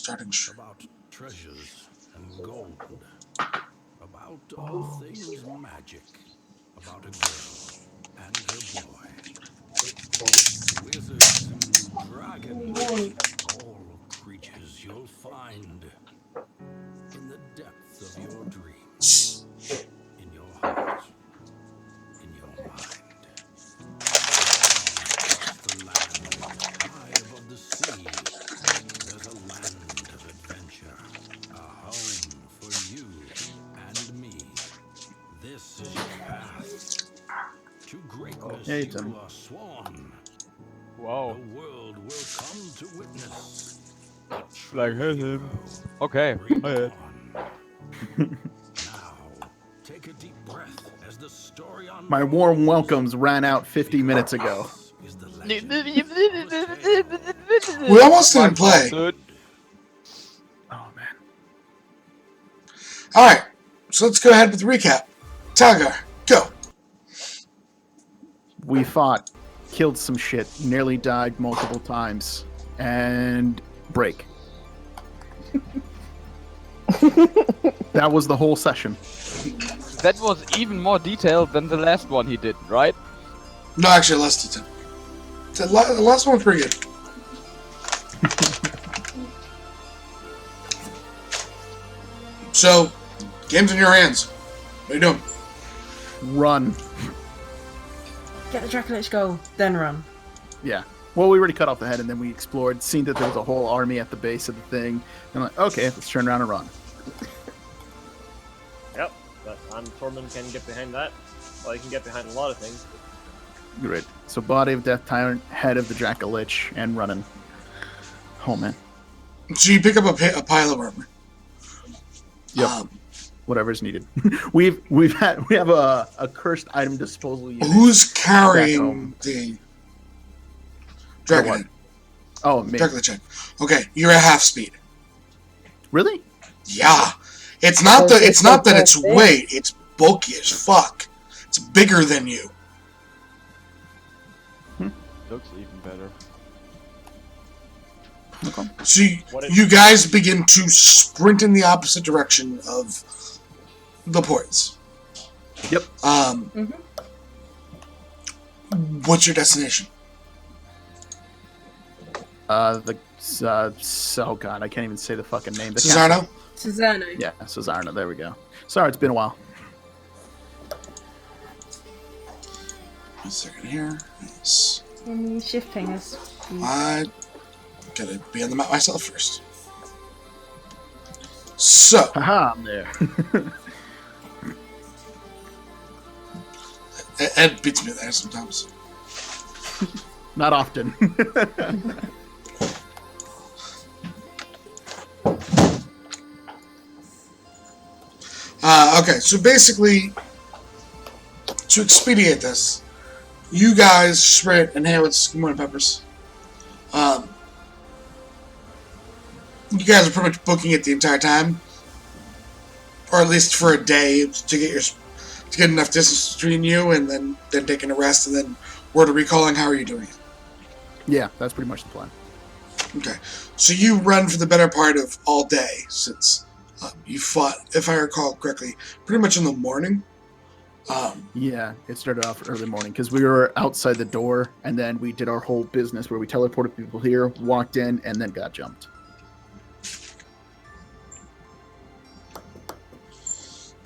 starting strong. about treasures and gold, about all things magic, about a girl and her boy, wizards and dragons, all creatures you'll find in the depths of your dreams, in your heart, in your mind. Across the land, high above the sea, there's a land of adventure, a home for you and me. This is your path to greatness. Hey, You Tim. are sworn. Wow. The world will come to witness a true Like, hey, hero Tim. Okay. reborn. Now, take a deep breath as the story unfolds. My warm welcomes ran out 50 minutes ago. This is the legend of a tale. We almost didn't play. Dude. Oh, man. All right, so let's go ahead with the recap. Talgar, go. We fought, killed some shit, nearly died multiple times, and break. That was the whole session. That was even more detailed than the last one he did, right? No, actually, less than 10. The last one was pretty good. So, game's in your hands. What are you doing? Run. Get the Dracolich goal, then run. Yeah. Well, we already cut off the head, and then we explored, seen that there was a whole army at the base of the thing. And I'm like, okay, let's turn around and run. Yep, but Tormund can get behind that. Well, he can get behind a lot of things. Great. So, body of Death Tyrant, head of the Dracolich, and running. Oh, man. So you pick up a pile of armor. Yep. Whatever's needed. we have a cursed item disposal unit. Who's carrying home. the The dragon? what? Oh, me. Dracolich head. Okay, you're at half speed. Really? Yeah. It's not that it's weight, it's bulky as fuck. It's bigger than you. Looks even better. Okay. So What you guys begin to sprint in the opposite direction of the ports. Yep. What's your destination? Oh god, I can't even say the fucking name. The Cesarno? Susanna. Yeah, Cesarno. There we go. Sorry, it's been a while. 1 second here. Yes. Shift pingers. I gotta be on the map myself first. So, Haha, I'm there. Ed beats me there sometimes. Not often. Okay, so basically, to expedite this, you guys sprint, and hey, what's good morning, Peppers? You guys are pretty much booking it the entire time, or at least for a day to get enough distance between you, and then taking a rest, and then word of recalling. How are you doing it? Yeah, that's pretty much the plan. Okay, so you run for the better part of all day since you fought, if I recall correctly, pretty much in the morning. Yeah, it started off early morning because we were outside the door, and then we did our whole business where we teleported people here, walked in, and then got jumped.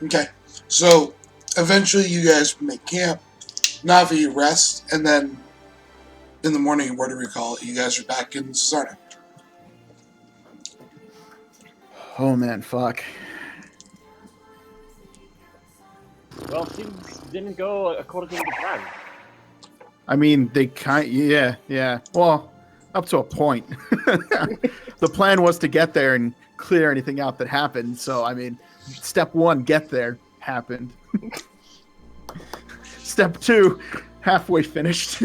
Okay, so eventually you guys make camp. Navi, you rest, and then in the morning, word to recall, you guys are back in Cesarno. Oh man, fuck. Well, things didn't go according to plan. I mean, yeah. Well, up to a point. The plan was to get there and clear anything out that happened. So, I mean, step 1, get there, happened. Step 2, halfway finished.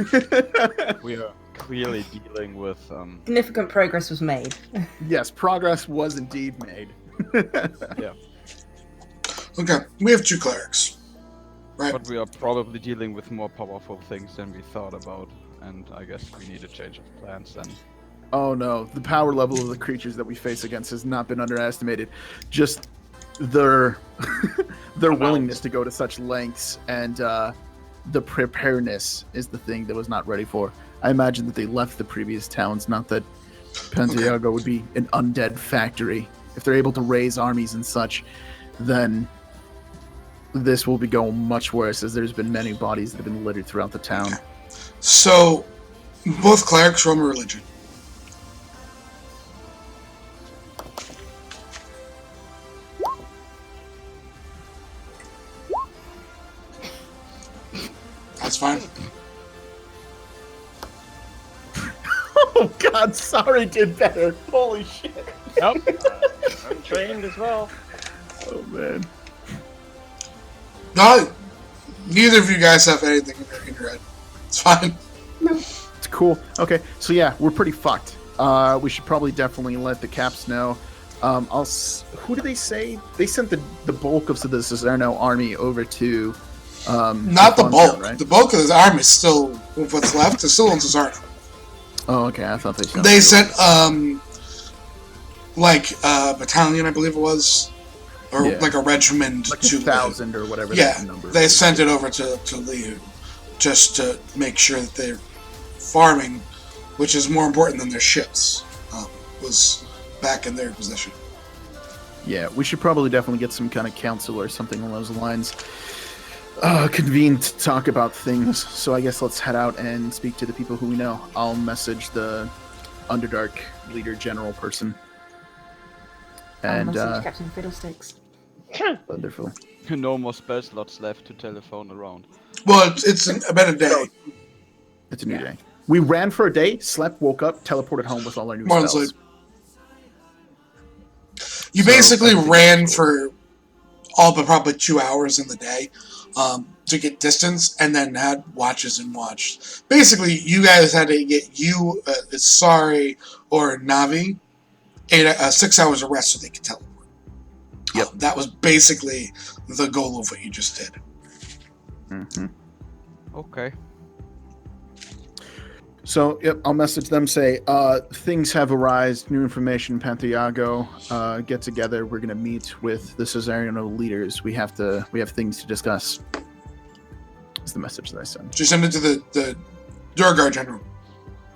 We are clearly dealing with Significant progress was made. Yes, progress was indeed made. yeah. Okay, we have 2 clerics. Right. But we are probably dealing with more powerful things than we thought about, and I guess we need a change of plans then. Oh no, the power level of the creatures that we face against has not been underestimated. Just their their willingness to go to such lengths and the preparedness is the thing that was not ready for. I imagine that they left the previous towns, not that Pantiago would be an undead factory. If they're able to raise armies and such, then this will be going much worse, as there's been many bodies that have been littered throughout the town. So, both clerics roll religion. That's fine. Oh god, sorry, did better. Holy shit. Nope. I'm trained as well. Oh man. No, neither of you guys have anything in your head. It's fine. It's cool. Okay, so yeah, we're pretty fucked. We should probably definitely let the Caps know. Who do they say? They sent the bulk of the Caserno army over to... Not the Fontaine, bulk. right? The bulk of the army is still, what's left is still in Cesarno. Oh, okay, I thought they sent... They sent, a battalion, I believe it was, or Yeah. like a regiment like to 1,000 or whatever Yeah, that number they is. sent it over to Liu just to make sure that they're farming, which is more important than their ships, was back in their position. Yeah, we should probably definitely get some kind of council or something along those lines convened to talk about things. So I guess let's head out and speak to the people who we know. I'll message the Underdark leader general person. And Captain Fiddlesticks. wonderful. No more spell slots left to telephone around. Well, it's been a day. It's a new day. We ran for a day, slept, woke up, teleported home with all our new More than spells. sleep. You So, basically everything ran is for all but probably 2 hours in the day to get distance, and then had watches and watched. Basically, you guys had to get Sari or Navi 6 hours of rest so they could teleport. Yep. That was basically the goal of what you just did. Mm-hmm. Okay. So, yep, I'll message them, say, things have arisen, new information, Pantiago, get together, we're going to meet with the Caesariano leaders, we have things to discuss. Is the message that I send. Just send it to the Durgar general.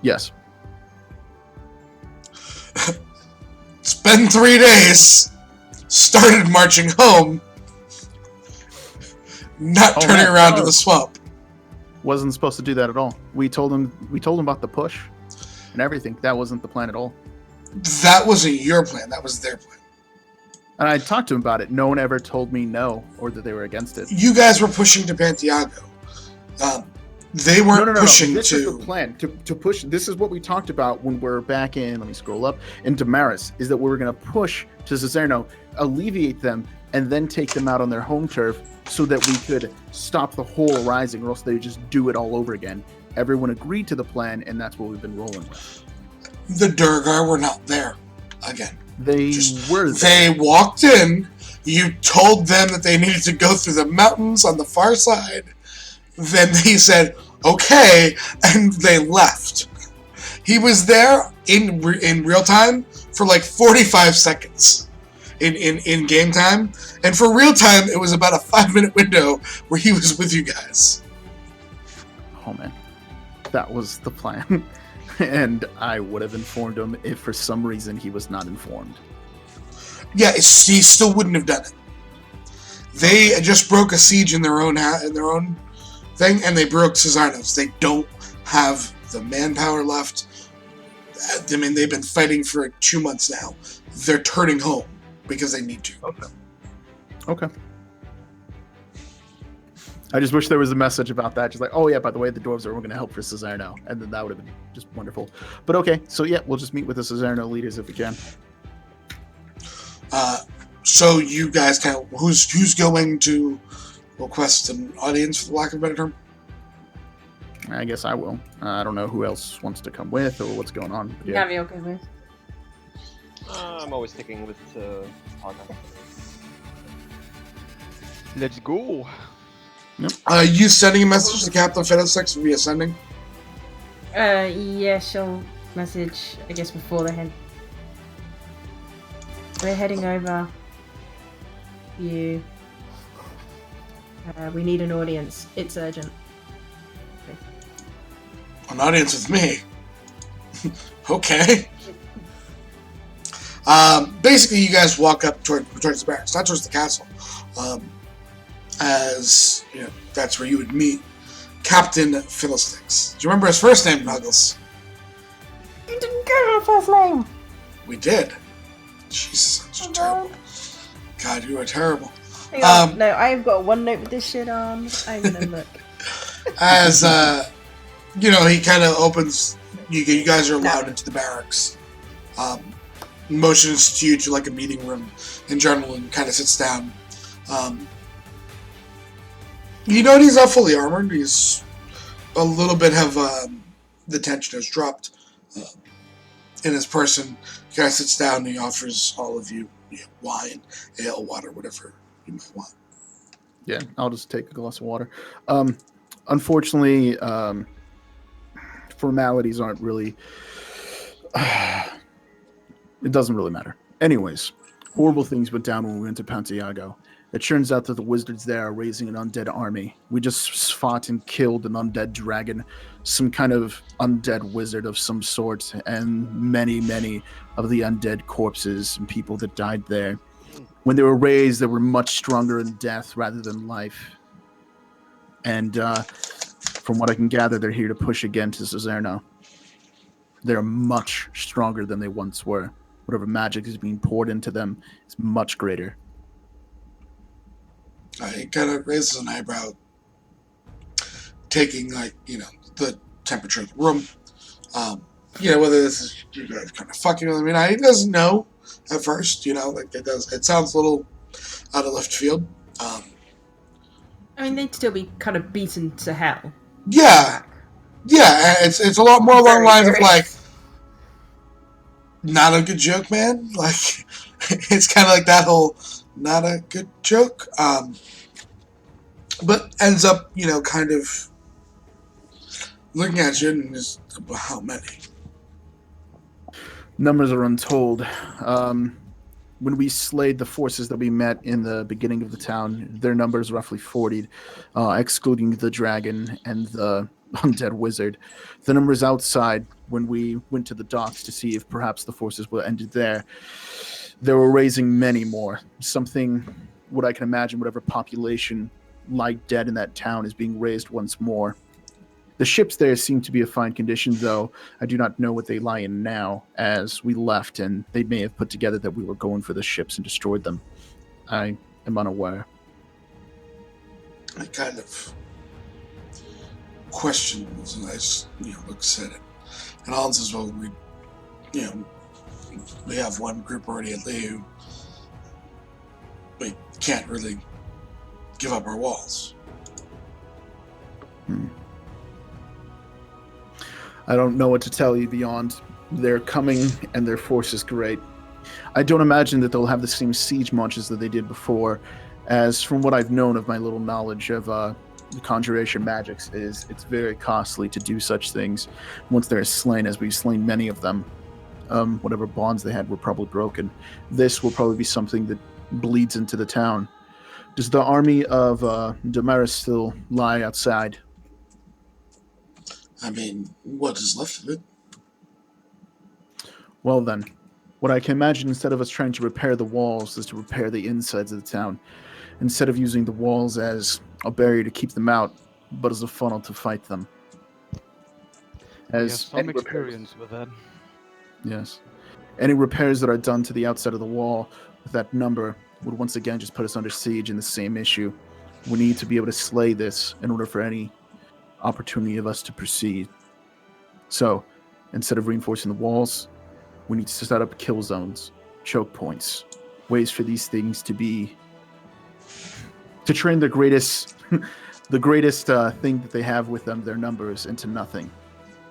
Yes. It's been 3 days. Started marching home. Not turning man. around to the swamp. Wasn't supposed to do that at all. We told him about the push and everything. That wasn't the plan at all. That wasn't your plan. That was their plan. And I talked to him about it. No one ever told me no or that they were against it. You guys were pushing to Pantiago. They weren't pushing This to. is the plan to push. This is what we talked about when we're back in. Let me scroll up in Damaris. Is that we were going to push to Caserno, alleviate them, and then take them out on their home turf, so that we could stop the whole rising, or else they would just do it all over again. Everyone agreed to the plan, and that's what we've been rolling with. The Durgar were not there again. They were. They walked in. You told them that they needed to go through the mountains on the far side. Then they said, okay, and they left. He was there in real time for like 45 seconds in game time. And for real time, it was about a 5-minute window where he was with you guys. Oh man, that was the plan. And I would have informed him if for some reason he was not informed. Yeah, he still wouldn't have done it. They just broke a siege in their own thing, and they broke Caesarnos. They don't have the manpower left. I mean, they've been fighting for 2 months now. They're turning home because they need to. Okay. I just wish there was a message about that. Just like, oh yeah, by the way, the dwarves are going to help for Caesarno. And then that would have been just wonderful. But okay, so yeah, we'll just meet with the Caesarno leaders if we can. So you guys who's going to request an audience, for lack of a better term? I guess I will. I don't know who else wants to come with or what's going on. But yeah. Navi, okay with. I'm always sticking with Haga. Let's go. You sending a message to Captain Fiddlesticks via sending? Yeah, she'll message, I guess, before they head. We're heading over. We need an audience. It's urgent. An audience with me. Okay. Basically, you guys walk up towards the barracks, not towards the castle. As you know, that's where you would meet Captain Fiddlesticks. Do you remember his first name, Nuggles? You didn't get her first name. We did. Jesus, that's terrible. God, you are terrible. Hang on. No, I've got one note with this shit on. I'm gonna look. As you know, he kind of opens. You guys are allowed into the barracks. Motions to you to like a meeting room in general, and kind of sits down. You know, he's not fully armored. He's a little bit of the tension has dropped in his person. He kind of sits down and he offers all of you, wine, ale, water, whatever you might want. Yeah, I'll just take a glass of water. Unfortunately, formalities aren't really... it doesn't really matter. Anyways, horrible things went down when we went to Pantiago. It turns out that the wizards there are raising an undead army. We just fought and killed an undead dragon, some kind of undead wizard of some sort, and many, many of the undead corpses and people that died there. When they were raised, they were much stronger in death rather than life. And from what I can gather, they're here to push against Zizerno. They're much stronger than they once were. Whatever magic is being poured into them is much greater. He kind of raises an eyebrow, taking, the temperature of the room. Whether this is you guys kind of fucking with him. He doesn't know at first, it sounds a little out of left field. I mean, they'd still be kind of beaten to hell. Yeah. Yeah, it's a lot more along the lines of, not a good joke, man. It's kind of like that whole not a good joke. But ends up, kind of looking at you and just, how many? Numbers are untold. When we slayed the forces that we met in the beginning of the town, their numbers roughly 40, excluding the dragon and the undead wizard. The numbers outside, when we went to the docks to see if perhaps the forces were ended there, they were raising many more. Something, what I can imagine, whatever population lie dead in that town is being raised once more. The ships there seem to be of fine condition, though I do not know what they lie in now, as we left, and they may have put together that we were going for the ships and destroyed them. I am unaware. I kind of question as I just, looks at it. And Alan says, well, we have one group already at Leu. We can't really give up our walls. I don't know what to tell you beyond they're coming and their force is great. I don't imagine that they'll have the same siege marches that they did before, as from what I've known of my little knowledge of the conjuration magics, it's very costly to do such things once they're slain, as we've slain many of them. Whatever bonds they had were probably broken. This will probably be something that bleeds into the town. Does the army of Damaris still lie outside? I mean, what is left of it? Well then, what I can imagine, instead of us trying to repair the walls, is to repair the insides of the town. Instead of using the walls as a barrier to keep them out, but as a funnel to fight them. I have some experience with that. Yes. Any repairs that are done to the outside of the wall with that number would once again just put us under siege in the same issue. We need to be able to slay this in order for any opportunity of us to proceed. So, instead of reinforcing the walls, we need to set up kill zones, choke points, ways for these things to train the greatest thing that they have with them, their numbers, into nothing.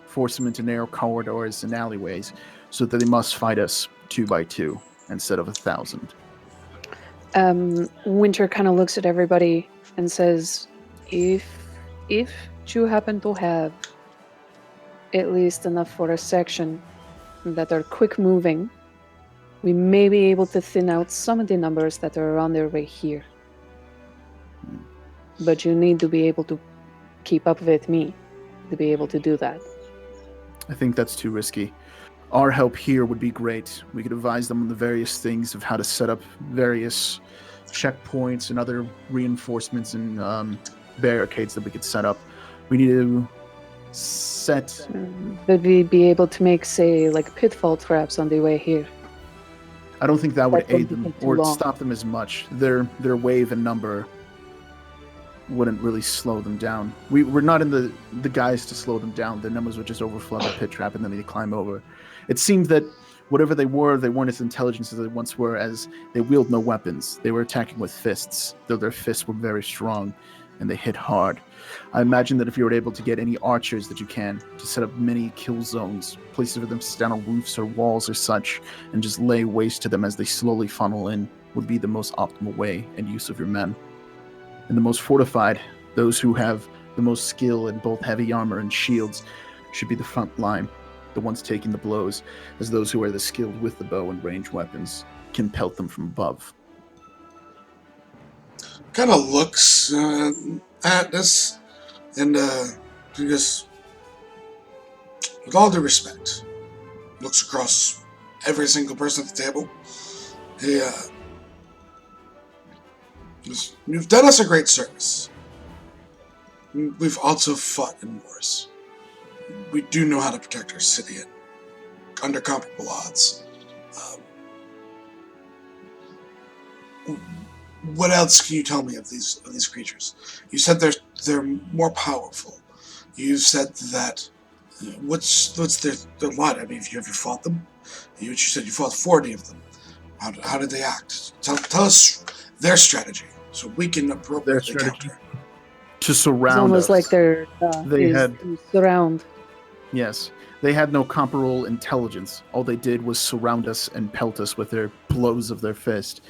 Force them into narrow corridors and alleyways so that they must fight us 2 by 2 instead of 1,000. Winter kind of looks at everybody and says, if you happen to have at least enough for a section, that are quick moving, we may be able to thin out some of the numbers that are on their way here. But you need to be able to keep up with me to be able to do that. I think that's too risky. Our help here would be great. We could advise them on the various things of how to set up various checkpoints and other reinforcements and barricades that we could set up. We need to set... Would we be able to make, say, like pitfall traps on the way here? I don't think that would That wouldn't aid them take too or long. stop them as much. Their wave and number wouldn't really slow them down. We're not in the guys to slow them down. Their numbers would just overflow the pit trap and then they climb over. It seemed that whatever they weren't as intelligent as they once were, as they wield no weapons. They were attacking with fists, though their fists were very strong and they hit hard. I imagine that if you were able to get any archers that you can to set up mini kill zones, places for them to stand on roofs or walls or such, and just lay waste to them as they slowly funnel in, would be the most optimal way and use of your men. And the most fortified, those who have the most skill in both heavy armor and shields, should be the front line, the ones taking the blows, as those who are the skilled with the bow and ranged weapons can pelt them from above. Kind of looks at this and he goes, with all due respect, looks across every single person at the table. He goes, you've done us a great service. We've also fought in wars. We do know how to protect our city under comparable odds. What else can you tell me of these creatures? You said they're more powerful. You said that what's their lot? I mean, have you ever fought them? You said you fought 40 of them. How did they act? Tell us their strategy so we can appropriately counter. To It's surround almost us. like they're They had- to surround. Yes. They had no comparable intelligence. All they did was surround us and pelt us with their blows of their fist.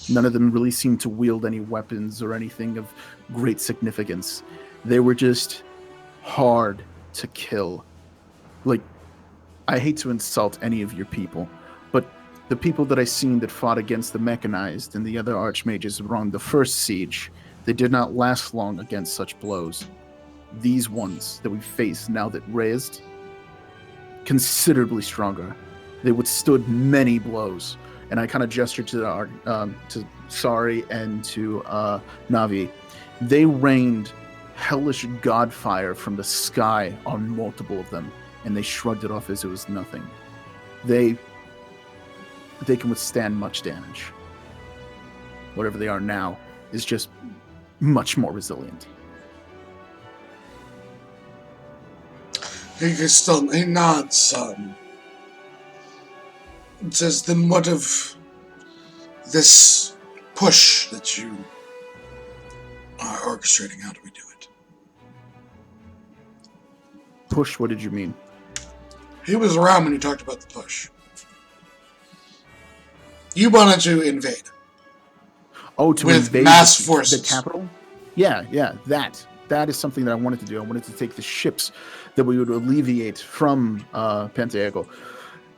None of them really seemed to wield any weapons or anything of great significance. They were just hard to kill. Like, I hate to insult any of your people, but the people that I seen that fought against the mechanized and the other archmages around the first siege, they did not last long against such blows. These ones that we face now that raised, considerably stronger. They withstood many blows. And I kind of gestured to Sari and to Navi. They rained hellish godfire from the sky on multiple of them, and they shrugged it off as it was nothing. They can withstand much damage. Whatever they are now is just much more resilient. He nods. It says, then what of this push that you are orchestrating? How do we do it? Push, what did you mean? He was around when you talked about the push. You wanted to invade. Oh, to With invade mass the forces. capital? Yeah, that is something that I wanted to do. I wanted to take the ships that we would alleviate from Pantaego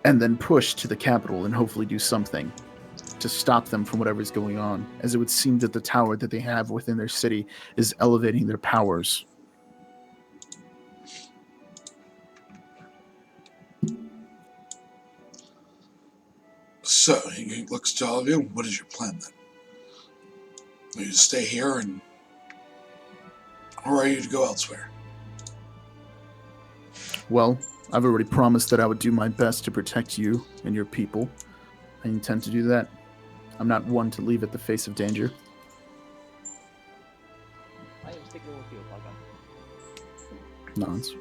and then push to the capital and hopefully do something to stop them from whatever's going on, as it would seem that the tower that they have within their city is elevating their powers. So, he looks to all of you. What is your plan then? Are you to stay here or are you to go elsewhere? Well, I've already promised that I would do my best to protect you and your people. I intend to do that. I'm not one to leave at the face of danger. I am sticking with you, Nods.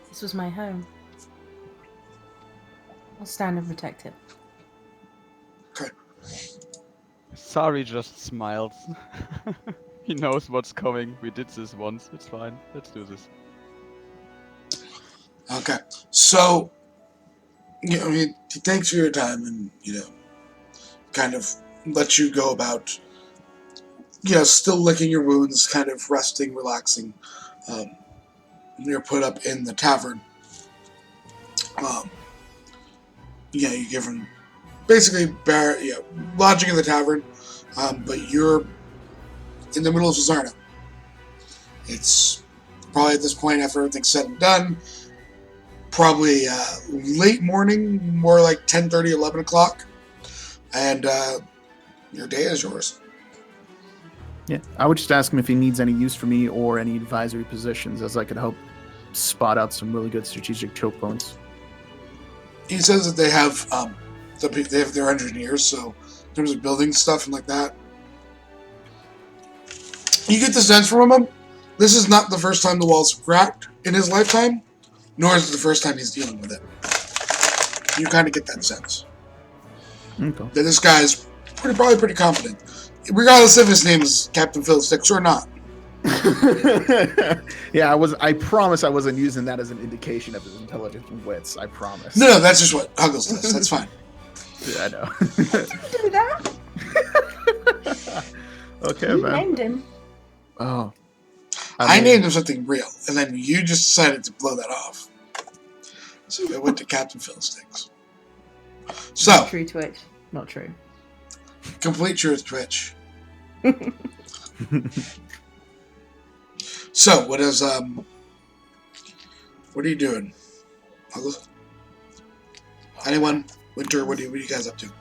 This was my home. I'll stand and protect it. Okay. Sari just smiles. He knows what's coming. We did this once. It's fine. Let's do this. Okay. So, he thanks for your time and, kind of lets you go about, still licking your wounds, kind of resting, relaxing. You're put up in the tavern. you give him basically lodging in the tavern, but you're in the middle of Suzzarno. It's probably at this point, after everything's said and done, probably late morning, more like 10:30, 11 o'clock, and your day is yours. Yeah, I would just ask him if he needs any use for me or any advisory positions, as I could help spot out some really good strategic choke points. He says that they have their engineers, so in terms of building stuff and like that, you get the sense from him. This is not the first time the walls have cracked in his lifetime, nor is it the first time he's dealing with it. You kind of get that sense Okay. that this guy's probably pretty competent, regardless if his name is Captain Fiddlesticks or not. Yeah, I promise I wasn't using that as an indication of his intelligence and wits. I promise. No, that's just what Huggles does. That's fine. Yeah, I know. Do that. Okay, You man. named him. Oh. I mean, named him something real, and then you just decided to blow that off. So I went to Captain Fiddlesticks. So, True Twitch. Not true. complete truth, Twitch. So, what are you doing? Huggles? Anyone? Winter, what are you guys up to?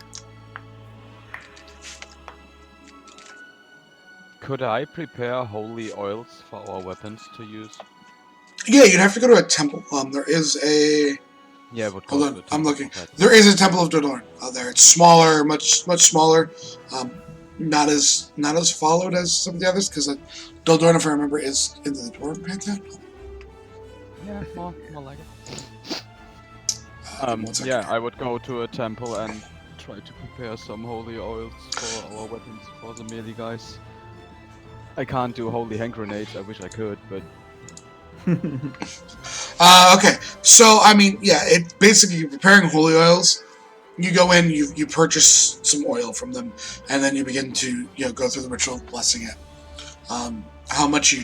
Could I prepare holy oils for our weapons to use? Yeah, you'd have to go to a temple. There is a... Yeah, but Hold on, I'm looking. There is a Temple of Dodorn out there. It's smaller, much smaller. Not as followed as some of the others, because Dodorn, if I remember, is in the Dwarven Pantheon. Yeah, more like it. One second. Yeah, I would go to a temple and try to prepare some holy oils for our weapons for the melee guys. I can't do holy hand grenades. I wish I could, but Okay, so I mean, yeah, it basically you're preparing holy oils. You go in, you purchase some oil from them, and then you begin to go through the ritual of blessing it. How much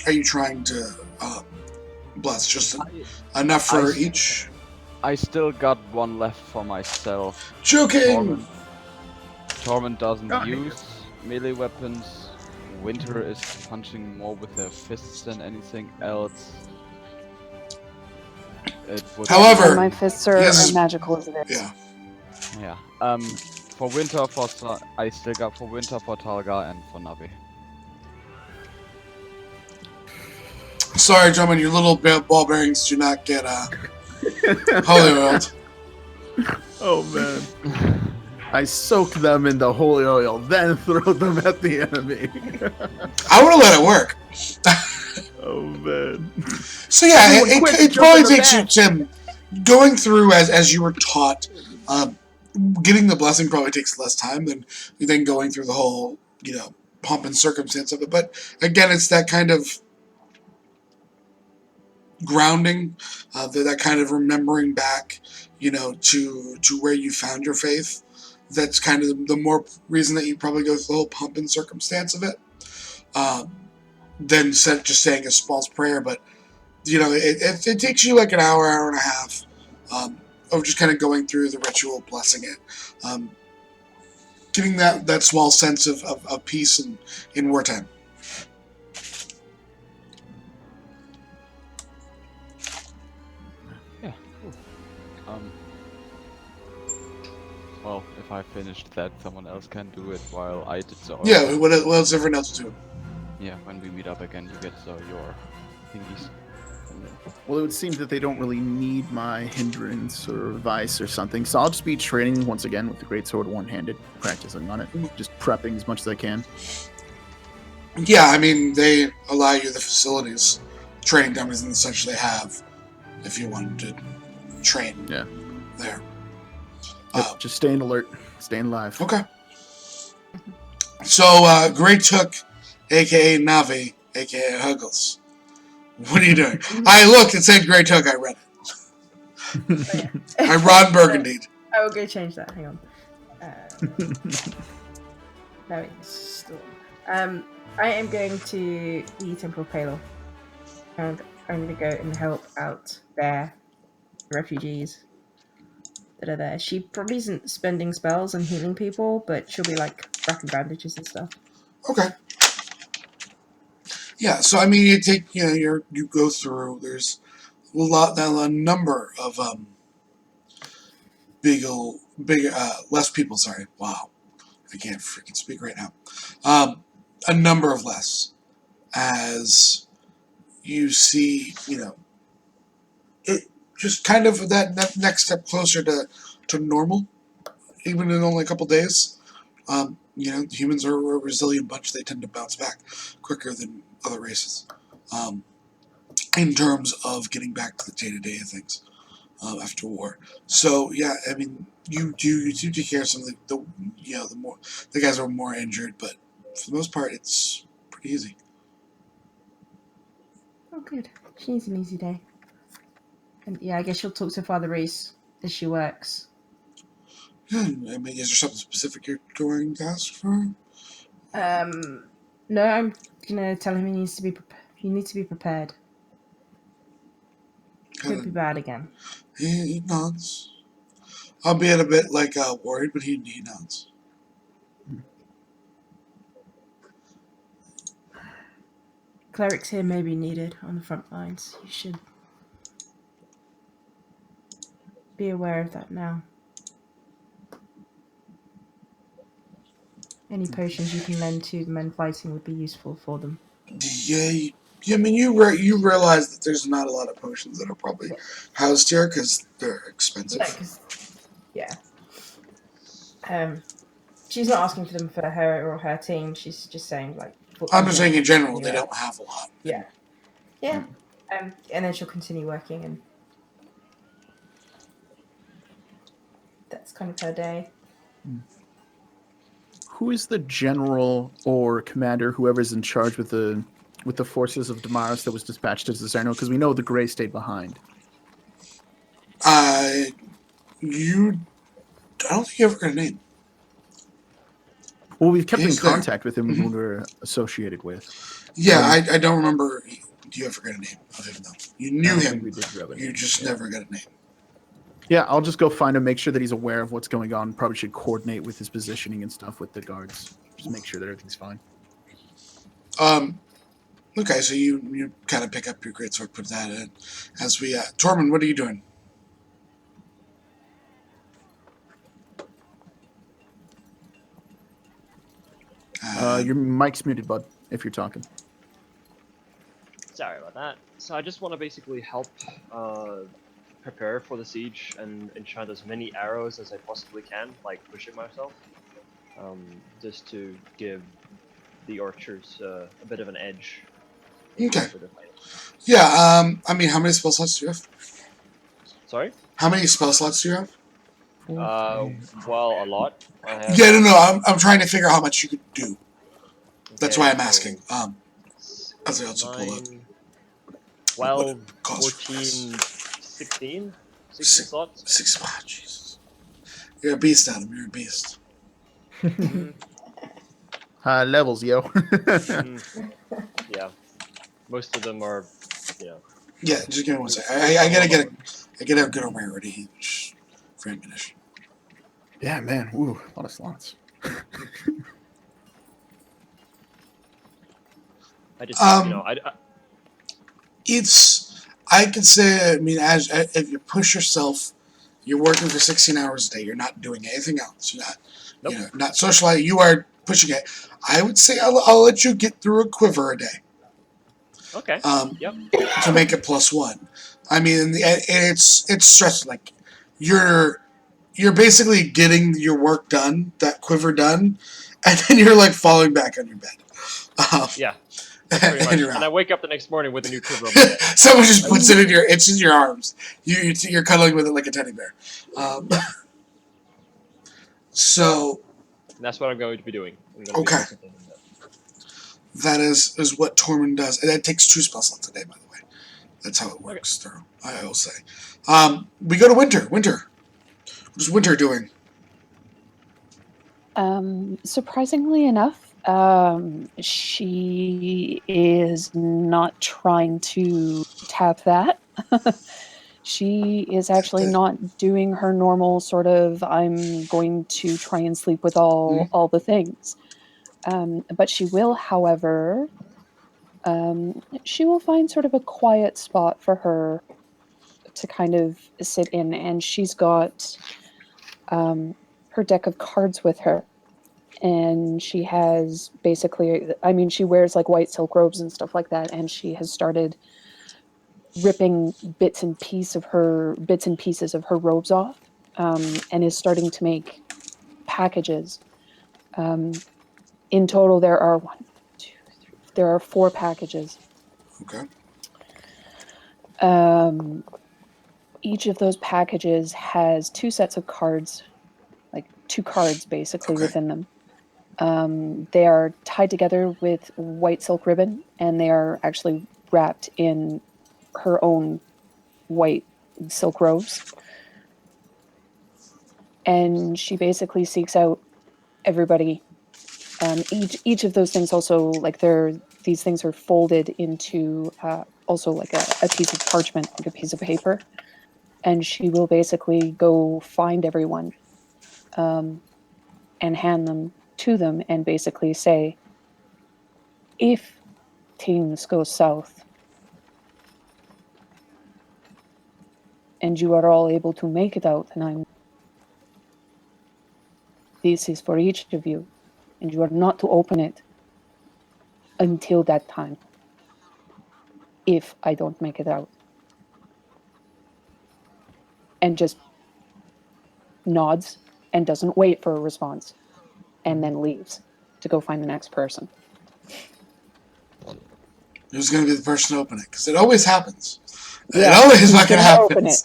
are you trying to bless? Just enough for each? I still got one left for myself. Joking. Torment doesn't Oh, use melee weapons. Winter is punching more with her fists than anything else. It would However, My fists are yes. as magical as it is. Yeah. yeah. For winter, I still got for winter for Talga and for Navi. Sorry, gentlemen, your little ball bearings do not get holy oiled. Oh man. I soak them in the holy oil, then throw them at the enemy. I would have let it work. Oh man. So yeah, Everyone quick, it jump probably in the takes you, back. Tim, going through as you were taught. Getting the blessing probably takes less time than going through the whole pomp and circumstance of it. But again, it's that kind of grounding, that kind of remembering back, to where you found your faith. That's kind of the more reason that you probably go through the whole pomp and circumstance of it, than just saying a small prayer. But it takes you like an hour and a half of just kind of going through the ritual, blessing it, getting that small sense of peace in wartime. Yeah, cool. Well, if I finished that, someone else can do it while I did so. Yeah, what else everyone else do? Yeah, when we meet up again, you get your thingies. Well, it would seem that they don't really need my hindrance or vice or something, so I'll just be training once again with the greatsword one-handed, practicing on it, just prepping as much as I can. Yeah, I mean, they allow you the facilities, training dummies and such they have, if you wanted to train there. Yep, just staying alert, staying alive. Okay. So, Grey Took, a.k.a. Navi, a.k.a. Huggles. What are you doing? I looked, it said Grey Took, I read it. I Ron Burgundy. I will go change that. Hang on. No, it's Storm. I am going to the Temple of Palor, and I'm going to go and help out their refugees. that are there. She probably isn't spending spells and healing people, but she'll be like wrapping bandages and stuff. Okay. Yeah, so I mean, you take, you go through. There's a number of less people. Sorry, wow, I can't freaking speak right now. A number of less, as you see, it just kind of that next step closer to normal, even in only a couple days. Humans are a resilient bunch. They tend to bounce back quicker than other races. In terms of getting back to the day-to-day of things after war. So yeah, I mean, you do take care of some of the guys are more injured, but for the most part, it's pretty easy. Oh, good. She needs an easy day. And yeah, I guess she'll talk to Father Reese as she works. Yeah, I mean, is there something specific you're going to ask for? No, I'm gonna tell him he needs to be prepared. Could be bad again. He nods. Albeit a bit worried, but he nods. Clerics here may be needed on the front lines. You should be aware of that now. Any potions you can lend to the men fighting would be useful for them. Yeah, I mean, you realize that there's not a lot of potions that are probably housed here because they're expensive. Yeah. She's not asking for them for her or her team. She's just saying I'm just saying in general, they don't have a lot. Yeah. Yeah. And then she'll continue working, and that's kind of her day. Who is the general or commander, whoever's in charge with the forces of Damaris that was dispatched to Zerno? Because we know the Grey stayed behind. I don't think you ever got a name. Well, we've kept in He's there. contact with him when we were associated with. Yeah, I don't remember. Do you ever get a name of him though? You knew I don't think him. we did grab a You name. just never got a name. Yeah, I'll just go find him, make sure that he's aware of what's going on. Probably should coordinate with his positioning and stuff with the guards. Just make sure that everything's fine. Okay, so you kind of pick up your greatsword, put that in. As we, Tormund, what are you doing? Your mic's muted, bud, if you're talking. Sorry about that. So I just want to basically help prepare for the siege and enchant as many arrows as I possibly can, like pushing myself, just to give the archers a bit of an edge. Okay. For the fight. Yeah, I mean, how many spell slots do you have? Sorry? How many spell slots do you have? Well, a lot. I have, Yeah, no, I'm trying to figure out how much you could do. That's okay, why I'm so asking. As I also pull up. 12, What costs for 14, this? 16 Six- slots. 6. Oh, Jesus. You're a beast, Adam. You're a beast. High levels, yo. Yeah, most of them are, Yeah, just give me one second. I gotta get a good rarity for ammunition. Yeah, man. Ooh, a lot of slots. I just, I could say, I mean, as if you push yourself, you're working for 16 hours a day. You're not doing anything else. You're not, not socializing. You are pushing it. I would say I'll let you get through a quiver a day. Okay. Yep. To make it +1. I mean, it's stressful. Like you're basically getting your work done, that quiver done, and then you're like falling back on your bed. Yeah. Pretty much. And you're And out. I wake up the next morning with a new quiver on my head. Someone just puts it in your arms. You're cuddling with it like a teddy bear. So And that's what I'm going to be doing. Okay. That is what Tormund does. And that takes 2 spell slots a day, by the way. That's how it works through, I will say. We go to Winter. Winter. What's Winter doing? Surprisingly enough, she is not trying to tap that. She is actually not doing her normal sort of I'm going to try and sleep with all the things. But she will, however, she will find sort of a quiet spot for her to kind of sit in, and she's got her deck of cards with her. And she has basically, I mean, she wears like white silk robes and stuff like that, and she has started ripping bits and pieces of her robes off, and is starting to make packages. In total, there are 4 packages. Okay. Each of those packages has 2 sets of cards, like 2 cards basically within them. They are tied together with white silk ribbon, and they are actually wrapped in her own white silk robes. And she basically seeks out everybody. Each of those things also, like these things are folded into also like a piece of parchment, like a piece of paper. And she will basically go find everyone and hand them to them and basically say, if things go south and you are all able to make it out, and this is for each of you, and you are not to open it until that time, if I don't make it out. And just nods and doesn't wait for a response, and then leaves to go find the next person. Who's going to be the person to open it? Because it always happens. Yeah, it always who's fucking gonna happens.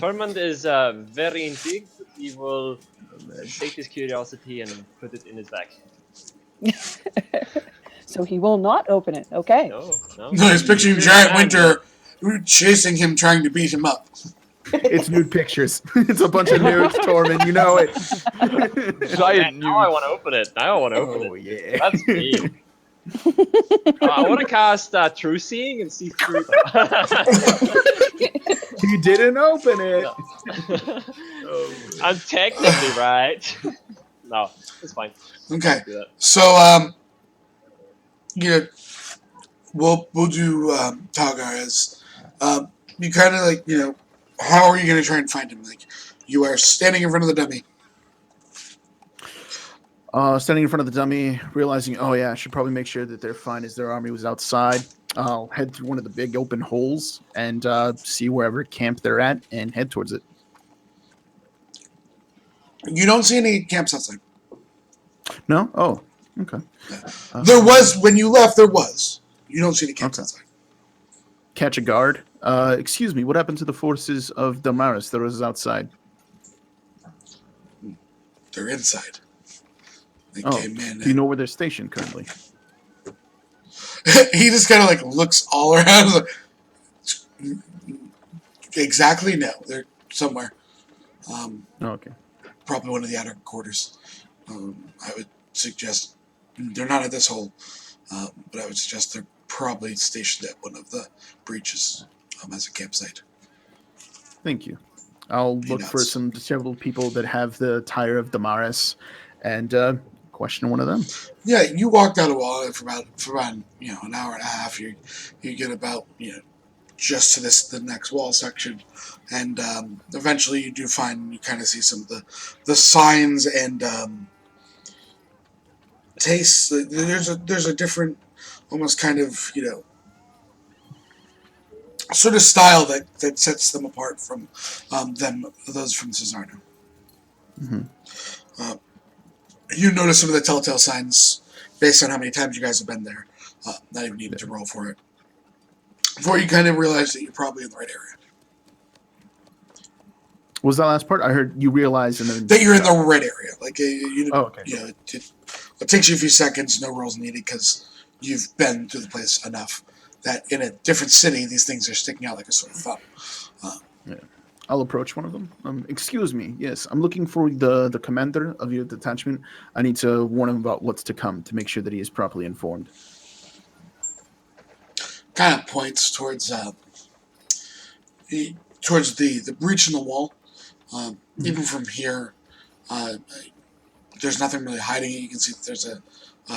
Tormund is very intrigued. He will sate his curiosity and put it in his bag. So he will not open it. Okay. No. No, he's picturing Giant Winter chasing him, trying to beat him up. It's nude pictures. It's a bunch of nudes, Tormund. You know it. Giant Now I nude. want to open it. Oh, yeah. That's me. I want to cast True Seeing and see through. You didn't open it. I'm technically right. No, it's fine. Okay. Do that. So, we'll do Tagar as you kind of like, how are you going to try and find him? Like, you are standing in front of the dummy. Standing in front of the dummy, realizing, oh yeah, I should probably make sure that they're fine as their army was outside. I'll head through one of the big open holes and see wherever camp they're at and head towards it. You don't see any camps outside. No? Oh, okay. There was, when you left, there was. You don't see any camps Okay. outside. Catch a guard. Excuse me, what happened to the forces of Damaris that was outside? They're inside. They Oh, came in. do you know where they're stationed currently? He just kind of like looks all around. Like, exactly, no. They're somewhere. Oh, okay. Probably one of the outer quarters. I would suggest they're not at this hole, but I would suggest they're probably stationed at one of the breaches as a campsite. Thank you. I'll He look for nods. some disabled people that have the tire of Damaris and question one of them. Yeah, you walk down a wall for about an hour and a half. You get about just to the next wall section, and eventually you do find you kind of see some of the signs and tastes. There's a different, almost kind of sort of style that sets them apart from those from Cesarno. Mm-hmm. You notice some of the telltale signs based on how many times you guys have been there. Not even needing to roll for it. Before you kind of realize that you're probably in the right area. What was that last part? I heard you realize and then That you're in the right area. Like, Oh, okay. It takes you a few seconds, no rolls needed, because you've been through the place enough that in a different city, these things are sticking out like a sore thumb. I'll approach one of them. Excuse me. Yes, I'm looking for the commander of your detachment. I need to warn him about what's to come to make sure that he is properly informed. kind of points towards towards the breach in the wall. Even from here, there's nothing really hiding it. You can see that there's a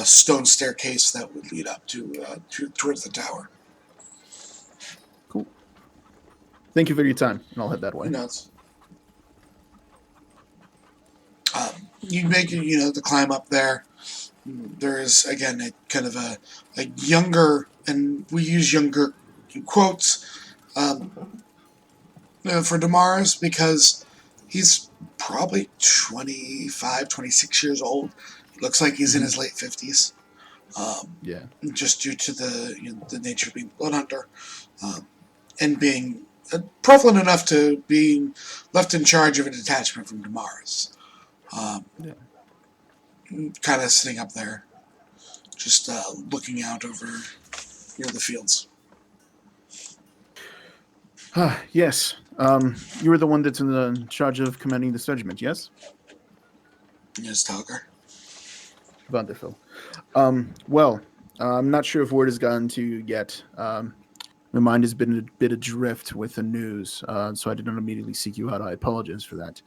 stone staircase that would lead up towards the tower. Cool. Thank you for your time, and I'll head that way. Who knows? You make the climb up there. There is again a kind of a younger, and we use younger in quotes for Damaris because he's probably 25, 26 years old. Looks like he's in his late 50s. Yeah. Just due to the nature of being a blood hunter, and being prevalent enough to being left in charge of a detachment from Damaris. Kind of sitting up there, just looking out over the fields. Yes. You were the one that's in the charge of commanding this regiment, yes? Yes, Talker. Wonderful. Well, I'm not sure if word has gotten to you yet. My mind has been a bit adrift with the news, so I did not immediately seek you out. I apologize for that.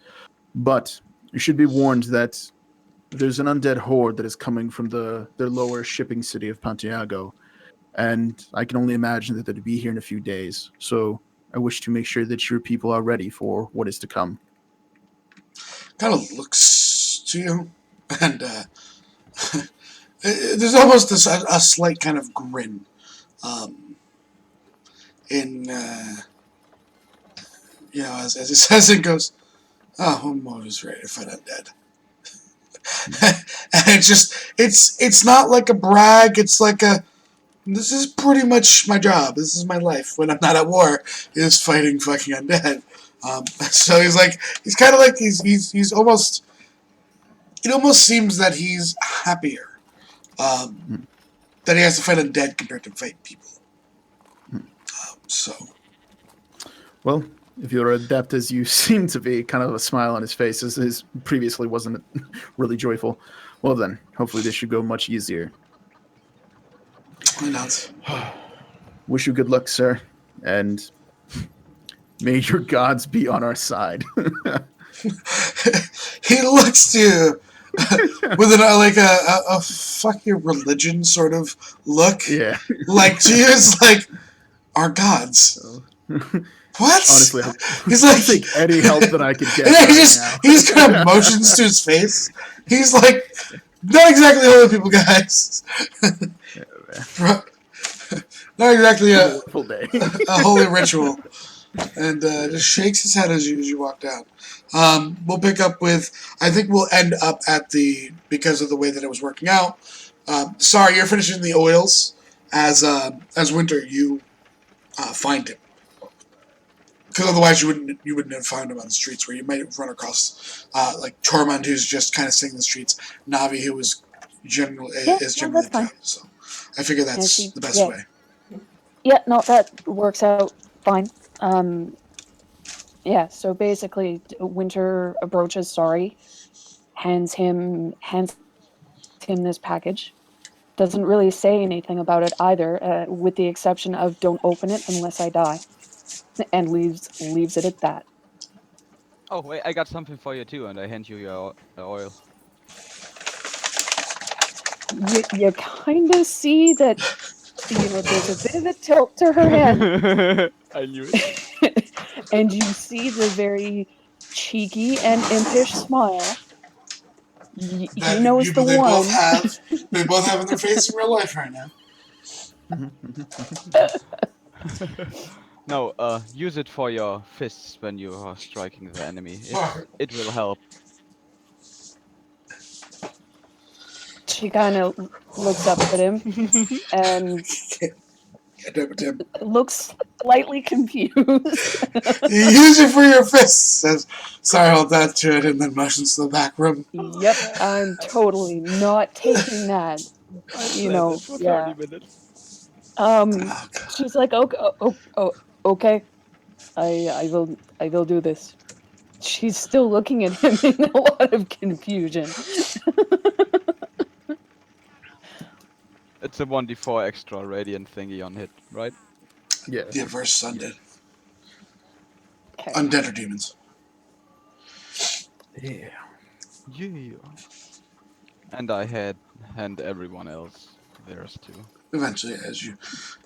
But you should be warned that there's an undead horde that is coming from their lower shipping city of Pantiago, and I can only imagine that they'll be here in a few days. So I wish to make sure that your people are ready for what is to come. Kind of looks to you, and there's almost a slight kind of grin as he says it, goes, "Oh, Homo is ready to fight undead." And it's not like a brag. It's like this is pretty much my job. This is my life when I'm not at war, is fighting fucking undead. So he's kind of like he's almost. It almost seems that he's happier that he has to fight undead compared to fight people. Well, if you're adept as you seem to be, kind of a smile on his face, as his previously wasn't really joyful. Well then, hopefully this should go much easier. Why not? Wish you good luck, sir, and may your gods be on our side. He looks to you with a fuck your religion sort of look. Yeah. Like to you, it's like our gods. What? Honestly, he's I like think any help that I could get. and he Right he's kind of motions to his face. He's like, not exactly holy people, guys. Not exactly a full day. a holy ritual. And just shakes his head as you walk down. We'll pick up with, I think we'll end up at because of the way that it was working out. Sorry, you're finishing the oils. As Winter, you find him. Because otherwise you wouldn't have found him on the streets, where you might run across like Tormund, who's just kind of sitting in the streets, Navi, who is generally that's the fine. town. So I figure that's the best way. Yeah, no, that works out fine. Yeah, so basically, Winter approaches Sorry, hands him this package. Doesn't really say anything about it either, with the exception of "Don't open it unless I die," and leaves it at that. Oh wait, I got something for you too, and I hand you your oil. You kind of see that there's a bit of a tilt to her head. I knew it. And you see the very cheeky and impish smile. He knows the they one. They both have in their face in real life right now. No, use it for your fists when you are striking the enemy. It will help. She kind of looks up at him and looks slightly confused. You use it for your fists. Says, "Sorry, hold that to it," and then motions to the back room. Yep, I'm totally not taking that. Yeah. She's like, okay, I will do this. She's still looking at him in a lot of confusion. It's a 1d4 extra radiant thingy on hit, right? Yeah. Yeah, versus undead. Okay. Undead or demons. Yeah. Yeah. And I had hand everyone else theirs too. Eventually, as you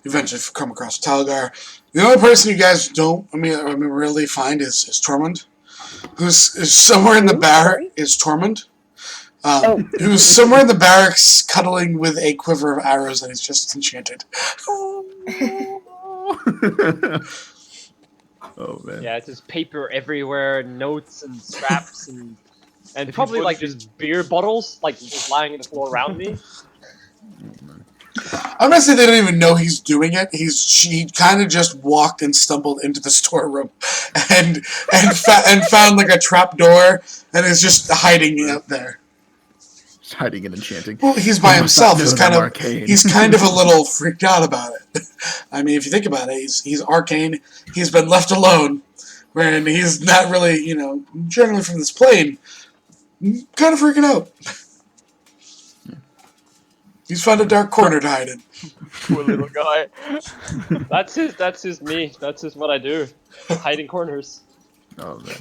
eventually come across Talgar. The only person you guys don't, really find is Tormund, who's is somewhere in the Who? barrack. Sorry? Is Tormund, Oh. who's somewhere in the barracks cuddling with a quiver of arrows that he's just enchanted. Oh man. Yeah, it's just paper everywhere, notes and scraps and If you probably like wouldn't just beer bottles like just lying on the floor around me. I'm gonna say they don't even know he's doing it. He kind of just walked and stumbled into the storeroom, and found like a trap door, and is just hiding out there. Just hiding and enchanting. Well, he's by He must not himself. He's know kind them of arcane. he's kind of a little freaked out about it. I mean, if you think about it, he's arcane. He's been left alone, and he's not really, generally from this plane. Kind of freaking out. He's found a dark corner to hide in. Poor little guy. That's his me. That's just what I do. Hiding corners. Oh man.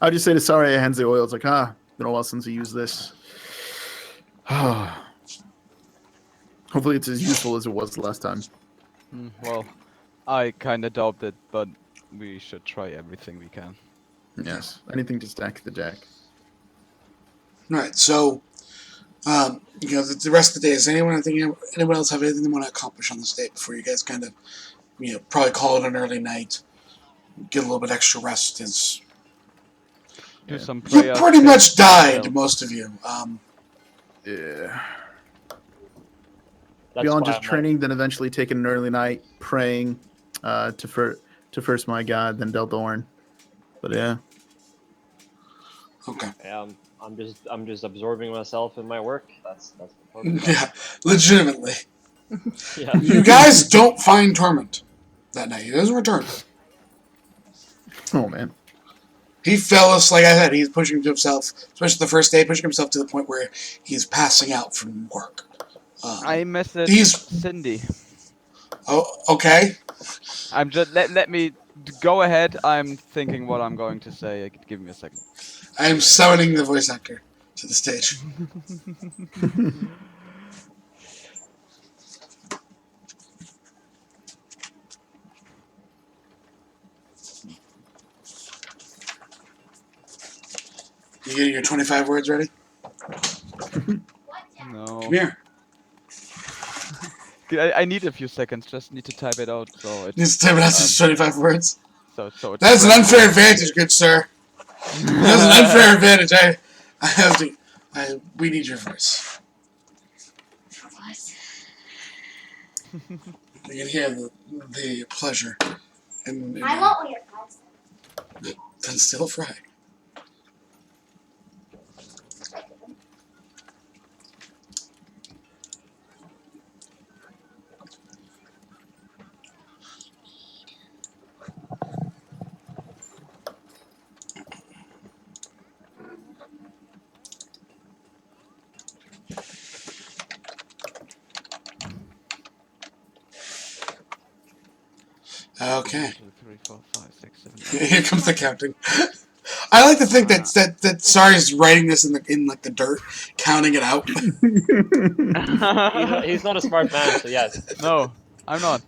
I'll just say to Saria hands the oil. It's like, been a while since I used this. Hopefully it's as useful as it was the last time. Well, I kinda doubt it, but we should try everything we can. Yes. Anything to stack the deck. Right. So, the rest of the day. Is anyone else have anything they want to accomplish on this day before you guys kind of, probably call it an early night, get a little bit extra rest? Do some You prayers. pretty take much died, help. most of you. Yeah. That's Beyond why just I'm training, then eventually taking an early night, praying to first my god, then Deldorn. But yeah. Okay. Yeah, I'm just absorbing myself in my work. That's the focus. Yeah, legitimately. Yeah. You guys don't find Torment that night. He doesn't return. Oh man. He fell asleep. Like I said, he's pushing himself, especially the first day, pushing himself to the point where he's passing out from work. I messaged He's- Cindy. Oh, okay. I'm just let me go ahead. I'm thinking what I'm going to say. Give me a second. I am summoning the voice actor to the stage. You getting your 25 words ready? No. Come here. I need a few seconds. Just need to type it out. So it's Just type it out as 25 words. so it's That's an ready. unfair advantage, good sir. That's an unfair advantage. I have to. We need your voice. You can hear the pleasure. And I want what your guys said. then still fry. Okay. 1, 2, 3, 4, 5, 6, 7, 8. Here comes the counting. I like to think that Sari's writing this in the dirt, counting it out. He's not a smart man, so yes. No, I'm not.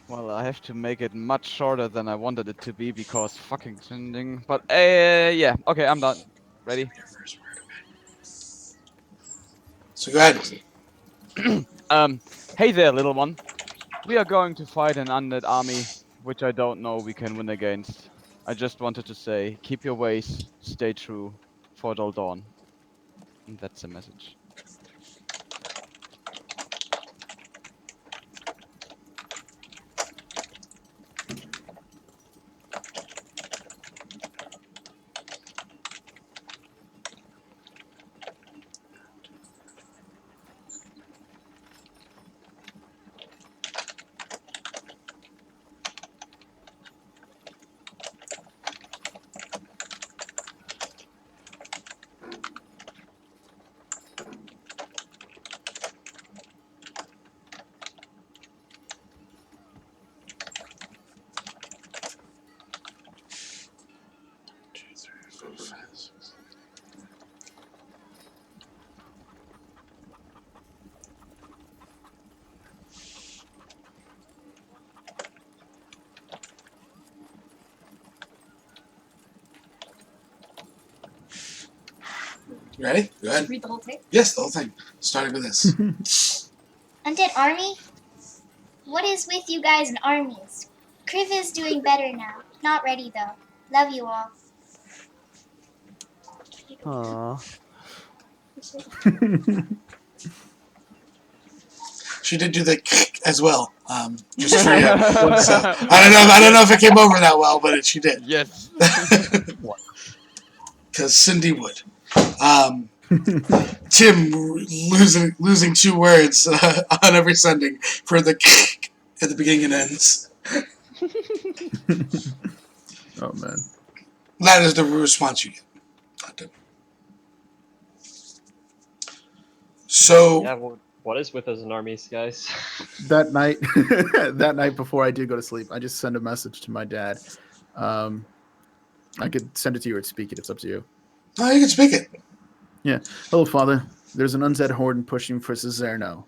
Well, I have to make it much shorter than I wanted it to be because fucking sending. But yeah, okay, I'm done. Ready? So go ahead. Hey there, little one. We are going to fight an undead army, which I don't know we can win against. I just wanted to say, keep your ways, stay true, for till dawn. And that's the message. Ready? Go ahead. Read the whole thing. Yes, the whole thing. Starting with this. Undead army? What is with you guys and armies? Kriv is doing better now. Not ready though. Love you all. Aww. She did do the as well. Just for you. So, I don't know if it came over that well, but she did. Yes. Because Cindy would. Tim losing 2 words on every sending for the at the beginning and ends. Oh man. That is the response you get. So Yeah, well, what is with us in armies, guys? That night, that night before I do go to sleep, I just send a message to my dad. I could send it to you or speak it. It's up to you. oh, you can speak it. Yeah. Hello, Father. There's an undead horde pushing for Cesarno.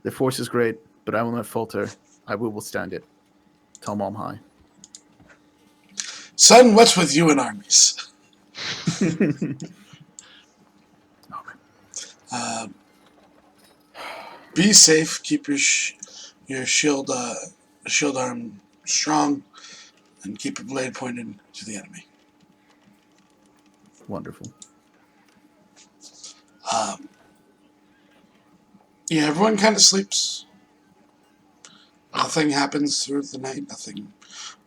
Their force is great, but I will not falter. I will withstand it. Tell Mom hi. Son, what's with you and armies? Be safe. Keep your shield arm strong, and keep your blade pointed to the enemy. Wonderful. Yeah, everyone kind of sleeps. Nothing happens through the night. Nothing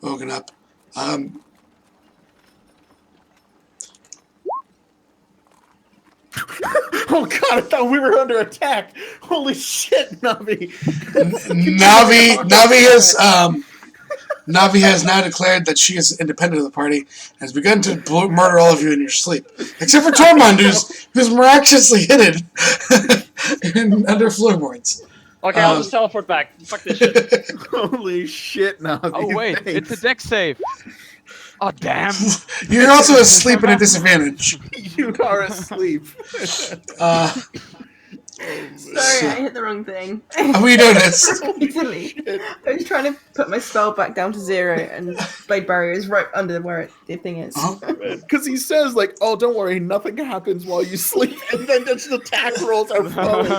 woken up. Oh god, I thought we were under attack. Holy shit, Navi. Navi has now declared that she is independent of the party and has begun to murder all of you in your sleep, except for Tormund, who's miraculously hidden under floorboards. Okay, I'll just teleport back. Fuck this shit. Holy shit, Navi. Oh wait, it's a deck save. Oh damn. You're also asleep at a disadvantage. You are asleep. Sorry, I hit the wrong thing. We noticed. Italy. I was trying to put my spell back down to 0, and Blade Barrier is right under where the thing is. Because he says, like, oh, don't worry, nothing happens while you sleep, and then just the attack rolls are flowing.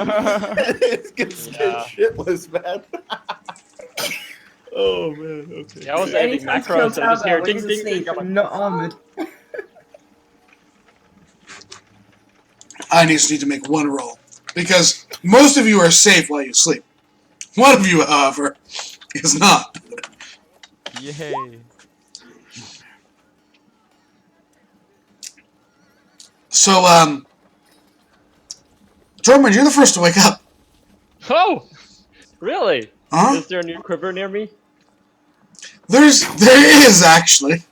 It gets shitless, man. Oh, man, okay. Yeah, I was adding macros and I just hear ding ding ding. I'm like, I'm not armored. I just need to make one roll. Because most of you are safe while you sleep. One of you, however, is not. Yay. So, Tormund, you're the first to wake up. oh! Really? Huh? Is there a new quiver near me? There is, actually.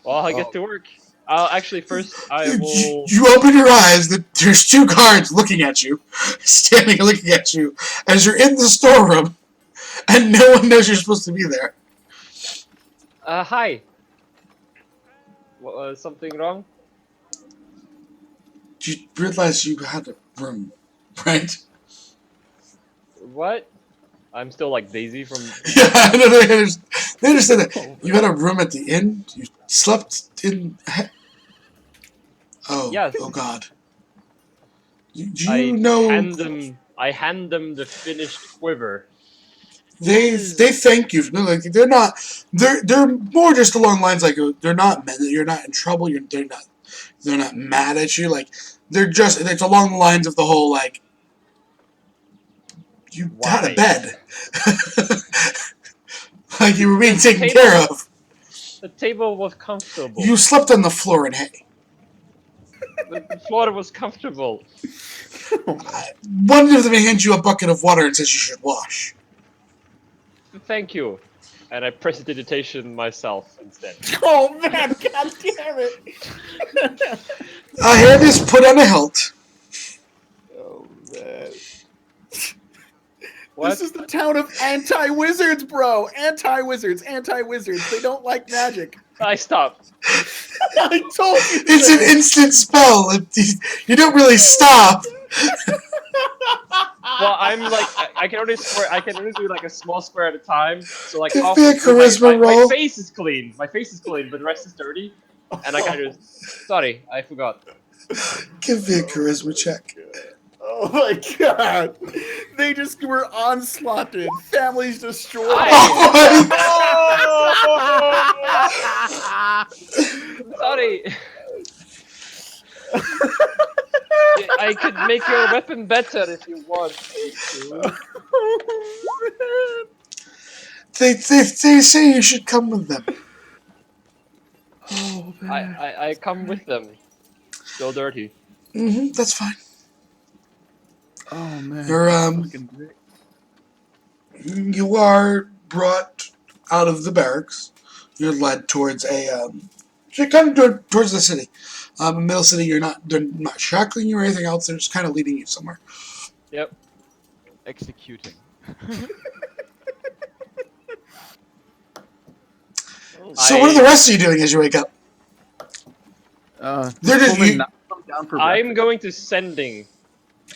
Well, I get to work. Actually, first, I will... You open your eyes, there's 2 guards looking at you, standing and looking at you, as you're in the storeroom, and no one knows you're supposed to be there. Hi. Something wrong? You realize you had a room, right? What? I'm still like Daisy from... Yeah, no, they understand that. You had a room at the inn? You slept in... Oh, Yes. Oh God. Do I you know... hand them the finished quiver. They thank you. No, like they're more just along lines like they're not you're not in trouble. They're not mad at you. Like it's along the lines of the whole like you had a bed, like you were being taken care of. The table was comfortable. You slept on the floor in hay. The floor was comfortable. One of them hands you a bucket of water and says you should wash. Thank you. And I prestidigitation myself instead. Oh man, god damn it! A hand is put on a hilt. Oh man. What? This is the town of anti-wizards, bro! Anti-wizards. They don't like magic. I stopped. I told you! It's an instant spell. You don't really stop. Well, I'm like I can only do like a small square at a time. So like Give off me a charisma my roll. face is clean. My face is clean, but the rest is dirty. And I kind of sorry, I forgot. Give me a charisma check. Oh my god! They just were onslaughted. Families destroyed. Sorry. I could make your weapon better if you want me to. They say you should come with them. Oh man. I come with them. Still dirty. That's fine. Oh man. You're Fucking great. you are brought out of the barracks. You're led towards you're kind of towards the city. Middle city. They're not shackling you or anything else. They're just kind of leading you somewhere. Yep. Executing. So what are the rest of you doing as you wake up? They're just Pullman you, knocked them down for I'm going to sending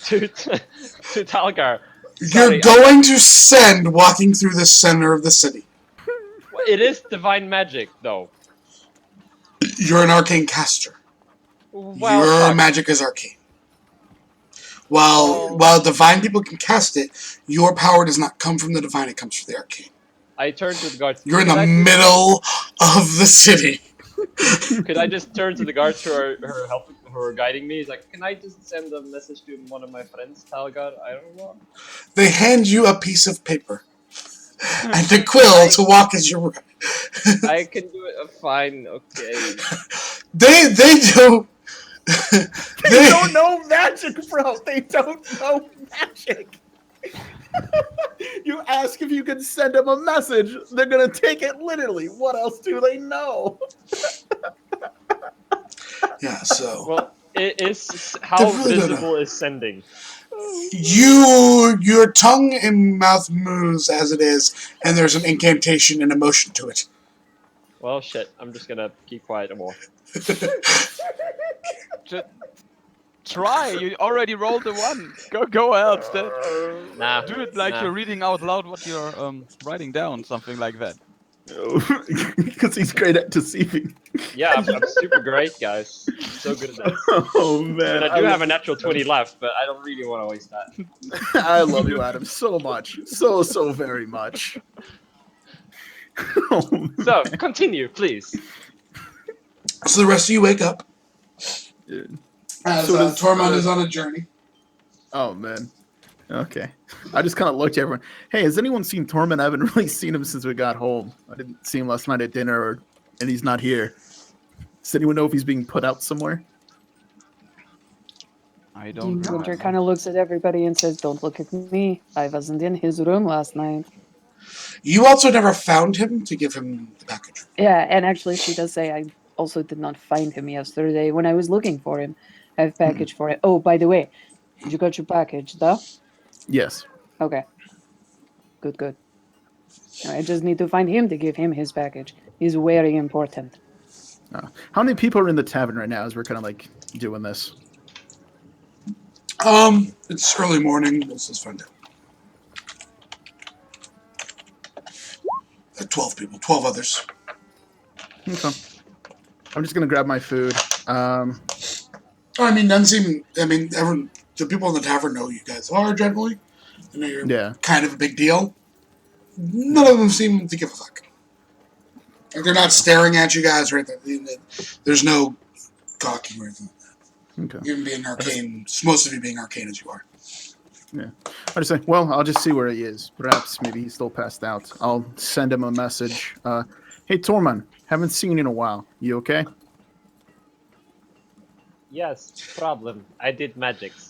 to Talgar. you're Sorry, going to send walking through the center of the city. It is divine magic, though. You're an arcane caster. Well, Your fuck. magic is arcane. While divine people can cast it, your power does not come from the divine, it comes from the arcane. I turned to the guards. You're in Could the I just- middle of the city. Could I just turn to the guards who are helping, who are guiding me? He's like, can I just send a message to one of my friends, Talgar? I don't know. They hand you a piece of paper and a quill to walk as you I can do it. Fine. Okay. They don't. They don't know magic, bro. They don't know magic. You ask if you can send them a message, they're gonna take it literally. What else do they know? Yeah. So Well, it is how They really don't visible is sending. your tongue and mouth moves as it is, and there's an incantation and emotion to it. Well, shit. I'm just gonna keep quiet more. Just try. You already rolled the one. Go ahead. Nah. Do it like nah. you're reading out loud what you're writing down, something like that. Because he's great at deceiving. Yeah, I'm super great, guys. I'm so good at that. Oh man, And I do have a natural 20 left, but I don't really want to waste that. I love you, Adam, so much, so very much. Oh, man. So, continue, please. So the rest of you wake up Dude. as So does- Tormund is on a journey. Oh man. Okay. I just kind of looked at everyone. Hey, has anyone seen Tormund? I haven't really seen him since we got home. I didn't see him last night at dinner, and he's not here. Does anyone know if he's being put out somewhere? I don't know. Winter remember. kind of looks at everybody and says, "Don't look at me. I wasn't in his room last night." You also never found him to give him the package. Yeah, and actually, she does say, "I also did not find him yesterday when I was looking for him. I have package for it. Oh, by the way, did you got your package, though? Yes. Okay. Good. I just need to find him to give him his package. He's very important." How many people are in the tavern right now as we're kind of like doing this? It's early morning. This is fun. 12 people, 12 others. Okay. I'm just gonna grab my food. I mean, none seem. I mean, everyone. The people in the tavern know who you guys are generally. They know you're Yeah. kind of a big deal. None of them seem to give a fuck. Like they're not staring at you guys or anything. There's no gawking or anything like that. Okay. Even being arcane, most of you being arcane as you are. I just say, well, I'll just see where he is. Perhaps maybe he's still passed out. I'll send him a message. Hey, Tormund, haven't seen you in a while. You okay? Yes, problem. I did magics.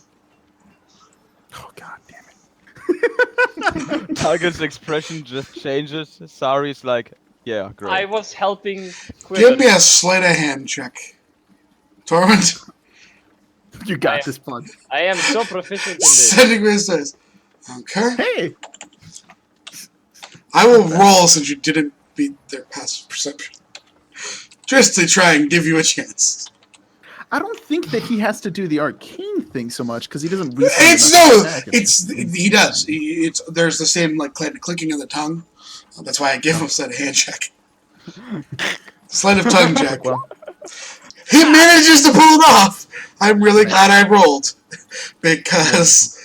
Oh god damn it. Target's expression just changes. Sari's like, yeah, great. I was helping Give me Quiven. a sleight of hand check. Torment, You got I- this, bud. I am so proficient in this. sending me says, okay. Hey! I will roll since you didn't beat their passive perception. Just to try and give you a chance. I don't think that he has to do the arcane thing so much because he doesn't. He does. There's the same like clicking of the tongue. That's why I give him a sleight of hand check. Sleight of tongue check. Well, he manages to pull it off. I'm really glad I rolled because.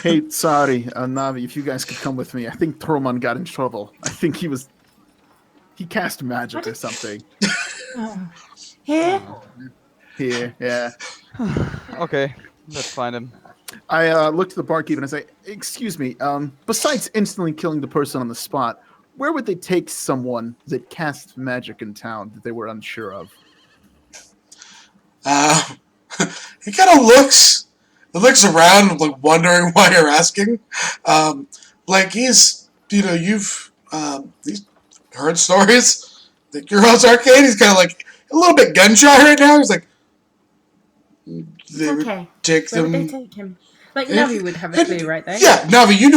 Hey, sorry, Navi, if you guys could come with me. I think Tormund got in trouble. I think he cast magic or something. Here? Here, yeah. Okay, let's find him. I looked at the barkeep and I say, "Excuse me. Besides instantly killing the person on the spot, where would they take someone that casts magic in town that they were unsure of?" He kind of looks around, like wondering why you're asking. Like you've heard stories. The Heroes Arcade. He's kind of like a little bit gun shy right now. He's like, they would Okay. take Where would them. they take him? Like, Yeah. Navi would have a clue, right, there? Yeah, Navi, you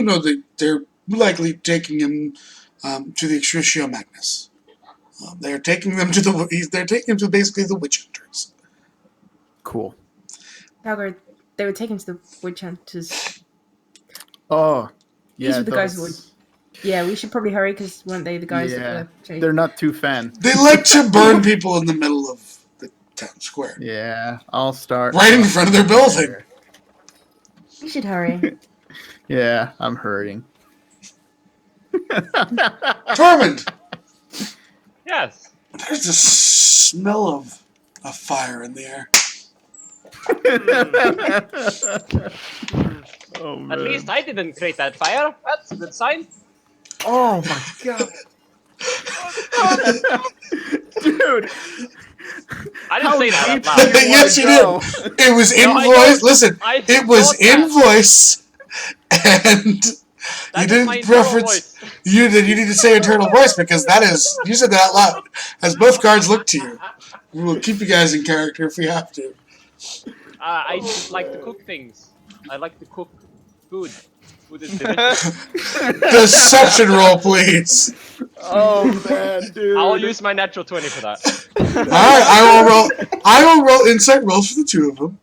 know that they're likely taking him to the Extratio Magnus. They're taking them to basically the witch hunters. Cool. Dalgard, they would take him to the witch hunters. Oh, yeah. These were the guys who would. those- Yeah, we should probably hurry because weren't they the guys Yeah, that were chasing? they're not too fan. They like to burn people in the middle of the town square, Yeah, I'll start. right in front of their building. We should hurry. Yeah, I'm hurrying. Tormund, Yes. there's a smell of a fire in the air. Oh, man. At least I didn't create that fire. That's a good sign. Oh my god. Dude. I didn't say that out deep loud. do you Yes, you wanna go? It was No, I invoice. don't. Listen, I it was thought that. invoice, and That you is my didn't internal reference. voice. You need to say internal voice because that is you said that out loud. As both cards look to you, we will keep you guys in character if we have to. I just like to cook things. I like to cook food. Food is delicious. Deception roll, please. Oh man, dude. I'll use my natural 20 for that. All right, I will roll insight rolls for the two of them.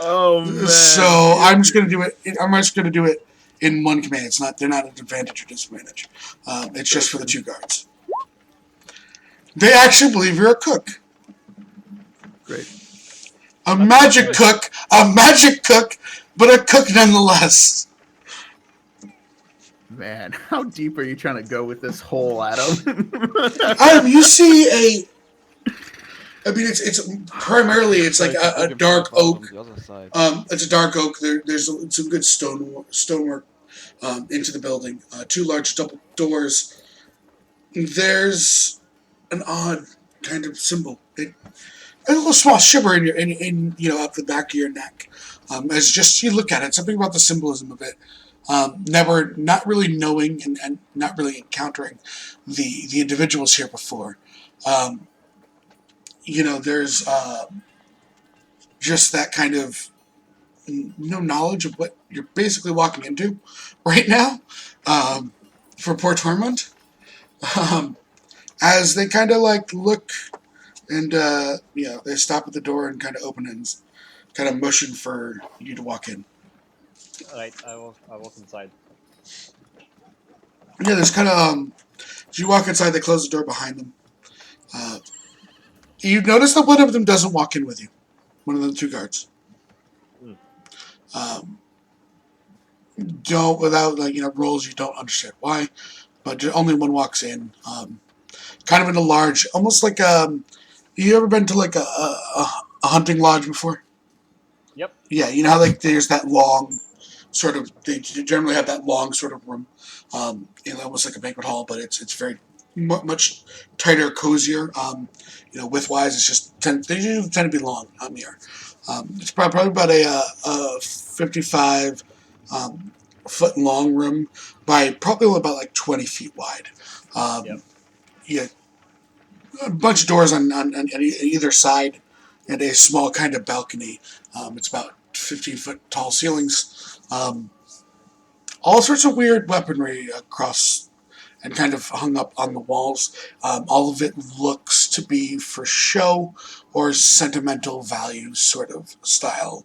Oh man. So I'm just gonna do it. I'm just gonna do it in one command. It's not. They're not at advantage or disadvantage. It's just for the two guards. They actually believe you're a cook. Great. A magic cook, but a cook nonetheless. Man, how deep are you trying to go with this hole, Adam? You see I mean, it's primarily it's like a dark oak. On the other side. It's a dark oak. There's some good stonework into the building. Two large double doors. There's an odd kind of symbol. A little small shiver in up the back of your neck. As just you look at it, something about the symbolism of it. Not really knowing and not really encountering the individuals here before. There's just that kind of no knowledge of what you're basically walking into right now for poor Tormund. As they kind of like look and they stop at the door and kind of open and kind of motion for you to walk in. Alright, I walk inside. Yeah, there's kind of as you walk inside, they close the door behind them. You notice that one of them doesn't walk in with you. One of the two guards. Don't without roles you don't understand why, but only one walks in. Kind of in a large, almost like you ever been to like a hunting lodge before? Yep. Yeah, you know how like there's that long sort of they generally have that long sort of room, almost like a banquet hall, but it's very much tighter, cozier. Width-wise, it's just they usually tend to be long on here. It's probably about a 55 foot long room by probably about like 20 feet wide. Yeah, a bunch of doors on either side, and a small kind of balcony. It's about 15-foot tall ceilings. All sorts of weird weaponry across and kind of hung up on the walls. All of it looks to be for show or sentimental value sort of style.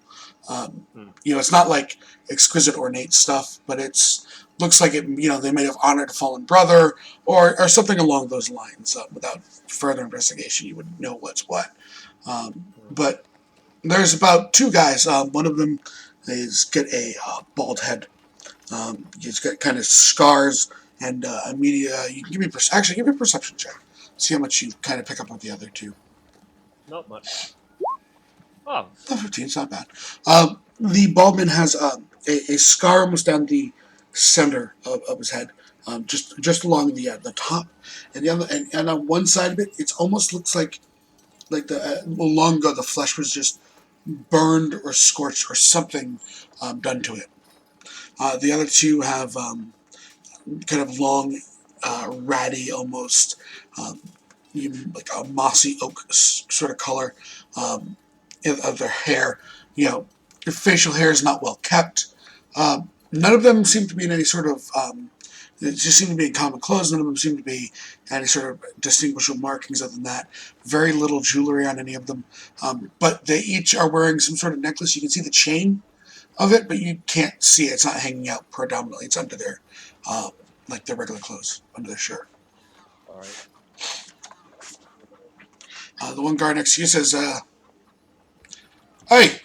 It's not like exquisite ornate stuff, but it's looks like it. They may have honored a fallen brother or something along those lines. Without further investigation, you would know what's what. But there's about 2 guys. One of them is got a bald head. He's got kind of scars and media. You can give me a perception check. See how much you kind of pick up with the other 2. Not much. Oh, 15, it's not bad. The baldman has a scar almost down the center of his head, just along the top, and the other, and on one side of it, it almost looks like long ago the flesh was just burned or scorched or something done to it. The other 2 have kind of long, ratty, almost like a mossy oak sort of color of their hair. Their facial hair is not well kept. None of them seem to be in any sort of. They just seem to be in common clothes. None of them seem to be any sort of distinguishable markings other than that. Very little jewelry on any of them. But they each are wearing some sort of necklace. You can see the chain of it, but you can't see it. It's not hanging out predominantly. It's under their, like their regular clothes, under their shirt. all right. The one guard next to you says, "Hey,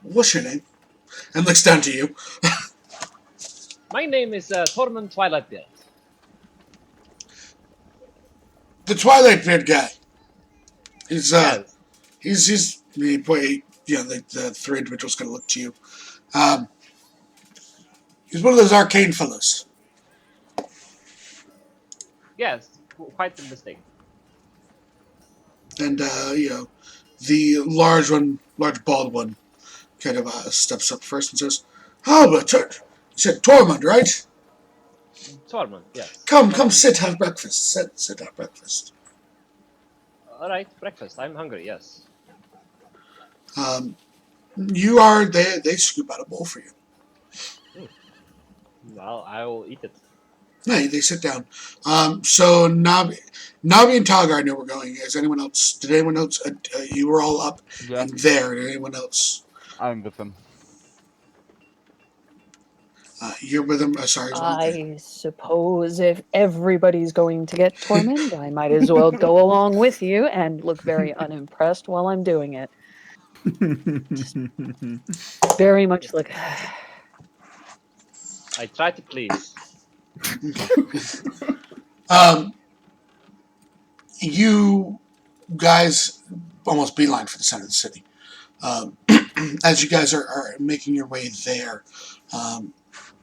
what's your name?" And looks down to you. My name is Tormund Twilightbeard. The Twilight Beard guy. He's Yes. he's the 3 individuals gonna look to you. He's one of those arcane fellows. Yes, quite the mistake. And the large bald one, kind of steps up first and says, "Oh, but you said Tormund, right? Tormund, yes. Come, sit, have breakfast. Sit, have breakfast." All right, breakfast. I'm hungry. Yes. You are. They scoop out a bowl for you. Well, I will eat it. Hey, they sit down. So Nabi and Tagar know we're going. Is anyone else? Did anyone else? You were all up Yeah, and there. Did anyone else? I'm with them. You're with them. Sorry. Okay. I suppose if everybody's going to get Tormund, I might as well go along with you and look very unimpressed while I'm doing it. Very much like, I try to please. You guys almost beeline for the center of the city. As you guys are making your way there,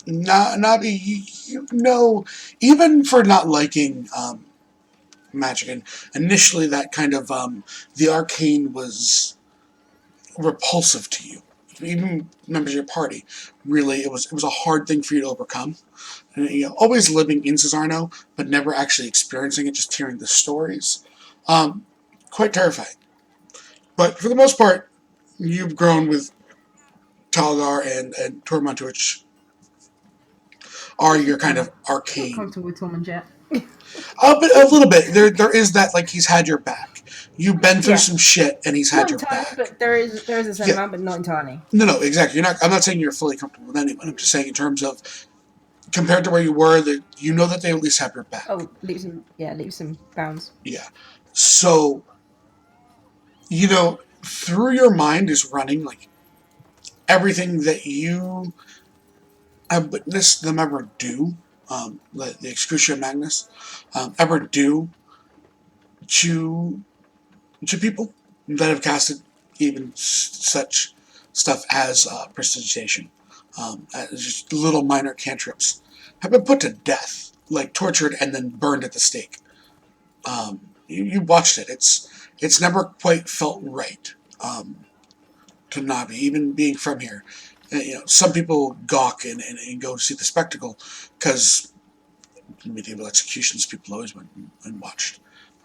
Nabi, you know, even for not liking magic, and initially that kind of the arcane was repulsive to you. Even members of your party, really, it was a hard thing for you to overcome. And, always living in Cesarno, but never actually experiencing it, just hearing the stories. Quite terrifying. But for the most part, you've grown with Talgar and Tormund, which are your kind of Not arcane. comfortable with Tormund yet. But a little bit. There is that, like, he's had your back. You've been through Yeah. some shit, and he's had Not your entirely, back. but there is a certain Yeah. amount, but not entirely. No, exactly. I'm not saying you're fully comfortable with anyone. I'm just saying in terms of compared to where you were, that you know that they at least have your back. Oh, leaps and bounds. Yeah. So, through your mind is running like everything that you have witnessed them ever do, the Excrucia Magnus, ever do to people that have casted even such stuff as prestidigitation, just little minor cantrips, have been put to death, like tortured and then burned at the stake. You watched it. It's never quite felt right to Navi, even being from here. Some people gawk and go see the spectacle because medieval executions people always went and watched.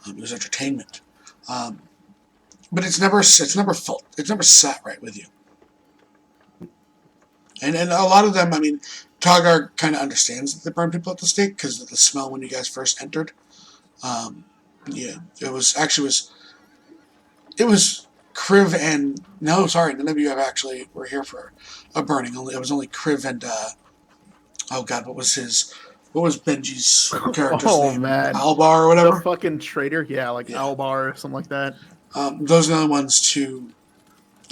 It was entertainment. But it's never sat right with you. And a lot of them, I mean, Tagar kind of understands that they burn people at the stake because of the smell when you guys first entered. It was Kriv and none of you have actually were here for a burning. It was only Kriv and oh god, what was Benji's character's Oh, name? man. Albar or The whatever. fucking traitor, yeah, like Yeah. Albar or something like that. Those are the only ones who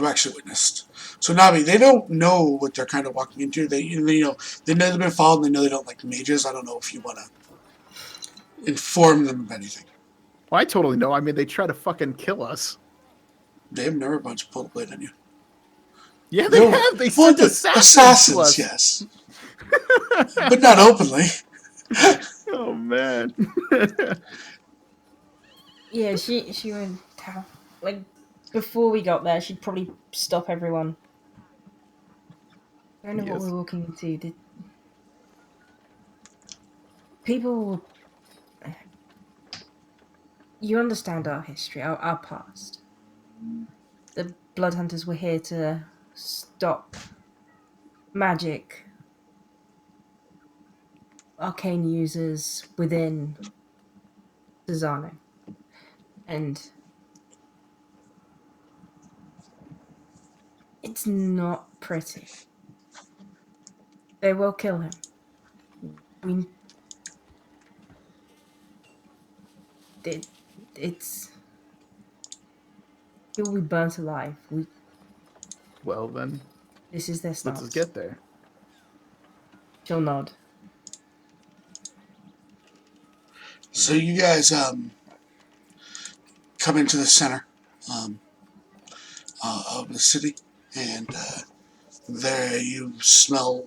actually witnessed. So Navi, they don't know what they're kind of walking into. They know they've been followed. And they know they don't like mages. I don't know if you want to inform them of anything. Well, I totally know. I mean, they try to fucking kill us. They have never bunch pulled a blade on you. Yeah, they have. They Well, sent the assassins to us. yes, but not openly. Oh man. Yeah, she would have, like, before we got there, she'd probably stop everyone. I don't know what Yes. we're walking into. People, you understand our history, our past. The Blood Hunters were here to stop magic, arcane users within Cezanne. And it's not pretty. They will kill him. I mean, it's he will be burnt alive. Well then, This is their let's stance. just get there. She'll nod. So you guys come into the center of the city, and there you smell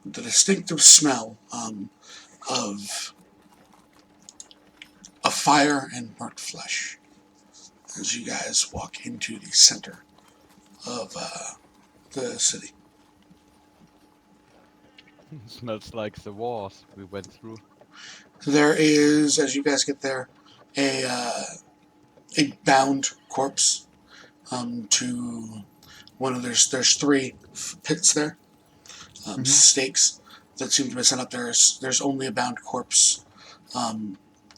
the distinctive smell of fire and burnt flesh as you guys walk into the center of the city. Smells like the wars we went through. There is, as you guys get there, a bound corpse to one of there's 3 pits there, stakes that seem to be set up. There's only a bound corpse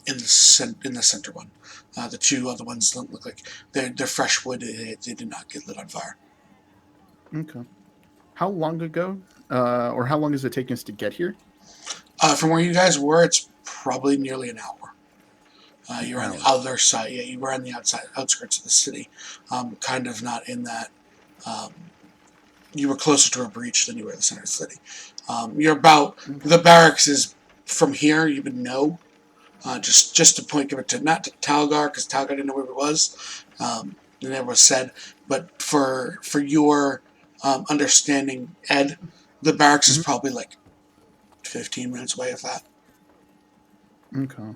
in the center one. The 2 other ones don't look like they're fresh wood. They did not get lit on fire. Okay. How long ago, or how long is it taking us to get here? From where you guys were, it's probably nearly an hour. You're on the other side. Yeah, you were on the outskirts of the city, kind of not in that. You were closer to a breach than you were in the center of the city. You're about the barracks is from here. You would know, just to point, give it to not to Talgar because Talgar didn't know where it was. It never was said, but for your understanding, Ed, the barracks is probably like 15 minutes away, if that. Okay.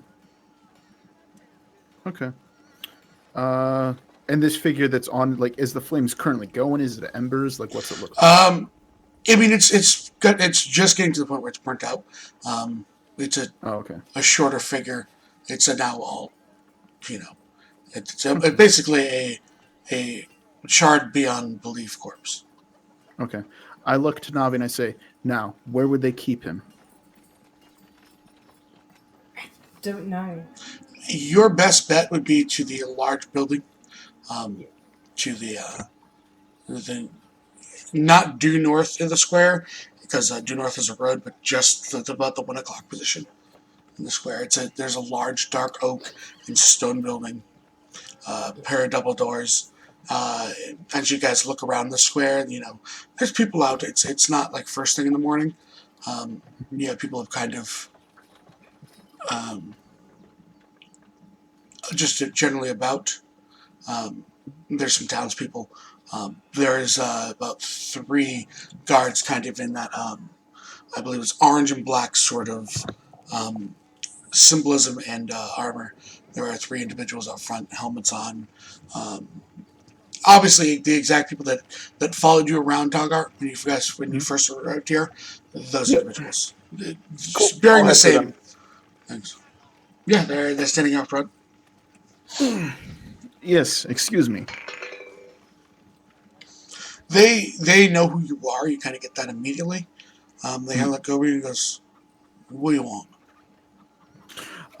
Okay. And this figure that's on, like, is the flames currently going? Is it embers? Like, what's it look like? I mean, it's just getting to the point where it's burnt out. It's a shorter figure. It's a now all, it's basically a charred beyond belief corpse. Okay. I look to Navi and I say, now, where would they keep him? Don't know. Your best bet would be to the large building, to the not due north of the square, because due north is a road, but just about the 1 o'clock position in the square. There's a large dark oak and stone building, pair of double doors. As you guys look around the square, there's people out. It's not like first thing in the morning. People have kind of just generally about. There's some townspeople. There's about 3 guards kind of in that, I believe it's orange and black sort of symbolism and armor. There are 3 individuals up front, helmets on. Obviously, the exact people that followed you around Talgar when you first arrived here, those individuals. Just bearing the same. Thanks. Yeah, they're standing out front. Yes, excuse me. They know who you are. You kind of get that immediately. They kind of look over you and goes, "What do you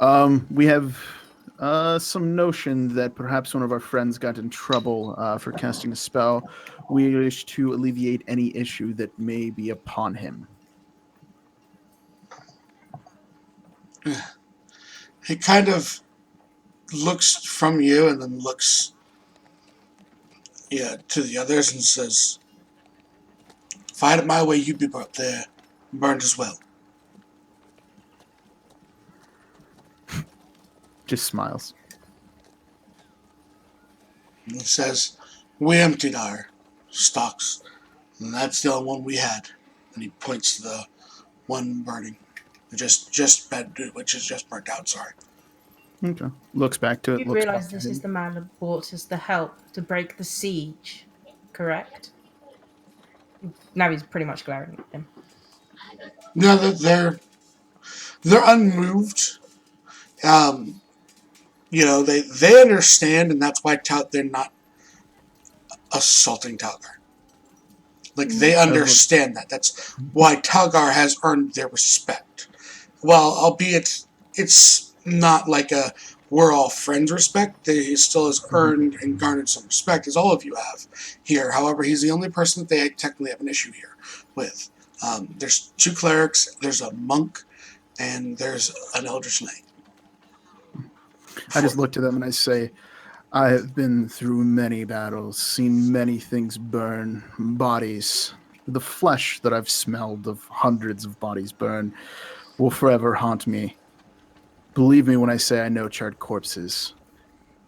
want?" We have some notion that perhaps one of our friends got in trouble for casting a spell. We wish to alleviate any issue that may be upon him. he kind of looks from you and then looks to the others and says, if I had it my way, you'd be brought there, burned as well. Just smiles. And he says, we emptied our stocks, and that's the only one we had. And he points to the one burning, which is just burnt out. Sorry. Okay. Looks back to it. You looks realise back to this him. is the man that brought us the help to break the siege, correct? Now he's pretty much glaring at him. No, they're unmoved. They understand, and that's why they're not assaulting Talgar. Like, they understand that. That's why Talgar has earned their respect. Well, albeit it's not like a we're all friends respect. He still has earned and garnered some respect, as all of you have here. However, he's the only person that they technically have an issue here with. There's 2 clerics, there's a monk, and there's an eldritch knight. I just look to them and I say, I have been through many battles, seen many things burn, bodies. The flesh that I've smelled of hundreds of bodies burn will forever haunt me. Believe me when I say I know charred corpses.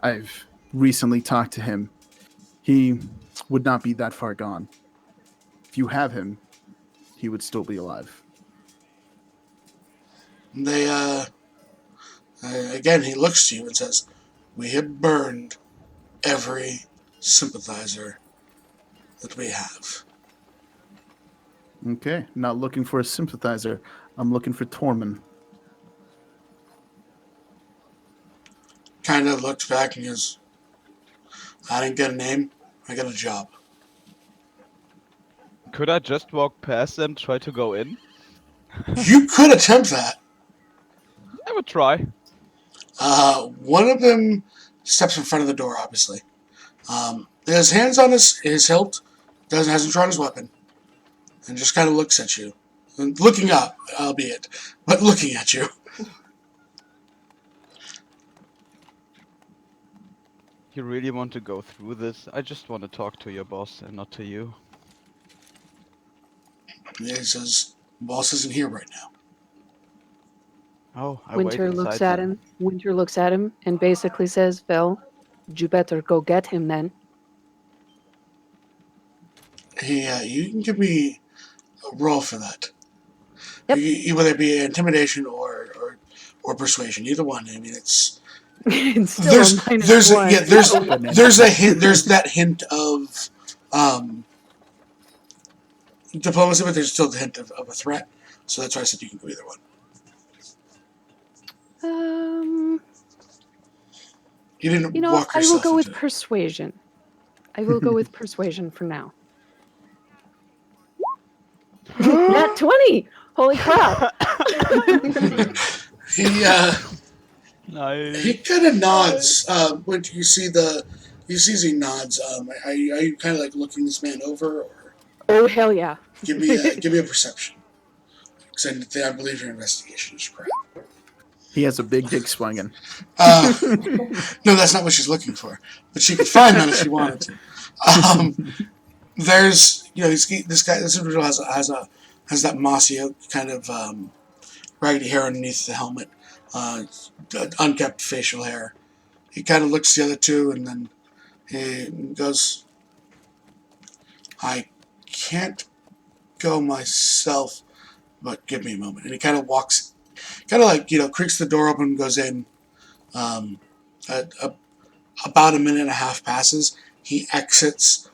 I've recently talked to him. He would not be that far gone. If you have him, he would still be alive. They, again, he looks to you and says, we have burned every sympathizer that we have. Okay, not looking for a sympathizer. I'm looking for Tormund. Kind of looks back and goes, I didn't get a name, I got a job. Could I just walk past them, try to go in? You could attempt that. I would try. One of them steps in front of the door, obviously. His hands on his hilt, hasn't drawn his weapon, and just kind of looks at you. And looking up, albeit, but looking at you. You really want to go through this? I just want to talk to your boss and not to you. And he says, boss isn't here right now. Oh, I Winter wait looks inside at then. him. Winter looks at him and basically says, "Well, you better go get him then." You can give me a roll for that. Yep. Whether it be intimidation or persuasion, either one. I mean, it's It's still there's a minus there's one. there's a hint, there's that hint of diplomacy, but there's still the hint of a threat. So that's why I said you can go either one. You didn't walk I will yourself go with into it. persuasion. I will go with persuasion for now. Nat 20! Holy crap! He Nice. he kind of nods when you see as he nods. Are you kind of like looking this man over, or Oh, hell yeah. give me a perception? Because I believe your investigation is correct. He has a big dick swinging. No, that's not what she's looking for. But she could find that if she wanted to. There's, this individual has that mossy kind of raggedy hair underneath the helmet, unkept facial hair. He kind of looks at the other two, and then he goes, "I can't go myself, but give me a moment." And he kind of walks, creaks the door open and goes in. About a minute and a half passes. He exits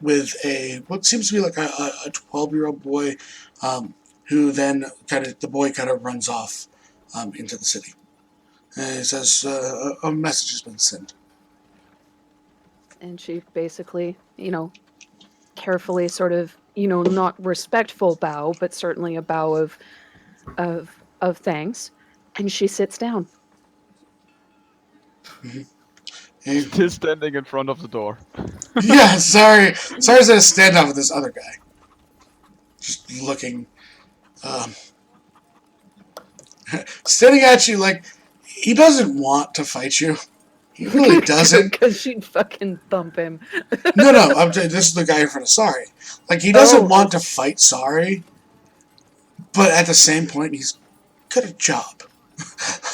with what seems to be like a 12-year-old boy, who then the boy runs off into the city. And he says, a message has been sent. And she basically, carefully sort of, not respectful bow, but certainly a bow of thanks. And she sits down. And Still standing in front of the door. yeah, sorry to stand off with this other guy. Just looking. standing at you like he doesn't want to fight you. He really doesn't. Because she'd fucking thump him. No, I'm this is the guy in front of Sari. Like he doesn't want to fight Sari, but at the same point he's got a job.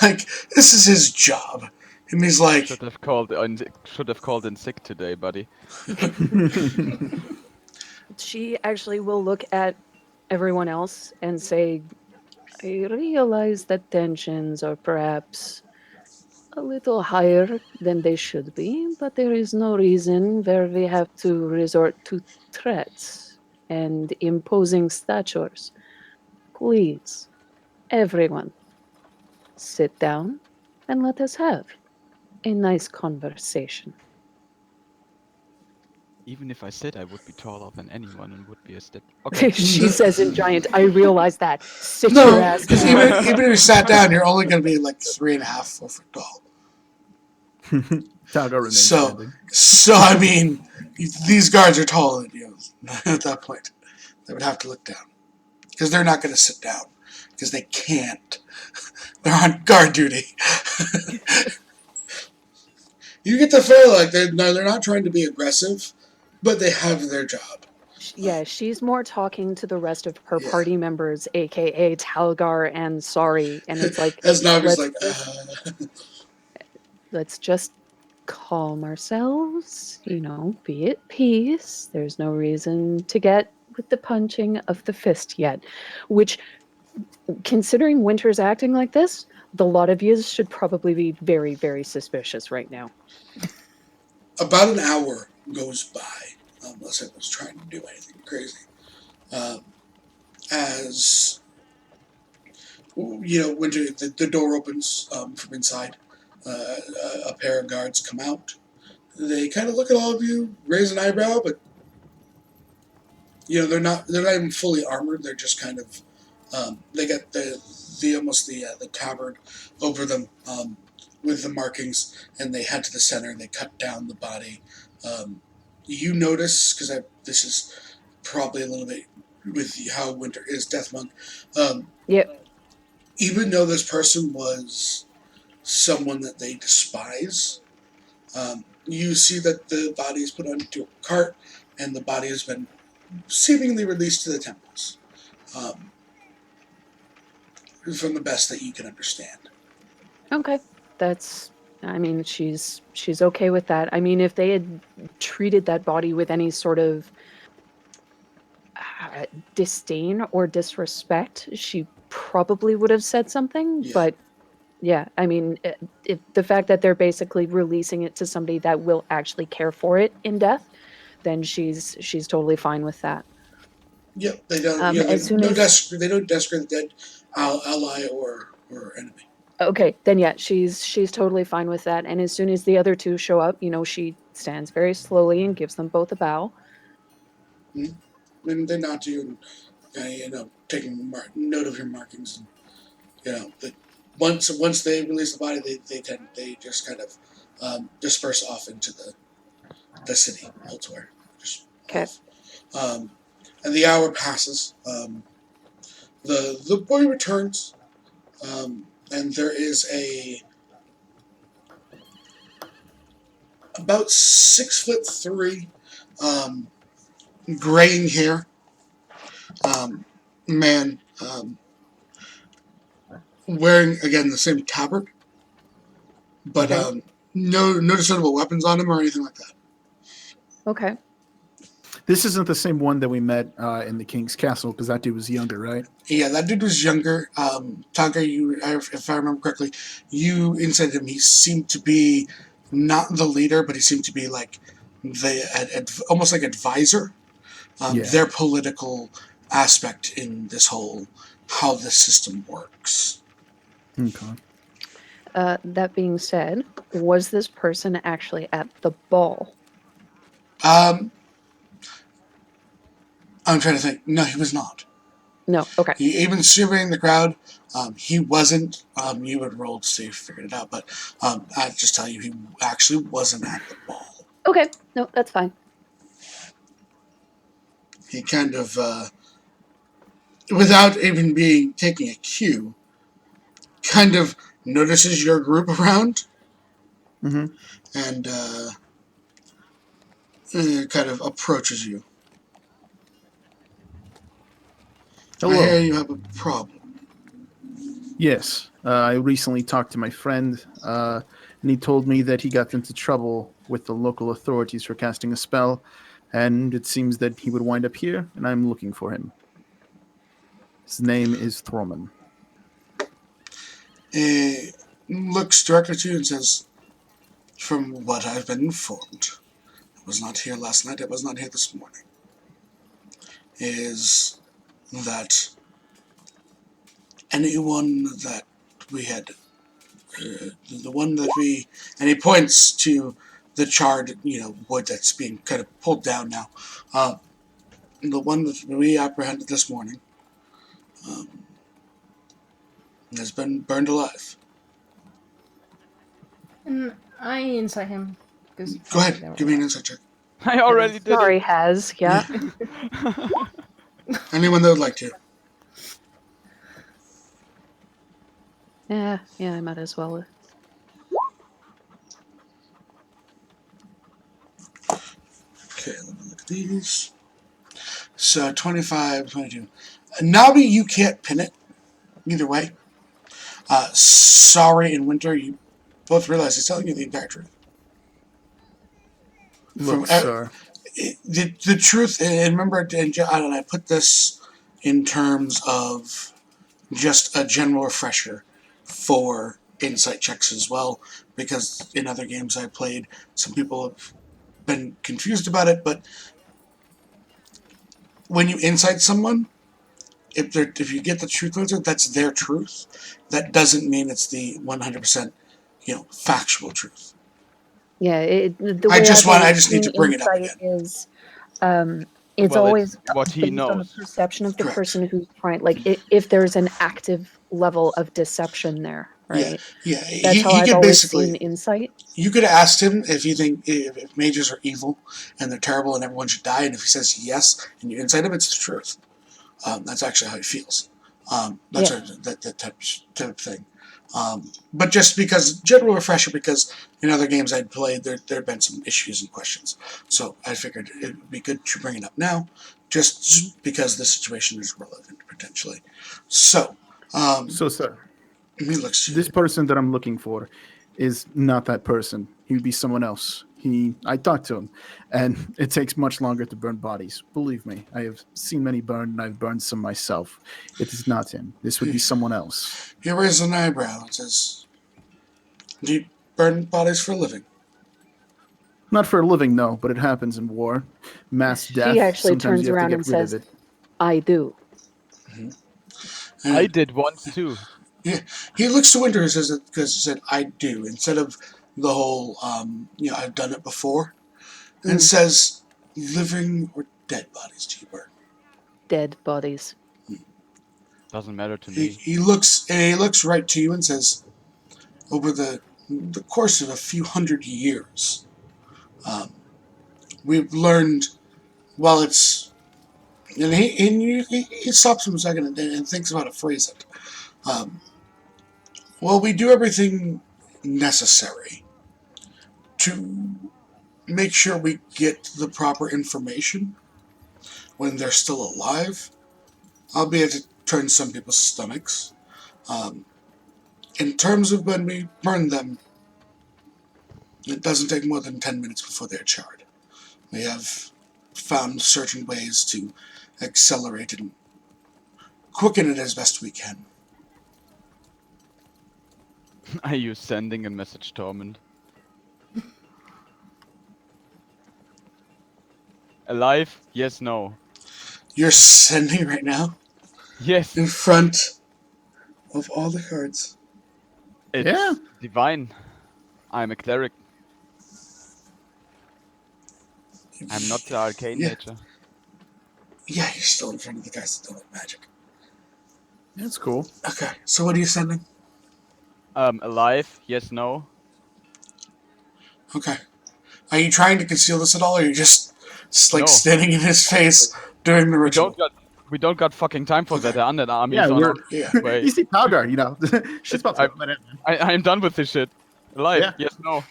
Like this is his job, and he's like, Should have called in sick today, buddy. She actually will look at everyone else and say, I realize that tensions are perhaps a little higher than they should be, but there is no reason where we have to resort to threats and imposing statures. Please, everyone, sit down and let us have a nice conversation. Even if I said I would be taller than anyone and would be a step. Okay. She says in giant, I realize that. Sit no, your ass because down. even if you sat down, you're only going to be like 3.5 4 foot tall. Talga remains So, standing. so I mean, these guards are taller than you. At that point, they would have to look down because they're not going to sit down because they can't. They're on guard duty. You get the feel like they're not trying to be aggressive, but they have their job. Yeah, she's more talking to the rest of her Yeah. party members, aka Talgar and Sari, and it's like As Naga's let's like, let's just calm ourselves, be at peace. There's no reason to get with the punching of the fist yet. Which, considering Winter's acting like this, the lot of you should probably be very, very suspicious right now. About an hour goes by, unless I was trying to do anything crazy. As Winter, the door opens from inside. A pair of guards come out. They kind of look at all of you, raise an eyebrow, but they're not even fully armored. They're just kind of they got the tabard over them with the markings, and they head to the center and they cut down the body. You notice, because this is probably a little bit with how Winter is Death Monk. Yep. Even though this person was someone that they despise, you see that the body is put onto a cart and the body has been seemingly released to the temples. From the best that you can understand. Okay. She's okay with that. I mean, if they had treated that body with any sort of disdain or disrespect, she probably would have said something. Yeah. But yeah, I mean, if the fact that they're basically releasing it to somebody that will actually care for it in death, then she's totally fine with that. Yep, they don't. They don't desecrate the dead ally or enemy. Okay, then yeah, she's totally fine with that. And as soon as the other two show up, she stands very slowly and gives them both a bow. And they nod to you, and taking note of your markings. And, once they release the body, they just kind of disperse off into the city elsewhere. Okay. And the hour passes. The boy returns, and there is about 6'3", graying hair man, wearing again the same tabard, but no discernible weapons on him or anything like that. Okay. This isn't the same one that we met in the King's Castle, because that dude was younger, right? Yeah, that dude was younger. Taka, if I remember correctly, you insighted him. He seemed to be not the leader, but he seemed to be like almost like advisor. Their political aspect in this whole how the system works. Okay. That being said, was this person actually at the ball? I'm trying to think. No, he was not. No. Okay. Even surveying the crowd, he wasn't. You would roll to see if you figured it out, but I'd just tell you he actually wasn't at the ball. Okay. No, that's fine. He kind of, without even taking a cue, kind of notices your group around Mm-hmm. and kind of approaches you. I Hello. hear you have a problem. Yes, I recently talked to my friend, and he told me that he got into trouble with the local authorities for casting a spell, and it seems that he would wind up here, and I'm looking for him. His name is Thorman. He looks directly to you and says, "From what I've been informed, I was not here last night, I was not here this morning, is that anyone that we had, the one that we," and he points to the charred, wood that's being kind of pulled down now. The one that we apprehended this morning has been burned alive. And I insight him. Cause Go ahead, give me an insight check. I already did Sorry, it. has, yeah. Anyone that would like to. Yeah, I might as well. Okay, let me look at these. So 25, 22. Nabi, you can't pin it either way. Sorry and Winter, you both realize he's telling you the entire truth. Look, From- sir. The truth, and remember, and I put this in terms of just a general refresher for insight checks as well, because in other games I played, some people have been confused about it, but when you insight someone, if you get the truth answer, that's their truth. That doesn't mean it's the 100%, factual truth. Yeah, the I way just I've always just need to seen bring it up insight again. is, it's Well, always it's what he based on the knows. perception of the Correct. person who's trying. Like, if there's an active level of deception there, right? Yeah, That's he how I've could always basically. seen insight. You could have asked him if you think if mages are evil and they're terrible and everyone should die, and if he says yes and you insight him, it's the truth. That's actually how he feels. That's Yeah. that type of thing. But just because general refresher, because in other games I'd played, there had been some issues and questions, so I figured it would be good to bring it up now, just because the situation is relevant potentially. So, So, sir, he looks. this person that I'm looking for is not that person. He would be someone else. I talked to him, and it takes much longer to burn bodies. Believe me, I have seen many burned, and I've burned some myself. It is not him. This would be someone else. He raises an eyebrow and says, "Do you burn bodies for a living?" Not for a living, no, but it happens in war. Mass She death. actually Sometimes turns you have to around get and rid says, of it. I do. And I did once too. he looks to Winter and says it because he said, "I do," instead of the whole, "I've done it before," and Mm. says, "Living or dead bodies do you burn?" Dead bodies. Doesn't matter to He, me. he looks right to you and says, "Over the course of a few hundred years, we've learned. Well, it's." And he stops for a second and thinks about a phrase it. Well, we do everything necessary to make sure we get the proper information when they're still alive, albeit it turns some people's stomachs. In terms of when we burn them, it doesn't take more than 10 minutes before they're charred. We have found certain ways to accelerate and quicken it as best we can." Are you sending a message, Tormund? Alive? Yes, no. You're sending right now Yes. in front of all the cards. It's Yeah. divine. I'm a cleric. I'm not the arcane Yeah. nature. Yeah, you're still in front of the guys that don't like magic. That's cool. Okay, so what are you sending? Alive? Yes, no. Okay. Are you trying to conceal this at all, or are you just like No. standing in his face during the We ritual? We don't got fucking time for that. The undead army Yeah, is on we're our Yeah. way. you see Powder, you know, she's about to let it. I am done with this shit. Alive? Yeah. Yes, no.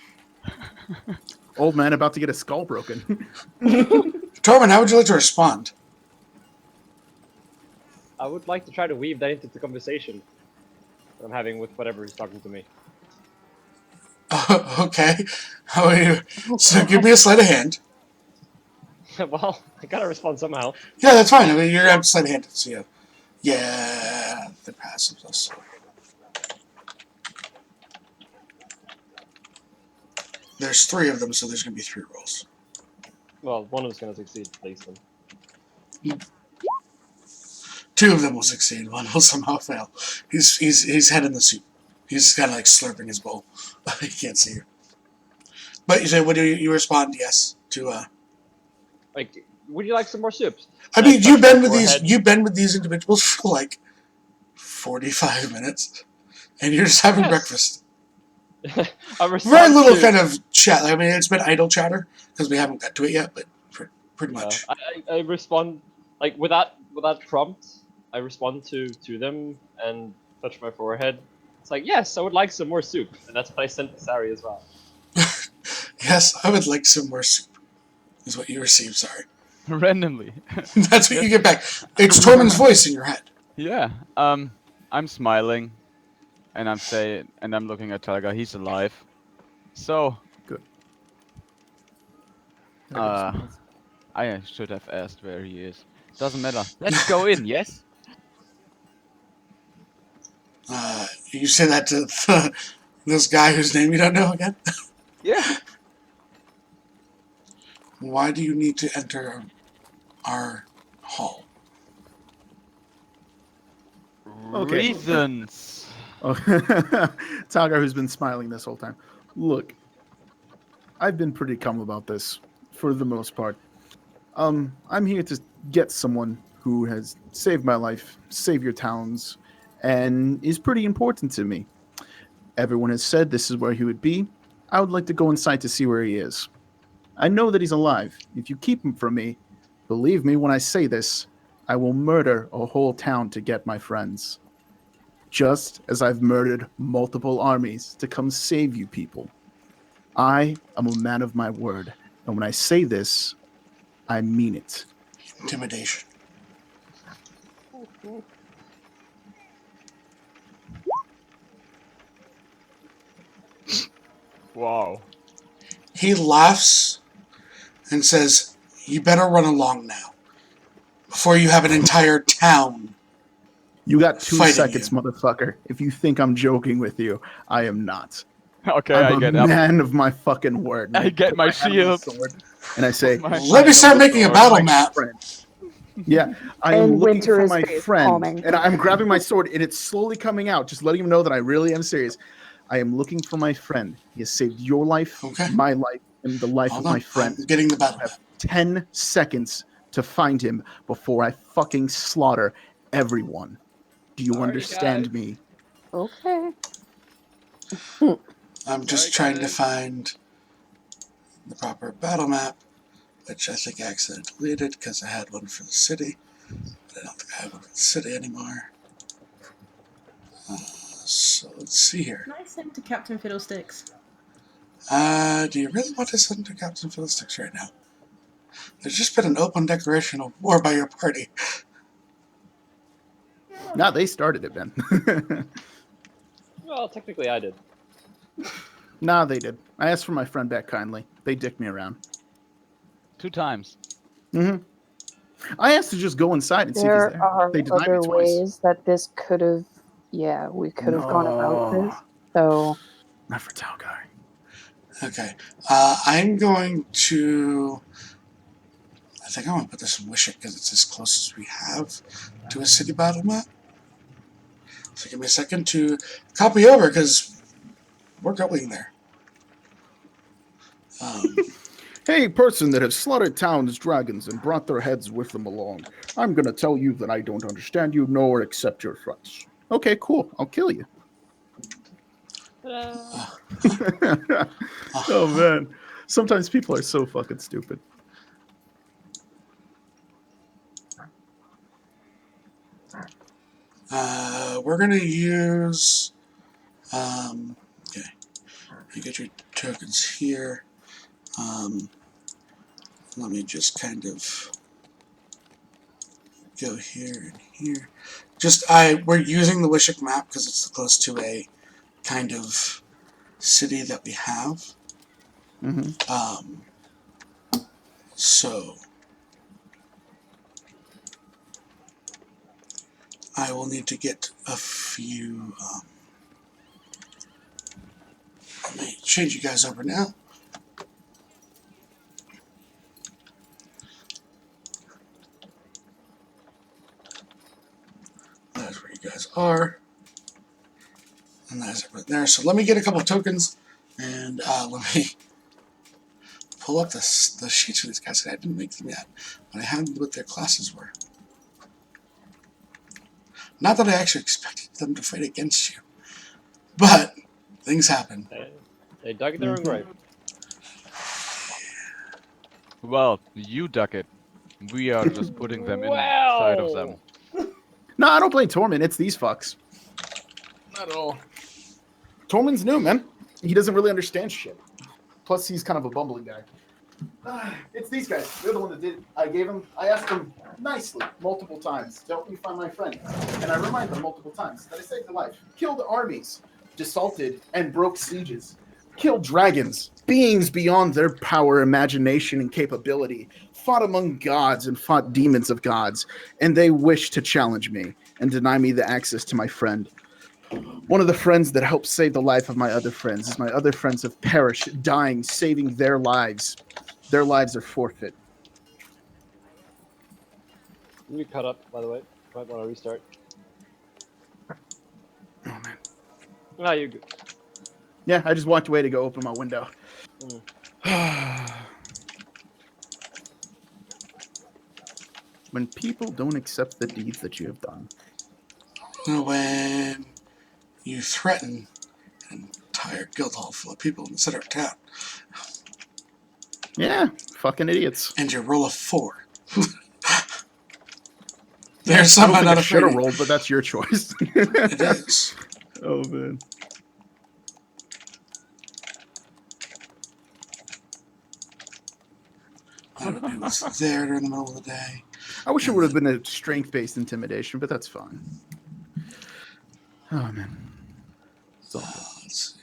Old man about to get his skull broken. Tormund, how would you like to respond? I would like to try to weave that into the conversation that I'm having with whatever is talking to me. Okay. How are you? So give me a sleight of hand. Well, I gotta respond somehow. Yeah, that's fine. I mean, you're gonna sleight of hand. So yeah, the passive plus. There's 3 of them, so there's gonna be 3 rolls. Well, one of them's gonna succeed at least. Then. 2 of them will succeed. 1 will somehow fail. He's head in the soup. He's kind of like slurping his bowl. He can't see you. But you say, what do you respond? Yes to. Like, would you like some more soup? I mean, Touch you've my been with forehead. you've been with these individuals for like 45 minutes, and you're just having Yes. breakfast. I respond Very little to- kind of chat. I mean, it's been idle chatter because we haven't got to it yet, but pretty much. I respond like without prompt. I respond to them and touch my forehead. It's like, yes, I would like some more soup, and that's what I sent to Sari as well. Yes, I would like some more soup. Is what you receive. Sorry, Randomly. that's what you get back. It's Tormund's voice in your head. Yeah. I'm smiling, and I'm looking at Talga. He's alive. So. Good. I should have asked where he is. Doesn't matter. Let's go in. Yes. You say that to this guy whose name you don't know again. Yeah. Why do you need to enter our hall? Okay. Reasons. Oh, Talgar, who's been smiling this whole time. Look, I've been pretty calm about this for the most part. I'm here to get someone who has saved my life, saved your towns, and is pretty important to me. Everyone has said this is where he would be. I would like to go inside to see where he is. I know that he's alive. If you keep him from me, believe me when I say this, I will murder a whole town to get my friends. Just as I've murdered multiple armies to come save you people. I am a man of my word, and when I say this, I mean it. Intimidation. Wow. He laughs and says, "You better run along now, before you have an entire town." You got 2 Fighting seconds, you. motherfucker. If you think I'm joking with you, I am not. Okay, I'm I a get up. man of my fucking word. I get my hand on the shield. sword, and I say, My- Let me start making a Sword. battle map. friend. Yeah, I am And looking Winter for is my face friend, palming. and I'm grabbing my sword, and it's slowly coming out, just letting him know that I really am serious. I am looking for my friend. He has saved your life, Okay. my life, and the life Hold of my on, friend. I'm getting the battle I map. have 10 seconds to find him before I fucking slaughter everyone. Do you Sorry, understand guys. me? Okay. I'm just Sorry, trying to guys. find the proper battle map, which I think I accidentally deleted because I had one for the city. But I don't think I have one for the city anymore. So let's see here. Can I send to Captain Fiddlesticks? Do you really want to send to Captain Fiddlesticks right now? There's just been an open declaration of war by your party. No, they started it, Ben. Well, technically I did. Nah, they did. I asked for my friend back kindly. They dicked me around. 2 times. I asked to just go inside and see if he's There there. are They denied me other twice. ways that this could have, we could have gone about No. this. So, Not for Talgar. Okay. I'm going to... I think I'm going to put this in Wish It because it's as close as we have to a city battle map. So give me a second to copy over because we're going there. Hey, person that has slaughtered towns, dragons, and brought their heads with them along. I'm gonna tell you that I don't understand you nor accept your threats. Okay, cool. I'll kill you. Oh man. Sometimes people are so fucking stupid. We're gonna use. Okay, you get your tokens here. Let me just kind of go here and here. We're using the Wishick map because it's close to a kind of city that we have. So I will need to get a few. Let me change you guys over now. That's where you guys are. And that's it right there. So let me get a couple of tokens and let me pull up the sheets for these guys. I didn't make them yet, but I have what their classes were. Not that I actually expected them to fight against you, but things happen. They dug their own grave. Well, you duck it. We are just putting them inside of them. No, I don't blame Tormund. It's these fucks. Not at all. Tormund's new, man. He doesn't really understand shit. Plus, he's kind of a bumbling guy. It's these guys. They're the one that did it. I asked them nicely multiple times to help me find my friend. And I remind them multiple times that I saved their life. Killed armies, desalted and broke sieges. Killed dragons, beings beyond their power, imagination, and capability. Fought among gods and fought demons of gods. And they wish to challenge me and deny me the access to my friend. One of the friends that helped save the life of my other friends is my other friends have perished, dying, saving their lives. Their lives are forfeit. You cut up, by the way. Might want to restart. Oh, man. No, you're good. Yeah, I just walked away to go open my window. When people don't accept the deeds that you have done. When you threaten an entire guild hall full of people in the center of town. Yeah, fucking idiots. And you roll a 4. There's someone I not should have afraid. rolled, but that's your choice. It is. Oh, man. It was there during the middle of the day. I wish it would have been a strength-based intimidation, but that's fine. Oh, man. It's all good. Let's see.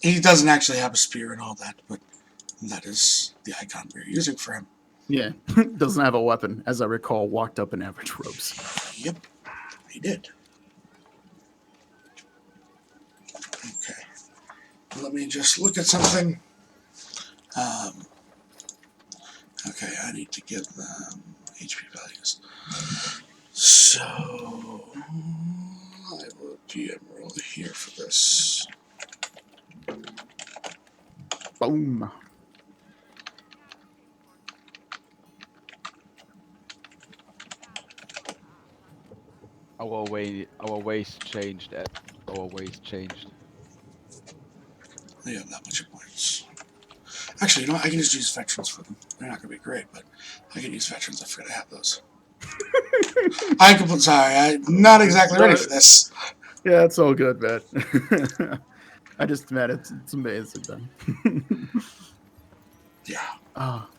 He doesn't actually have a spear and all that, but that is the icon we're using for him. Yeah, doesn't have a weapon, as I recall, walked up in average robes. Yep, he did. Okay, let me just look at something. Okay, I need to give them HP values. So, I will GM roll here for this. Boom. Our ways changed. Our ways changed. They have that much points. Actually, you know what? I can just use veterans for them. They're not going to be great, but I can use veterans. I forgot I have those. I'm not exactly ready for this. Yeah, it's all good, man. I just, man, it's amazing, man. Yeah. Ah.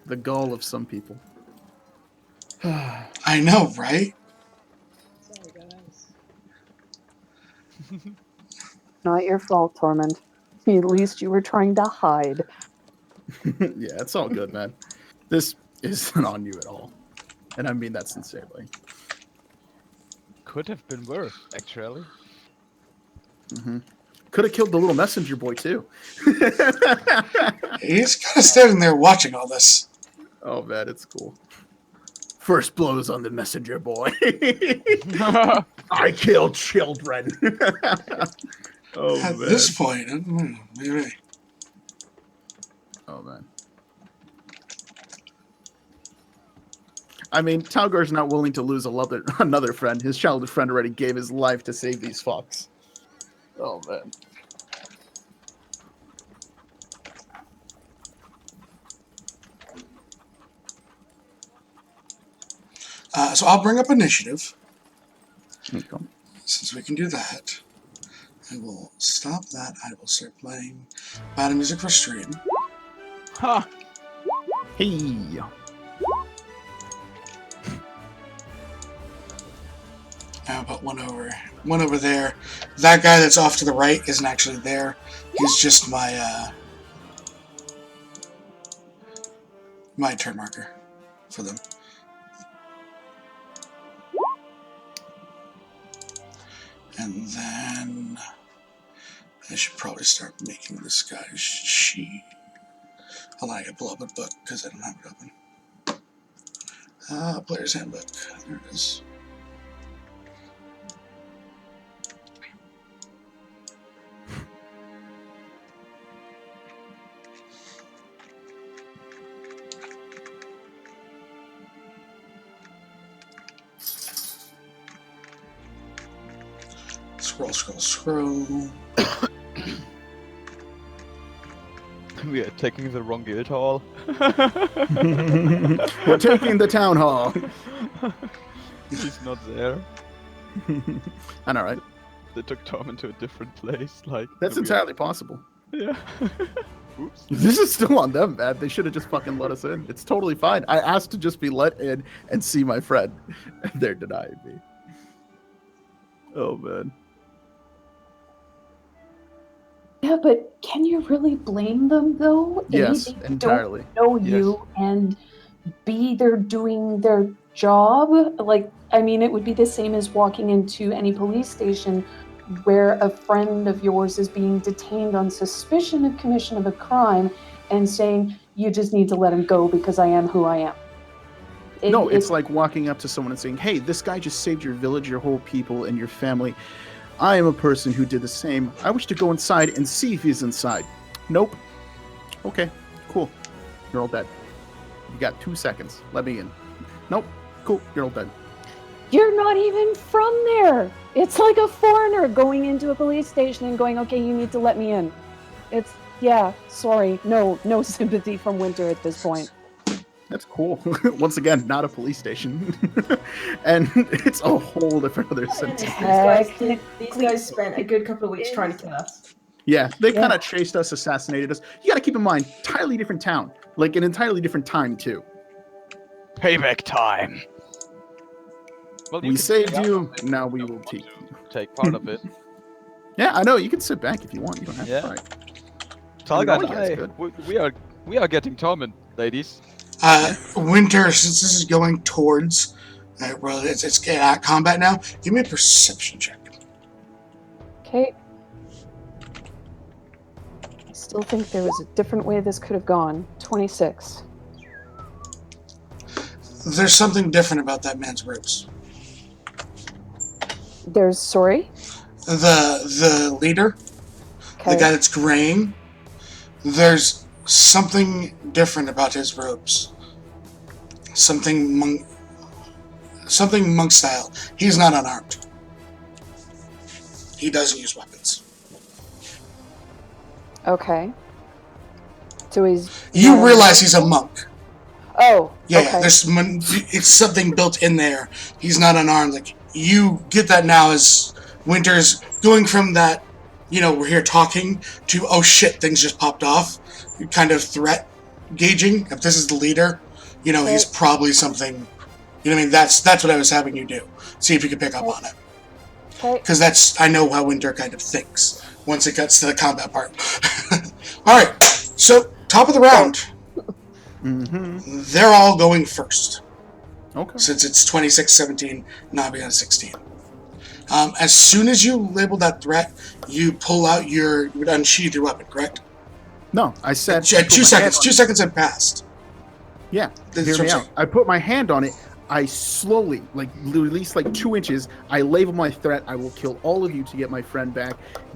The gall of some people. I know, right? Sorry, guys. Not your fault, Tormund. At least you were trying to hide. Yeah, it's all good, man. This isn't on you at all. And I mean that sincerely. Could have been worse, actually. Mm-hmm. Could have killed the little messenger boy, too. He's kind of standing there watching all this. Oh, man, it's cool. First blows on the messenger boy. I kill children. Oh, At man. this point, I don't know, maybe. Oh, man. I mean, Talgar's not willing to lose another friend. His childhood friend already gave his life to save these fucks. Oh, man. So I'll bring up initiative. Okay. Since we can do that, I will stop that. I will start playing battle music for stream. Ha! Hey. I'll put one over there. That guy that's off to the right isn't actually there. He's just my my turn marker for them. And then I should probably start making this guy's sheet. Hold on, I gotta pull up a book because I don't have it open. Player's handbook. There it is. Scroll, scroll, scroll. We are taking the wrong guild hall. We're taking the town hall. He's not there. I know, right? They took Tom into a different place. Like That's the weird- entirely possible. Yeah. Oops. This is still on them, man. They should have just fucking let us in. It's totally fine. I asked to just be let in and see my friend. They're denying me. Oh, man. Yeah, but can you really blame them though? A, Yes, they entirely. don't know you, and B, they're doing their job. Like, I mean, it would be the same as walking into any police station where a friend of yours is being detained on suspicion of commission of a crime and saying, you just need to let him go because I am who I am. No, it's like walking up to someone and saying, hey, this guy just saved your village, your whole people, and your family. I am a person who did the same. I wish to go inside and see if he's inside. Nope. Okay, cool. You're all dead. You got 2 seconds. Let me in. Nope. Cool. You're all dead. You're not even from there. It's like a foreigner going into a police station and going, okay, you need to let me in. It's, yeah, sorry. No sympathy from Winter at this point. That's cool. Once again, not a police station. And it's a whole different other sentence. These guys spent a good couple of weeks trying to kill us. Yeah, they kind of chased us, assassinated us. You got to keep in mind, entirely different town. Like an entirely different time, too. Payback time. Well, We can saved stay you, up if now you we don't will want take to you. take part of it. Yeah, I know. You can sit back if you want. You don't have Yeah. to fight. Talga all and you guys I, good. we are getting torment, ladies. Winter, since this is going towards, well, it's at combat now. Give me a perception check. Okay. I still think there was a different way this could have gone. 26. There's something different about that man's ribs. There's, sorry? The leader, Okay. the guy that's graying. There's something different about his robes. Something monk style. He's not unarmed. He doesn't use weapons. Okay. So he's... You not realize unarmed? he's a monk. Oh, Yeah, okay. it's something built in there. He's not unarmed. Like, you get that now as Winter's going from that, we're here talking, to, oh shit, things just popped off, kind of threat gauging. If this is the leader, he's probably something, what I mean? That's what I was having you do. See if you could pick up on it. Okay. Because I know how Winter kind of thinks once it gets to the combat part. Alright, so, top of the round. Mm-hmm. They're all going first. Okay. Since it's 26-17, Nabi on 16. As soon as you label that threat, you pull out you would unsheath your weapon, correct? No, I said... At 2 seconds. 2 seconds had passed. Yeah, That's hear what me I'm out. saying. I put my hand on it. I slowly, release 2 inches. I label my threat. I will kill all of you to get my friend back.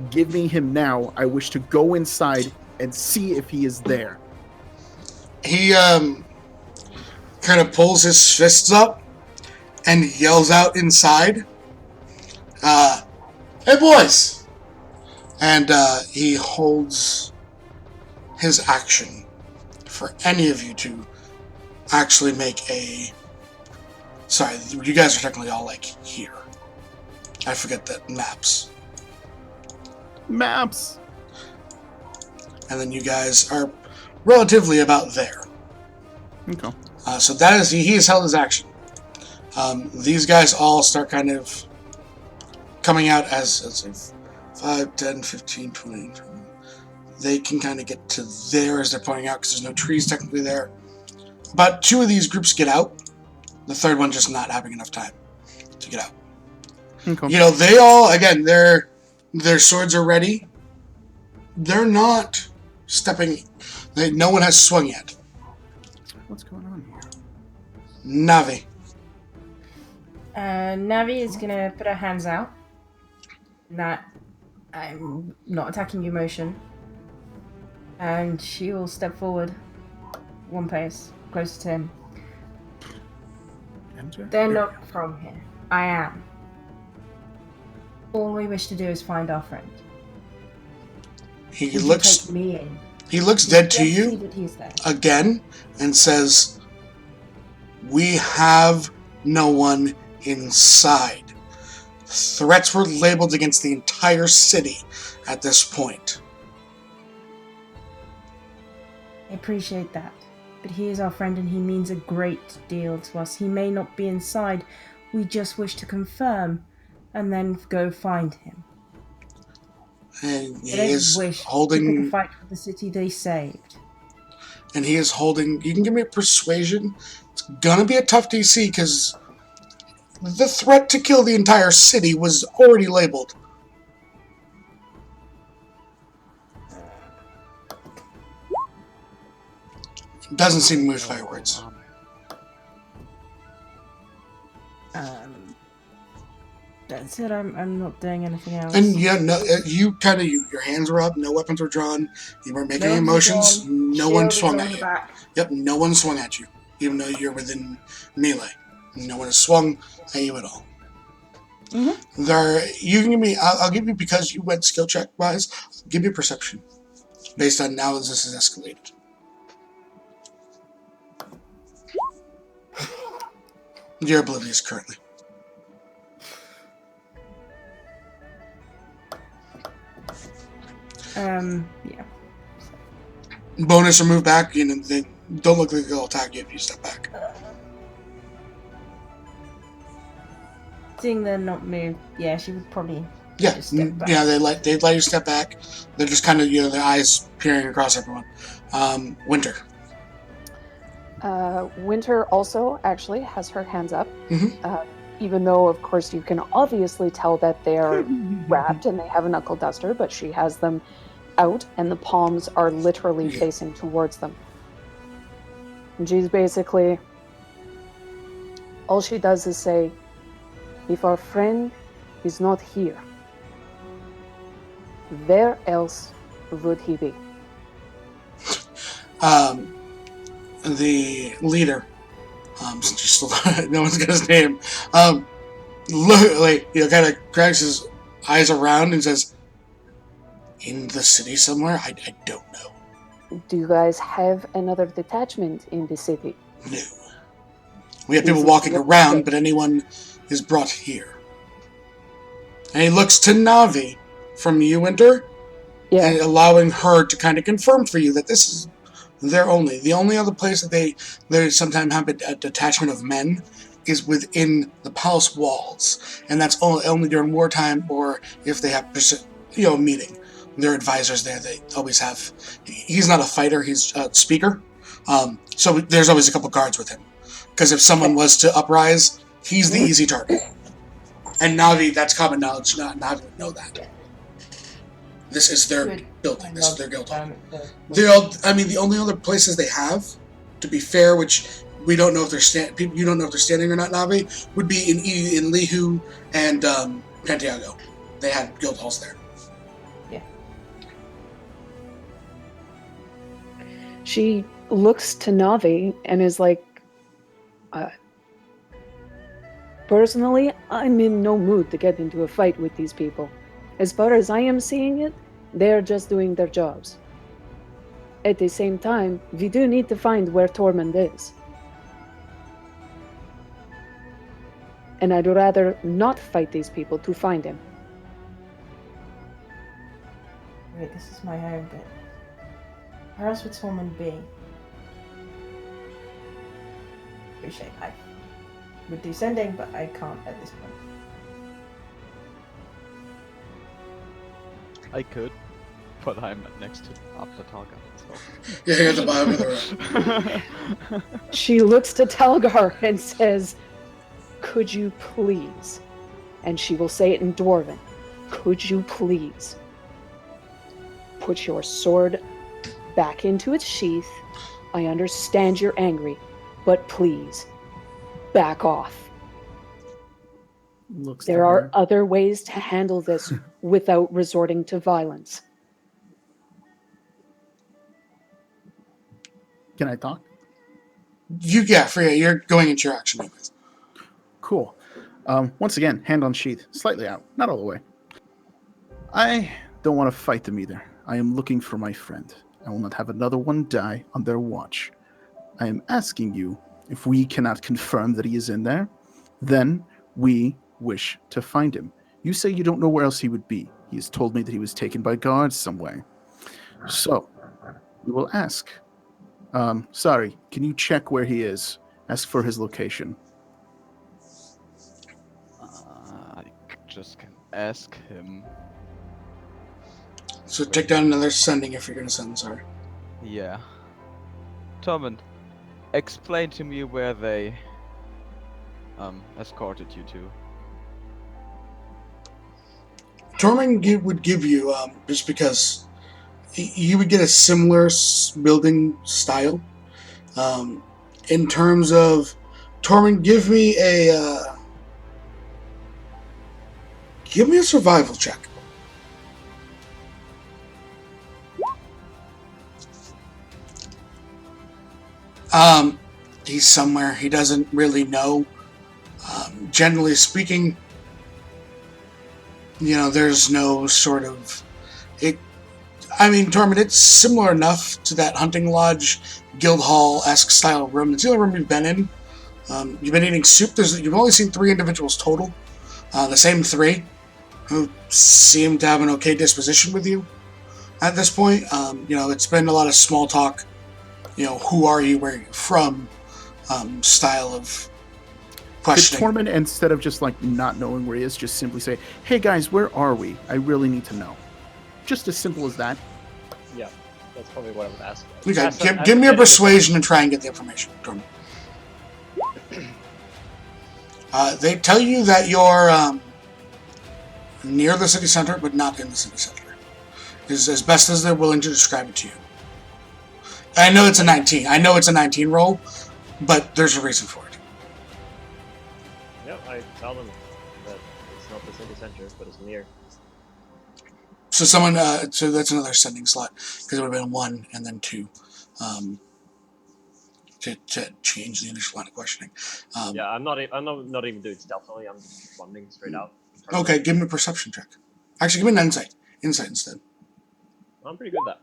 Give me him now. I wish to go inside and see if he is there. He kind of pulls his fists up and yells out inside, "Hey boys!" And he holds his action for any of you to actually make a Sorry, you guys are technically all like here. I forget that maps. Maps. And then you guys are relatively about there. Okay. So that is he has held his action. These guys all start kind of coming out as let's say 5, 10, 15, 20. They can kind of get to there as they're pointing out because there's no trees technically there. About 2 of these groups get out. The third one just not having enough time to get out. Okay. You know, they all again their swords are ready. They're not stepping. No one has swung yet. What's going on here? Navi. Navi is gonna put her hands out. That I'm not attacking your motion. And she will step forward 1 pace, closer to him. Enter? They're not from here. I am. All we wish to do is find our friend. He Would you looks. take me in? He looks dead to Yes, see you that he's there. again and says, "We have no one inside. Threats were labeled against the entire city at this point." I appreciate that. But he is our friend and he means a great deal to us. He may not be inside. We just wish to confirm and then go find him. And he I don't is wish to pick a holding. fight for the city they saved. And he is holding. You can give me a persuasion. It's gonna be a tough DC because the threat to kill the entire city was already labeled. Doesn't seem moved by your words. That's it. I'm not doing anything else. And yeah, no, you kind of your hands were up, no weapons were drawn, you weren't making any Nose is motions, on, no shield one is swung on at the you. back. Yep, no one swung at you, even though you're within melee. No one has swung at you at all. There, you can give me. I'll give you because you went skill check wise. Give me a perception based on now as this is escalated. Your abilities currently. Yeah. Bonus or move back. You know, they don't look like they'll attack you if you step back. Seeing they're not moved, yeah, she would probably Yeah, just step back. yeah. They let you step back. They're just kind of their eyes peering across everyone. Winter. Winter also actually has her hands up, Mhm. even though, of course, you can obviously tell that they're wrapped and they have a knuckle duster, but she has them out and the palms are literally Yeah. facing towards them. And she's basically, all she does is say, if our friend is not here, where else would he be? The leader. Since you still no one's got his name. Look, like kind of cracks his eyes around and says, "In the city somewhere? I don't know. Do you guys have another detachment in the city? No. We have people Is it walking what- around, but anyone is brought here." And he looks to Navi from you, Winter, Yeah. and allowing her to kind of confirm for you that this is the only other place that they sometimes have a detachment of men is within the palace walls, and that's only during wartime or if they have a meeting. Their advisors there, they always have. He's not a fighter; he's a speaker. So there's always a couple guards with him, because if someone was to uprise, he's the easy target. And Navi, that's common knowledge. Navi would know that. This is their building. This is their guild hall. The only other places they have, to be fair, which we don't know if they're you don't know if they're standing or not, Navi, would be in Lihu and Santiago. They had guild halls there. She looks to Navi and is like, personally, I'm in no mood to get into a fight with these people. As far as I am seeing it, they're just doing their jobs. At the same time, we do need to find where Tormund is. and I'd rather not fight these people to find him. Wait, this is my home bit. Where else would Tormund be? Appreciate I would do sending, but I can't at this point. I could, but I'm next to after Targa. So. Yeah, you're at the bottom of the room. She looks to Talgar and says, "Could you please?" And she will say it in Dwarven. "Could you please put your sword back into its sheath? I understand you're angry, but please, back off. Looks There to are her. other ways to handle this without resorting to violence." Can I talk? Freya, you're going into your action anyways. Cool. Once again, hand on sheath, slightly out, not all the way. I don't want to fight them either. I am looking for my friend. I will not have another one die on their watch. I am asking you, if we cannot confirm that he is in there, then we wish to find him. You say you don't know where else he would be. He has told me that he was taken by guards somewhere. So, we will ask. Sorry, can you check where he is? Ask for his location. I just can ask him. So take down another sending if you're going to send, sorry. Yeah. Tormund, explain to me where they escorted you to. Tormund would give you, just because you would get a similar building style. In terms of, Tormund, give me a survival check. He's somewhere. He doesn't really know. Generally speaking, there's no sort of it. I mean, Tormund, it's similar enough to that hunting lodge, guild hall-esque style room. It's the only room you've been in. You've been eating soup. You've only seen 3 individuals total. The same 3 who seem to have an okay disposition with you at this point. It's been a lot of small talk. Who are you? Where are you from? Style of questioning. Could Tormund, instead of just like not knowing where he is, just simply say, "Hey guys, where are we? I really need to know." Just as simple as that. Yeah, that's probably what I would ask. Okay, give me a persuasion and try and get the information, Tormund. They tell you that you're near the city center, but not in the city center. Is as best as they're willing to describe it to you. I know it's a 19. I know it's a 19 roll, but there's a reason for it. Yeah, I tell them that it's not the city center, but it's near. So so that's another sending slot, because it would have been 1 and then 2, to change the initial line of questioning. Yeah, I'm not even doing stealthily. I'm just running straight out. Okay, give me a perception check. Actually, give me an insight. Insight instead. I'm pretty good at that.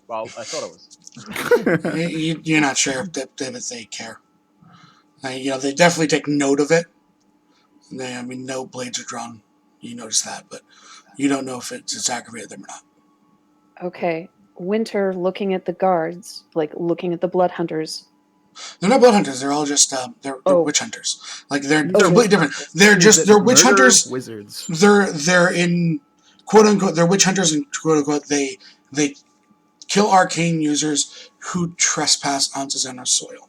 Well, I thought I was. You're not sure if they care. They definitely take note of it. No blades are drawn. You notice that, but you don't know if it's aggravated them or not. Okay. Winter, looking at the guards, like looking at the blood hunters. They're not blood hunters. They're all just they're witch hunters. Like they're Okay. completely different. They're witch Murder hunters. Wizards. They're in quote unquote. They're witch hunters and quote unquote. They kill arcane users who trespass onto Xenos soil.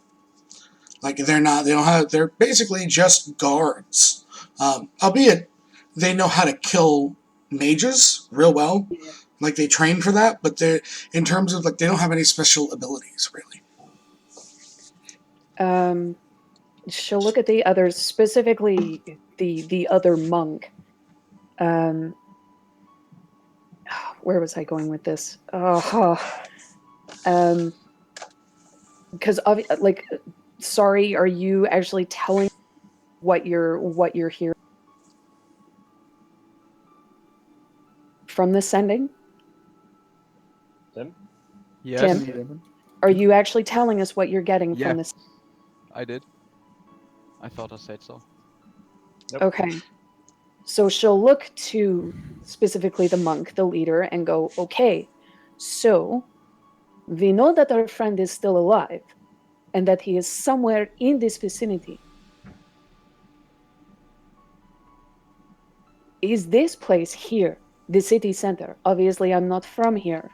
Like they're basically just guards. Albeit they know how to kill mages real well. Like they train for that, but they're in terms of like they don't have any special abilities really. She'll look at the others, specifically the other monk. Where was I going with this? Because sorry, are you actually telling what you're hearing from the sending? Tim? Yes, Tim? Are you actually telling us what you're getting Yeah. from this? I did. I thought I said so. Nope. Okay. So she'll look to specifically the monk, the leader, and go, okay, so we know that our friend is still alive and that he is somewhere in this vicinity. Is this place here, the city center? Obviously, I'm not from here.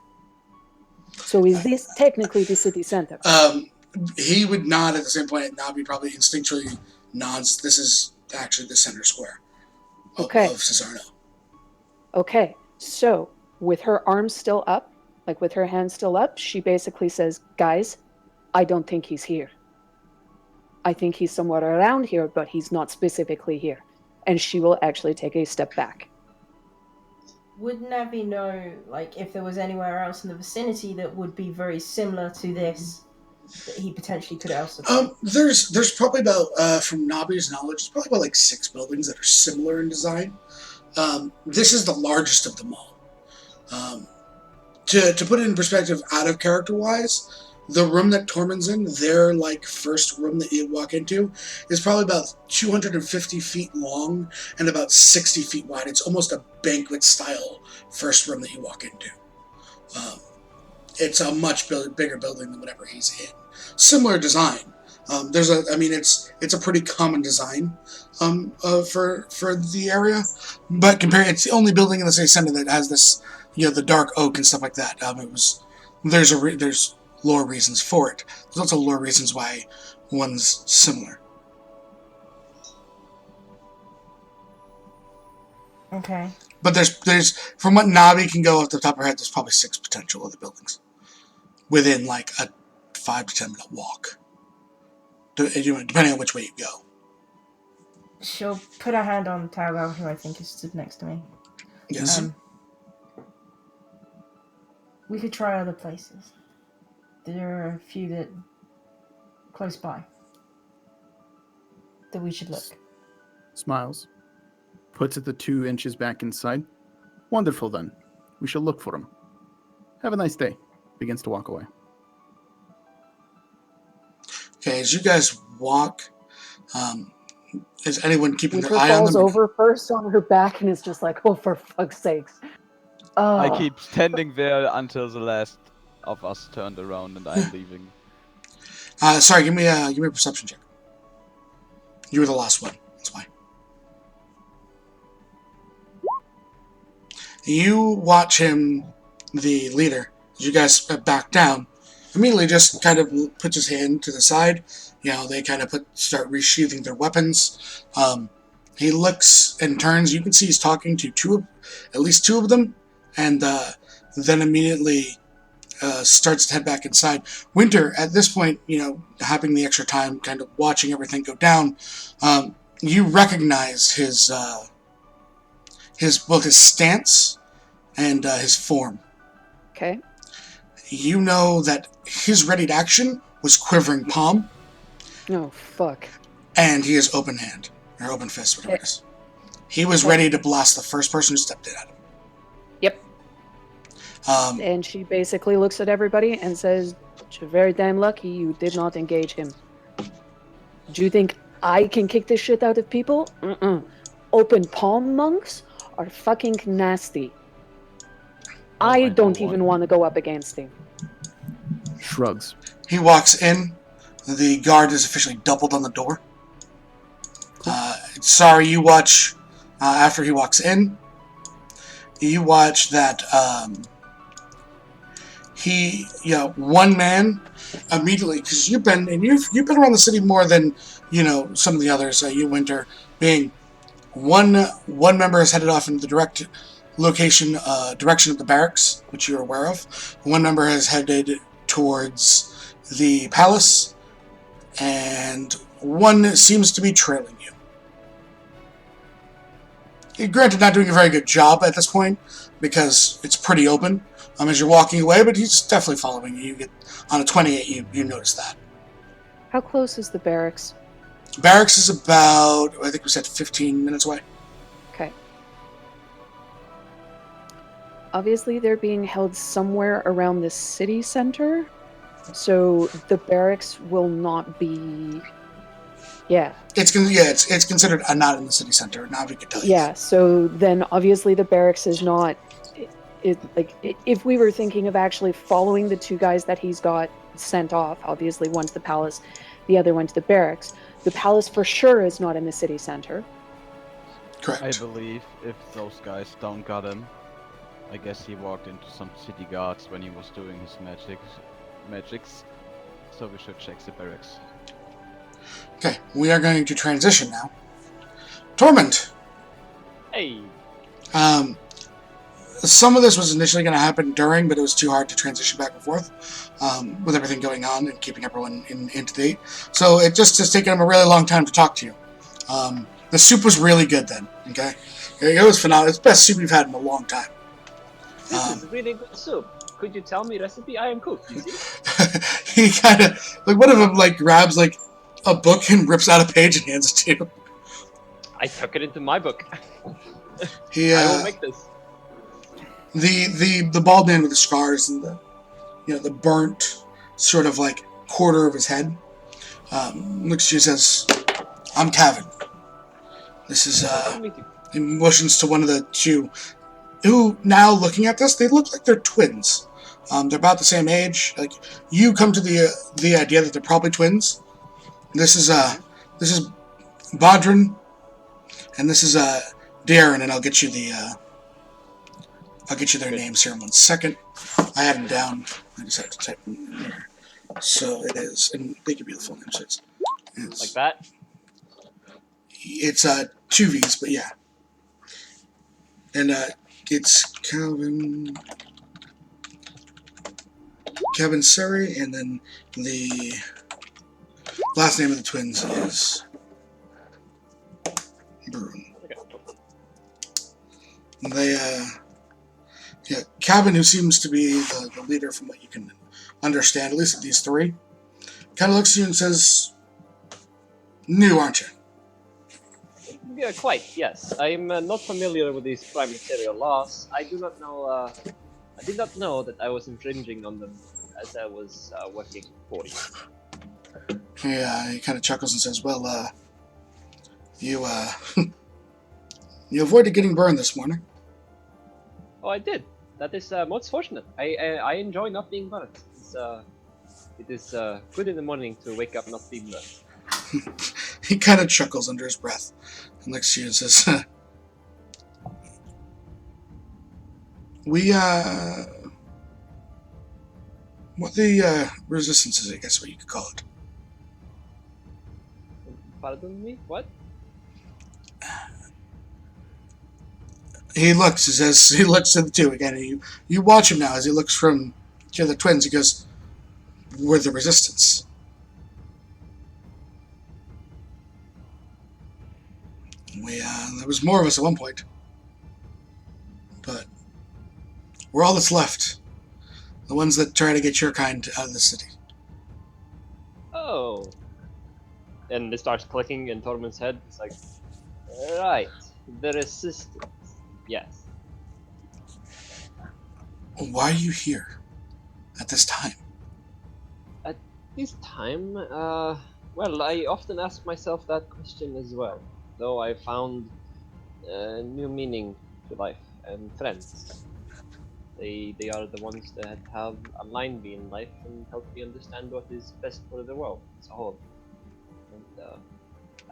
So is this technically the city center? He would nod at the same point, and Nabi probably instinctually nods. This is actually the center square of Cesarno. Okay, so with her arms still up, like with her hands still up, she basically says, guys, I don't think he's here. I think he's somewhere around here, but he's not specifically here. And she will actually take a step back. Would Navi know, like, if there was anywhere else in the vicinity that would be very similar to this that he potentially could also? There's probably about, from Nabi's knowledge, there's probably about like 6 buildings that are similar in design. This is the largest of them all. To put it in perspective, out of character-wise, the room that Tormund's in, their like first room that you walk into, is probably about 250 feet long and about 60 feet wide. It's almost a banquet-style first room that you walk into. It's a much bigger building than whatever he's in. Similar design. It's a pretty common design for the area, but it's the only building in the city center that has this, the dark oak and stuff like that. There's lore reasons for it. There's also lore reasons why one's similar. Okay. But there's from what Navi can go off the top of her head, there's probably 6 potential other buildings within like a 5 to 10 minute walk, depending on which way you go. She'll put her hand on Taogal, who I think is stood next to me. Yes. We could try other places. There are a few that close by that we should look. Smiles. Puts it the 2 inches back inside. Wonderful, then. We shall look for him. Have a nice day. Begins to walk away. Okay, as you guys walk, is anyone keeping Winter their eye on falls them? over first on her back and is just like, oh, for fuck's sakes. Oh. I keep standing there until the last of us turned around and I'm leaving. Sorry, give me a perception check. You were the last one. That's why. You watch him, the leader, as you guys back down, immediately just kind of puts his hand to the side. They kind of start resheathing their weapons. He looks and turns. You can see he's talking to at least two of them, and then immediately starts to head back inside. Winter, at this point, having the extra time, kind of watching everything go down, you recognize his both his stance and his form. Okay. You know that his readied action was quivering palm. Oh, fuck. And he is open hand, or open fist, whatever it is. He was ready to blast the first person who stepped in at him. Yep. And she basically looks at everybody and says, "You're very damn lucky you did not engage him. Do you think I can kick this shit out of people? Open palm monks are fucking nasty. I don't even want to go up against him." Shrugs. He walks in. The guard is officially doubled on the door. Sorry, you watch, after he walks in, you watch that one man immediately, because you've been around the city more than some of the others. You, Winter, being one member has headed off in the direction of the barracks, which you're aware of. One member has headed towards the palace, and one seems to be trailing you. Granted, not doing a very good job at this point, because it's pretty open as you're walking away, but he's definitely following you. You get on a 28, you notice that. How close is the barracks? Barracks is about, I think we said 15 minutes away. Okay. Obviously, they're being held somewhere around the city center, so the barracks will not be Yeah. It's considered not in the city center. Now we can tell you. Yeah, so then obviously the barracks is not if we were thinking of actually following the two guys that he's got sent off, obviously one to the palace, the other one to the barracks. The palace for sure is not in the city center. Correct. I believe if those guys don't got him, I guess he walked into some city guards when he was doing his magics. So we should check the barracks. Okay, we are going to transition now. Torment. Hey. Some of this was initially going to happen during, but it was too hard to transition back and forth with everything going on and keeping everyone in to date. So it just has taken him a really long time to talk to you. The soup was really good then. Okay, it was phenomenal. It's the best soup we've had in a long time. This is really good soup. Could you tell me recipe? I am cook, you see? He kind of like one of them like grabs like a book and rips out a page and hands it to you. I took it into my book. He I will make this. the bald man with the scars and the burnt sort of like quarter of his head looks at you and says, "I'm Kevin. This is he motions to one of the two who now looking at this, they look like they're twins. They're about the same age. Like you come to the idea that they're probably twins. This is Bodrin, and this is Darren, and I'll get you their names here in 1 second. I had them down. I just have to type them in here. So it is, and they give you the full name. So it's Like that? It's 2 V's, but yeah. And it's Kevin Surrey, and then the last name of the twins is Bruin. They Kevin, who seems to be the leader from what you can understand, at least of these three, kind of looks at you and says, "New, aren't you?" Yeah, quite, yes. I'm not familiar with these prime material laws. I do not know, I did not know that I was infringing on them as I was working for you. Yeah, he kind of chuckles and says, "Well, you you avoided getting burned this morning." Oh, I did. That is most fortunate. I enjoy not being burnt. It is good in the morning to wake up not being burnt. He kind of chuckles under his breath and looks at you and says, what the resistance is, I guess what you could call it. Pardon me? What? He looks as he looks at the two again, and you watch him now as he looks from to the twins. He goes, "We're the resistance." There was more of us at one point, but we're all that's left. The ones that try to get your kind out of the city. Oh. And it starts clicking in Tormund's head. It's like, right, the resistance. Yes. Why are you here at this time? At this time, well, I often ask myself that question as well. Though I found new meaning to life and friends. They are the ones that have aligned me in life and helped me understand what is best for the world as a whole. And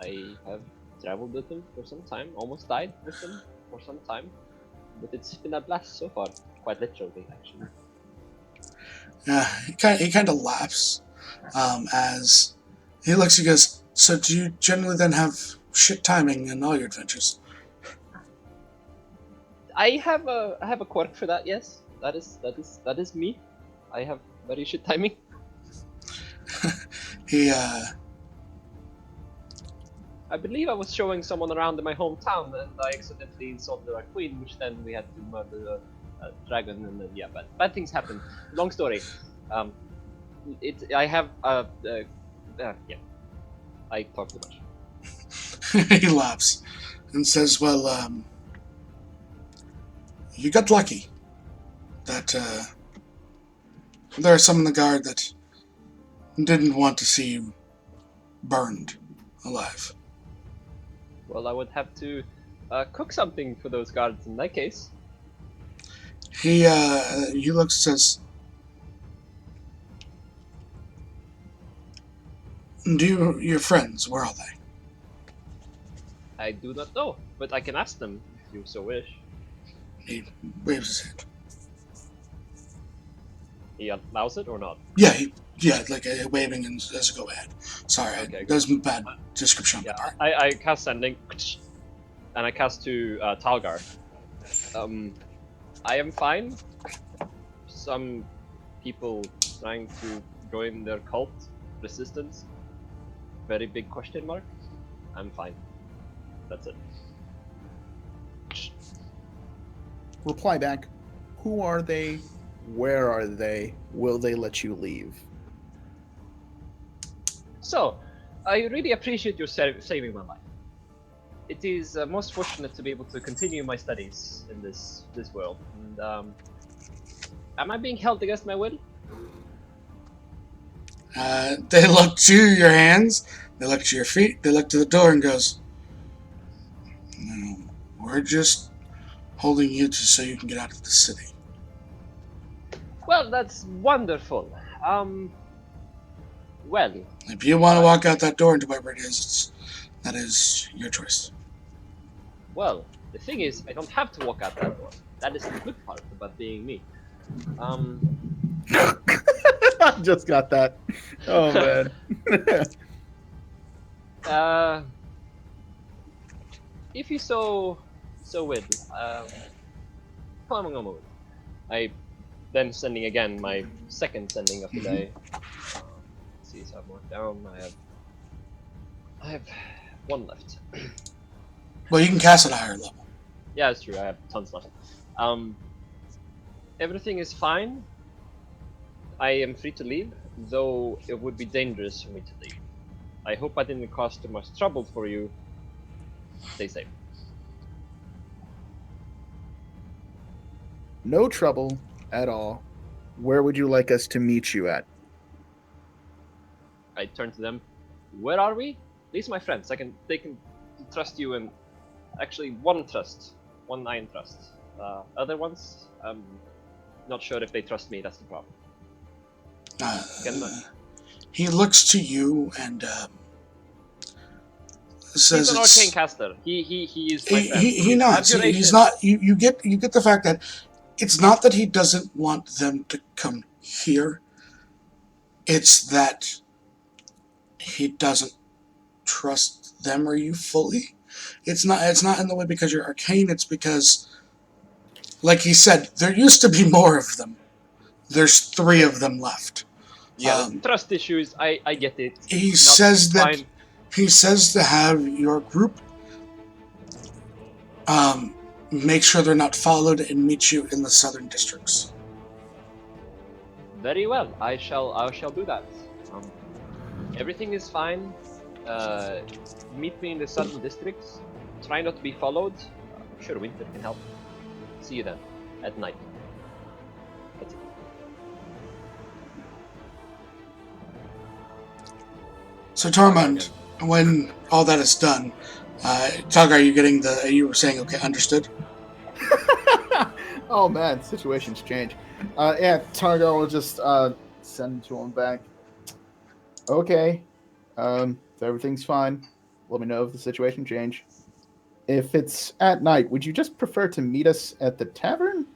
I have traveled with them for some time, almost died with them for some time, but it's been a blast so far, quite literally actually. He kind of laughs as he looks and goes, "So do you generally then have shit timing in all your adventures?" I have a quirk for that. Yes, that is me. I have very shit timing. I believe I was showing someone around in my hometown, and I accidentally saw the queen, which then we had to murder a dragon, and then, yeah, but bad things happen. Long story. I have yeah. I talk too much. He laughs and says, "Well, you got lucky that there are some in the guard that didn't want to see you burned. alive. Well, I would have to cook something for those guards in that case. He looks and says, your friends, where are they? I do not know, but I can ask them if you so wish. He waves his hand. He allows it or not? Yeah, like waving and says, go ahead. Sorry, Okay, that was a bad description on my part. I cast sending, and I cast to Talgar. I am fine. Some people trying to join their cult, resistance. Very big question mark. I'm fine. That's it. Reply back. Who are they? Where are they? Will they let you leave? So, I really appreciate your saving my life. It is most fortunate to be able to continue my studies in this world. And am I being held against my will? They look to your hands, they look to your feet, they look to the door and goes, no, we're just holding you so you can get out of the city. Well, that's wonderful. Well, If you want to walk out that door into whatever it is, that is your choice. well, the thing is, I don't have to walk out that door. That is the good part about being me. Just got that. Oh man. If you so will, come on a moment. I then sending again my second sending of the day. Let's see, so I've marked down. I have one left. Well, you can cast at a higher level. Yeah, it's true. I have tons left. Everything is fine. I am free to leave, though it would be dangerous for me to leave. I hope I didn't cause too much trouble for you. Stay safe. No trouble at all. Where would you like us to meet you at? I turn to them. Where are we? These are my friends. They can trust you, and actually one iron trust. Other ones, I'm not sure if they trust me. That's the problem. He looks to you and says, he's an arcane caster. He is my friend. He nods. He's not. You get the fact that it's not that he doesn't want them to come here. It's that he doesn't trust them or you fully. It's not in the way because you're arcane. It's because, like he said, there used to be more of them. There's 3 of them left. Yeah, trust issues. I get it. He says that fine. he says to have your group make sure they're not followed and meet you in the southern districts. Very well. I shall do that. Everything is fine. Meet me in the southern districts. Try not to be followed. I'm sure Winter can help. See you then at night. That's it. So Tormund, when all that is done, Tug, you were saying, okay, understood? Oh man, situations change. Yeah, Targar will just send to him back. Okay, if everything's fine, let me know if the situation change. If it's at night, would you just prefer to meet us at the tavern?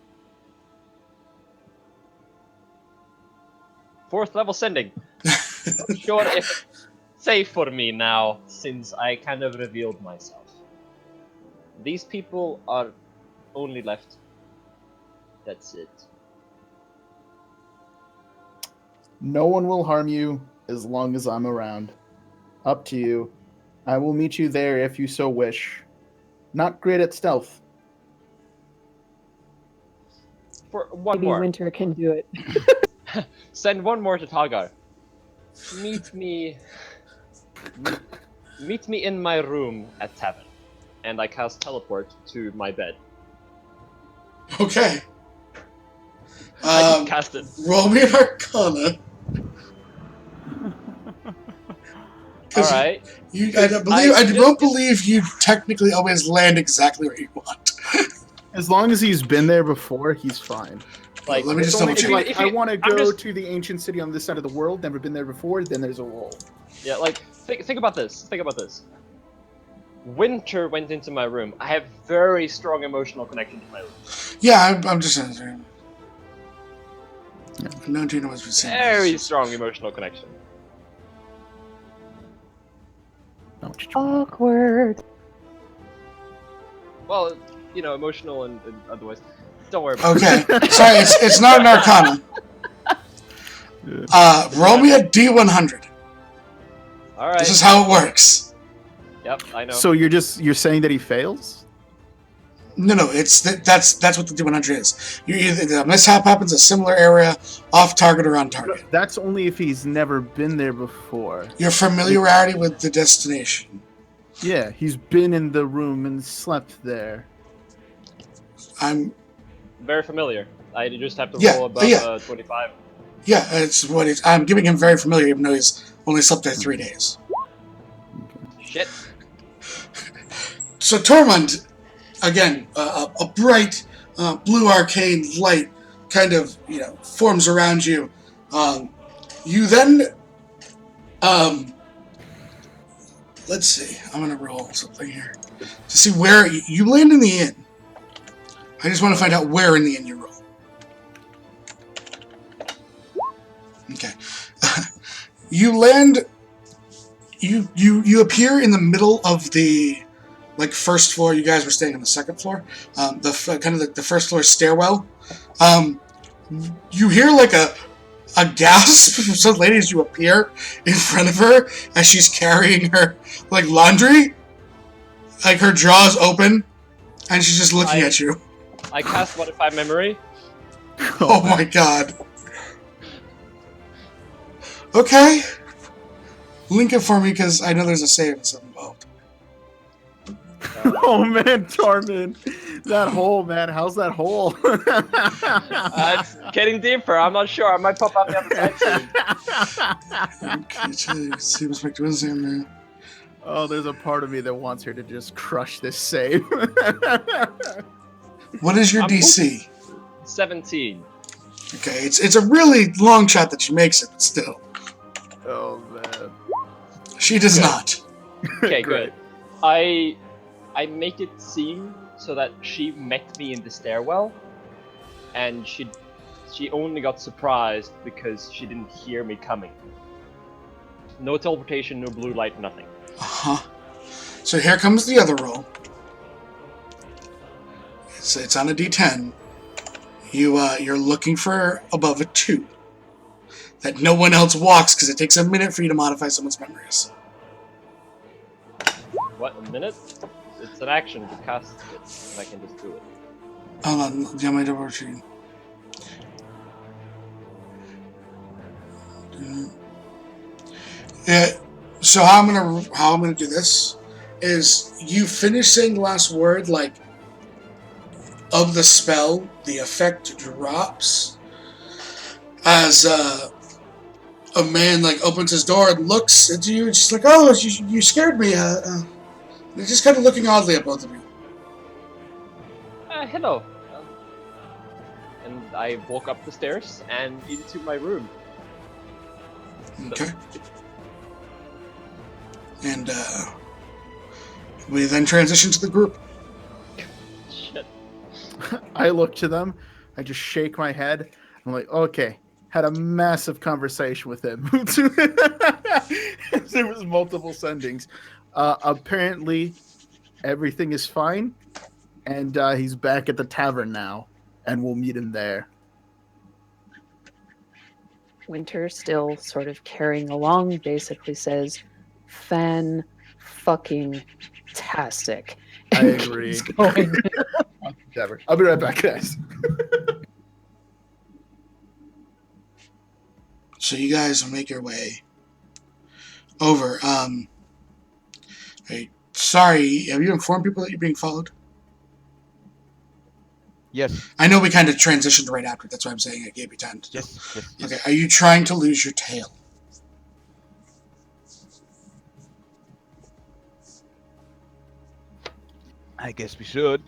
4th level sending. Not sure if it's safe for me now, since I kind of revealed myself. These people are only left. That's it. No one will harm you as long as I'm around. Up to you. I will meet you there if you so wish. Not great at stealth. For one Maybe more. Winter can do it. Send one more to Talgar. Meet me in my room at tavern. And I cast teleport to my bed. Okay. I just cast it. Roll me an Arcana. 'Cause Alright. I don't believe you technically always land exactly where you want. As long as he's been there before, he's fine. Like, Let me just It's only double if check. you're like, I want to I'm go just- to the ancient city on this side of the world, never been there before, then there's a roll. Yeah, like, think about this. Think about this. Winter went into my room. I have very strong emotional connection to my room. Yeah, I'm just saying. No, Gina was saying. Very strong emotional connection. Awkward. Well, you know, emotional and otherwise. Don't worry about Okay, sorry, it's not an Arcana. Roll me a D100. it. Alright. This is how it works. Yep, I know. So you're saying that he fails? No, it's that's what the D100 is. The mishap happens a similar area, off target or on target. That's only if he's never been there before. Your familiarity with the destination. Yeah, he's been in the room and slept there. I'm Very familiar. I just have to Yeah, roll above yeah. 25. yeah, it's what it's. I'm giving him very familiar, even though he's only slept there 3 days. Shit. So Tormund, again, a bright blue arcane light kind of forms around you. You then, let's see. I'm gonna roll something here to see where you land in the inn. I just want to find out where in the inn you roll. Okay, you land. You appear in the middle of the first floor. You guys were staying on the second floor. The first floor stairwell. You hear like a gasp from some lady as you appear in front of her as she's carrying her laundry. Like her jaws open, and she's just looking at you. I cast Modify Memory. Oh my god. Okay. Link it for me because I know there's a save and something involved. Oh man, Tormund, that hole, man. How's that hole? It's getting deeper. I'm not sure. I might pop out the other side soon. Okay, see what's back to Wednesday, man. Oh, there's a part of me that wants her to just crush this save. What is your I'm DC? 17. Okay, it's a really long shot that she makes it, but still. Oh man. She does not. Okay, Great. good. I make it seem so that she met me in the stairwell, and she only got surprised because she didn't hear me coming. No teleportation, no blue light, nothing. Uh-huh. So here comes the other roll. It's on a D10. You're looking for above a 2. That no one else walks because it takes a minute for you to modify someone's memories. What, a minute? It's an action to cast it, and I can just do it. Hold on, yeah, my double sheet. Yeah. So how I'm gonna do this is you finish saying the last word of the spell, the effect drops as a man opens his door and looks at you and she's like, "Oh, you scared me." They're just kind of looking oddly at both of you. Hello. And I walk up the stairs and into my room. Okay. And we then transition to the group. Shit. I look to them. I just shake my head. I'm like, okay. Had a massive conversation with him. There was multiple sendings. Apparently, everything is fine, and he's back at the tavern now, and we'll meet him there. Winter, still sort of carrying along, basically says, "Fan-fucking-tastic." I and agree. keeps going. Tavern. I'll be right back, guys. So you guys will make your way over. Hey, sorry, have you informed people that you're being followed? Yes. I know we kind of transitioned right after. That's why I'm saying I gave you time to do. Yes. Okay, are you trying to lose your tail? I guess we should.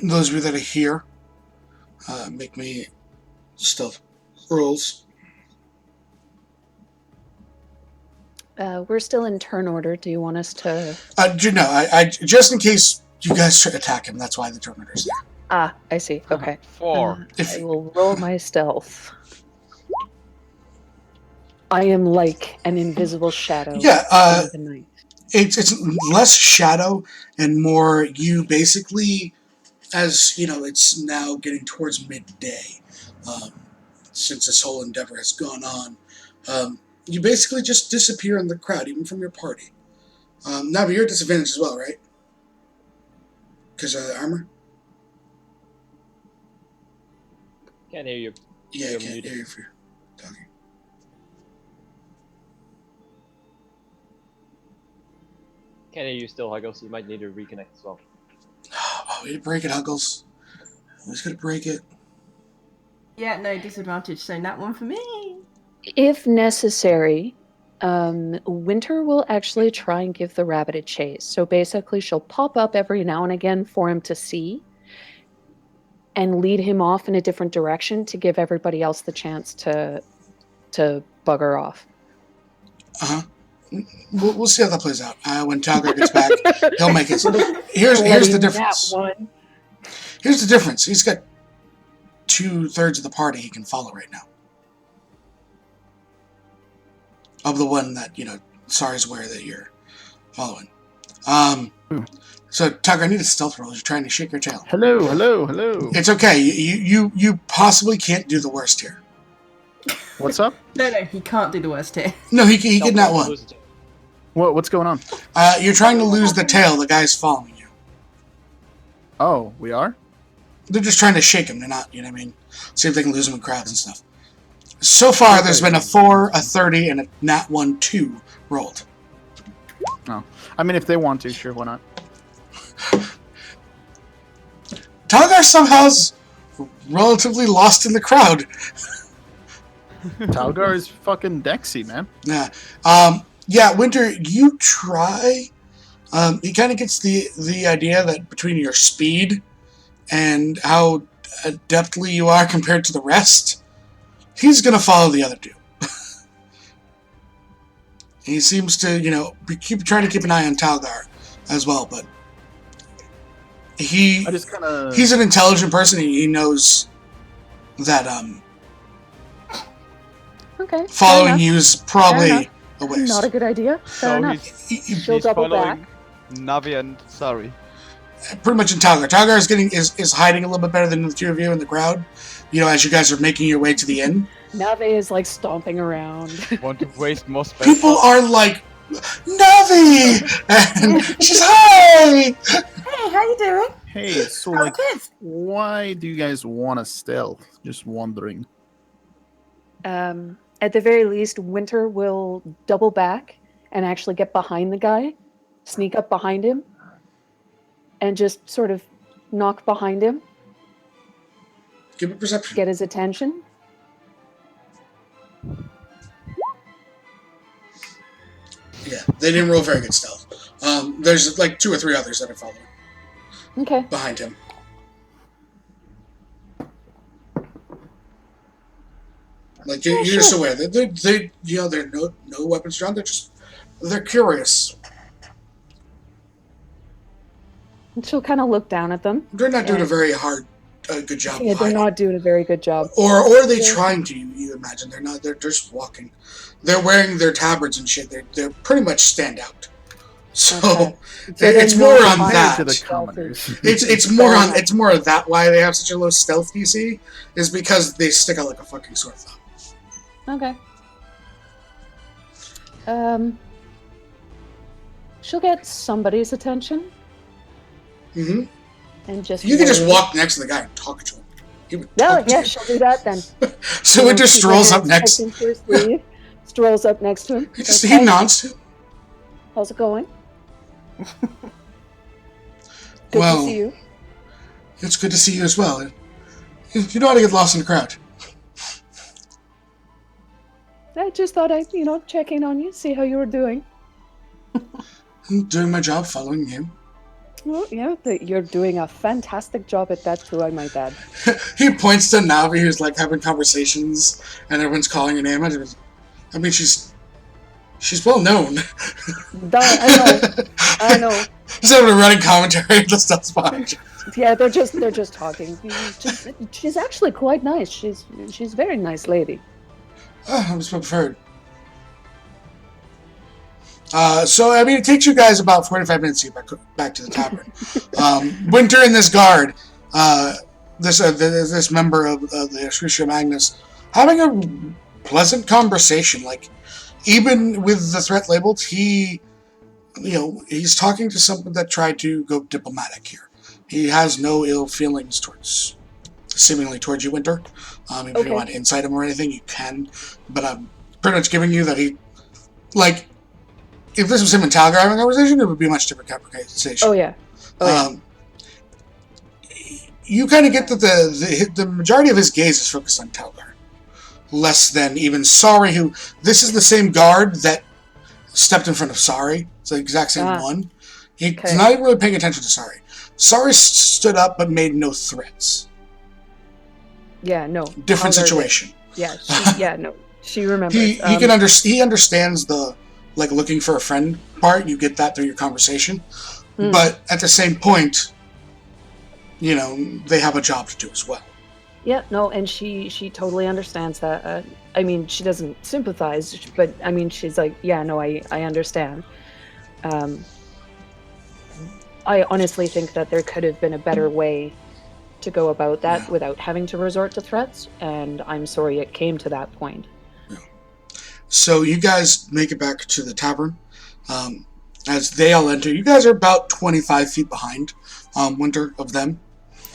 Those of you that are here, make me stealth rolls. We're still in turn order. Do you want us to? No, I just in case you guys try to attack him. That's why the turn order's there. Ah, I see. Okay. 4. I will roll my stealth. I am like an invisible shadow. Yeah, in the night. it's less shadow and more you basically, as you know, it's now getting towards midday, since this whole endeavor has gone on. You basically just disappear in the crowd, even from your party. Now, but you're at disadvantage as well, right? Because of the armor? Can't hear you. Yeah, I You're can't muted. hear you if you're talking. Can't hear you still, Huggles. You might need to reconnect as well. Oh, way to break it, Huggles. Who's gonna break it? Yeah, no disadvantage. So that one for me. If necessary, Winter will actually try and give the rabbit a chase. So basically, she'll pop up every now and again for him to see and lead him off in a different direction to give everybody else the chance to bugger off. Uh-huh. We'll see how that plays out. When Talgar gets back, he'll make it. Here's the difference. That one. Here's the difference. He's got 2/3 of the party he can follow right now. Of the one that, Sari's aware that you're following. So, Talgar, I need a stealth roll. You're trying to shake your tail. Hello. It's okay. You possibly can't do the worst here. What's up? No, he can't do the worst here. No, he can not one. Lose it. What's going on? You're trying to lose the tail. The guy's following you. Oh, we are? They're just trying to shake him. They're not, you know what I mean? See if they can lose him in crowds and stuff. So far, there's been a 4, a 30, and a nat 1, 2 rolled. Oh. I mean, if they want to, sure, why not? Talgar somehow's relatively lost in the crowd. Talgar is fucking Dexy, man. Yeah, Winter, you try. He kind of gets the idea that between your speed and how adeptly you are compared to the rest, he's going to follow the other two. He seems to, keep trying to keep an eye on Talgar as well, but I just kind of... he's an intelligent person. He knows that Okay. following you is probably a waste. Not a good idea. Fair So enough. he's She'll double following back. Navi and Sari. Pretty much in Talgar. Talgar is hiding a little bit better than the two of you in the crowd. As you guys are making your way to the inn. Nave is like stomping around. Want to waste more space? People are like, Navi! And she's, hi! Hey, how you doing? Hey, so, How are like, kids? why do you guys want to stealth? Just wondering. At the very least, Winter will double back and actually get behind the guy, sneak up behind him, and just sort of knock behind him, Give me perception. get his attention. Yeah, they didn't roll very good stealth. There's like 2 or 3 others that are following Okay. behind him. Like you're just aware that they're no weapons drawn. They're curious. And she'll kind of look down at them. They're not doing Yeah. a very good job. Yeah, of they're hiding. not doing a very good job. Or are they Yeah. trying to? You imagine they're not. They're just walking. They're wearing their tabards and shit. They're pretty much stand out. So Okay. So it's they're more not on Compared that. to the Stealthy. commoners. It's more of that why they have such a low stealth DC is because they stick out like a fucking sore thumb. Okay. She'll get somebody's attention Mm-hmm. and just. You can just wait. walk next to the guy and talk to him. He would No, talk to yeah, you. she'll do that then. So it just Keep her strolls up hands next. tucked into her sleeve, strolls up next to him. He nods to him. How's it going? Good Well, to see you. It's good to see you as well. You know how to get lost in the crowd. I just thought I'd, check in on you, see how you were doing. I'm doing my job following you. Well, yeah, you're doing a fantastic job at that too, I might add. He points to Navi, who's like having conversations, and everyone's calling her name. I mean, she's well known. I know. Just having a running commentary just stuff's behind you. Yeah, they're just talking. She's actually quite nice. She's a very nice lady. I'm just preferred. So, I mean, it takes you guys about 45 minutes to get back to the tavern. Winter and this guard, this member of the Ascretia Magnus, having a pleasant conversation. Like, even with the threat labeled, he's talking to someone that tried to go diplomatic here. He has no ill feelings seemingly towards you, Winter. If you want to incite him or anything, you can. But I'm pretty much giving you that he, like, if this was him and Talgar having a conversation, it would be a much different conversation. Oh yeah. You kind of get that the majority of his gaze is focused on Talgar, less than even Sari, who, this is the same guard that stepped in front of Sari. It's the exact same one. He's not even really paying attention to Sari. Sari stood up but made no threats. Yeah, no. Different situation. Yeah, she remembers. He understands the, like, looking for a friend part. You get that through your conversation. But at the same point, they have a job to do as well. Yeah, no, and she totally understands that. I mean, she doesn't sympathize, but I mean, she's like, yeah, no, I understand. I honestly think that there could have been a better way to go about that without having to resort to threats, and I'm sorry it came to that point. Yeah. So you guys make it back to the tavern. As they all enter, you guys are about 25 feet behind Winter of them.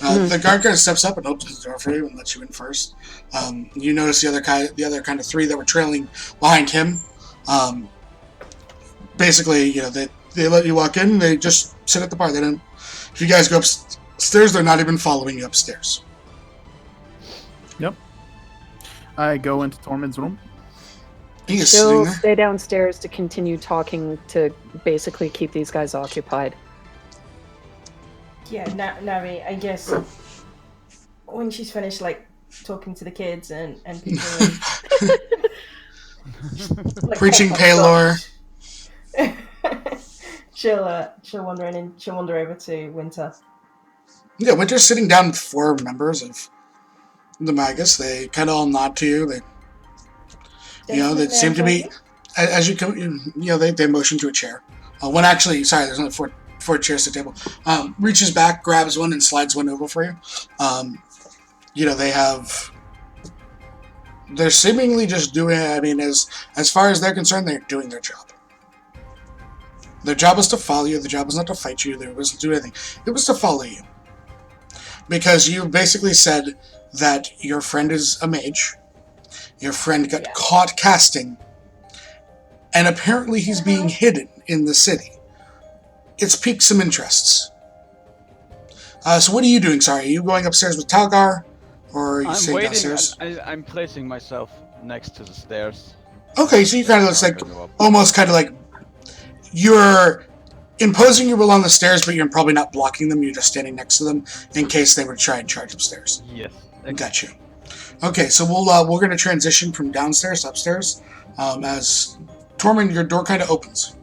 The guard kind of steps up and opens the door for you and lets you in first. You notice the other kind of three that were trailing behind him. Basically, they let you walk in. They just sit at the bar. They don't. If you guys go upstairs, they're not even following you upstairs. Yep. I go into Tormund's room. He is sitting She'll there. stay downstairs to continue talking to basically keep these guys occupied. Yeah, Navi, I guess when she's finished, like, talking to the kids and people like, Preaching Paylor. she'll wander in and she'll wander over to Winter. Yeah, Winter's sitting down with 4 members of the Magus. They kind of all nod to you. They seem to be, as you come, they motion to a chair. One actually, sorry, there's only four chairs at the table. Reaches back, grabs one, and slides one over for you. They're seemingly just doing, I mean, as far as they're concerned, they're doing their job. Their job is to follow you. The job is not to fight you. It wasn't to do anything. It was to follow you. Because you basically said that your friend is a mage. Your friend got caught casting. And apparently he's being hidden in the city. It's piqued some interests. So what are you doing, sorry? Are you going upstairs with Talgar? Or are you staying downstairs? I'm placing myself next to the stairs. Okay, so you kind of looks like, almost kind of like, you're imposing your will on the stairs, but you're probably not blocking them. You're just standing next to them in case they would try and charge upstairs. Yes. Got you. Okay, so we're going to transition from downstairs to upstairs. As Tormund, your door kind of opens.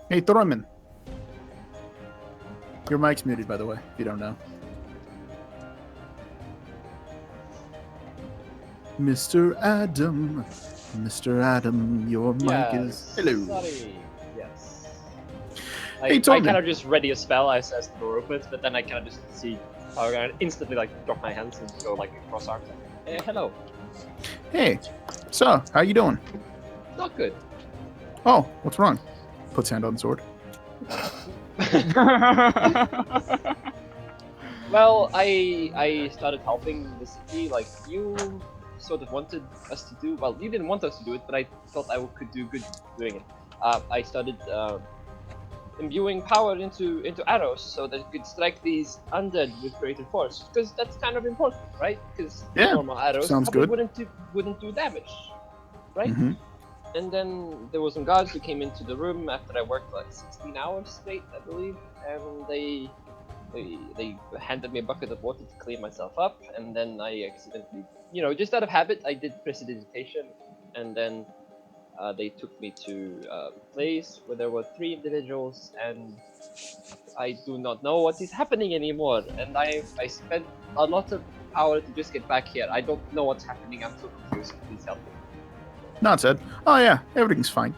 Hey, Tormund. Your mic's muted, by the way, if you don't know. Mr. Adam, your mic is... Hello. Sorry. Yes. Hey, I Tormund. kind of just ready a spell as the door opens, but then I kind of just see Talgar and instantly drop my hands and go cross arms. Hello. Hey, so, how you doing? Not good. Oh, what's wrong? Puts hand on sword. Well, I started helping the city like you sort of wanted us to do. Well, you didn't want us to do it, but I thought I could do good doing it. I started imbuing power into arrows so that you could strike these undead with greater force, because that's kind of important, right? Because Yeah, normal arrows sounds probably good. wouldn't do damage, right? Mm-hmm. And then there were some guards who came into the room after I worked like 16 hours straight, I believe, and they handed me a bucket of water to clean myself up, and then I accidentally, just out of habit, I did prestidigitation, and then they took me to a place where there were 3 individuals, and I do not know what is happening anymore, and I spent a lot of power to just get back here. I don't know what's happening. I'm so confused. Please help me. Not said. Oh yeah, everything's fine.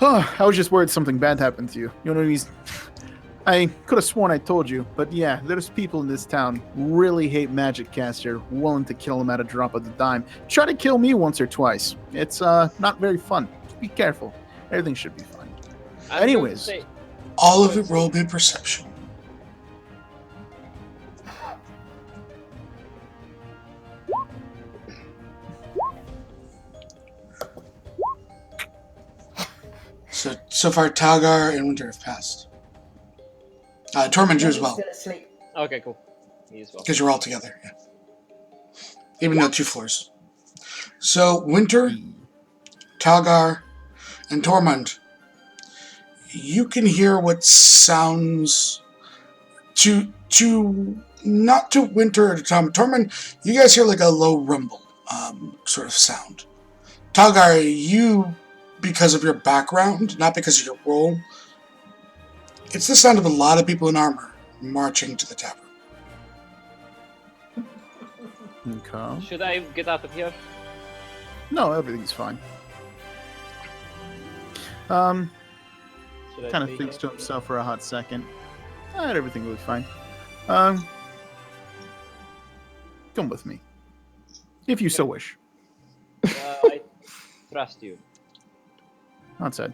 I was just worried something bad happened to you. You know what I mean? I could have sworn I told you, but yeah, there's people in this town who really hate magic caster, willing to kill him at a drop of the dime. Try to kill me once or twice. It's not very fun. Just be careful. Everything should be fine. I'm Anyways. going to say- All of it roll me perception. So far, Talgar and Winter have passed. Tormund, you as well, Still asleep. Okay, cool. Me as well. because you're all together. Yeah. Even though 2 floors. So Winter, Talgar, and Tormund, you can hear what sounds not to Winter or to Tormund. You guys hear like a low rumble, sort of sound. Talgar, you, because of your background, not because of your role, it's the sound of a lot of people in armor marching to the tavern. Okay. Should I get out of here? No, everything's fine. Should I Kind of stay thinks to here? himself for a hot second. Everything will be fine. Come with me, if you so wish. I trust you. Outside.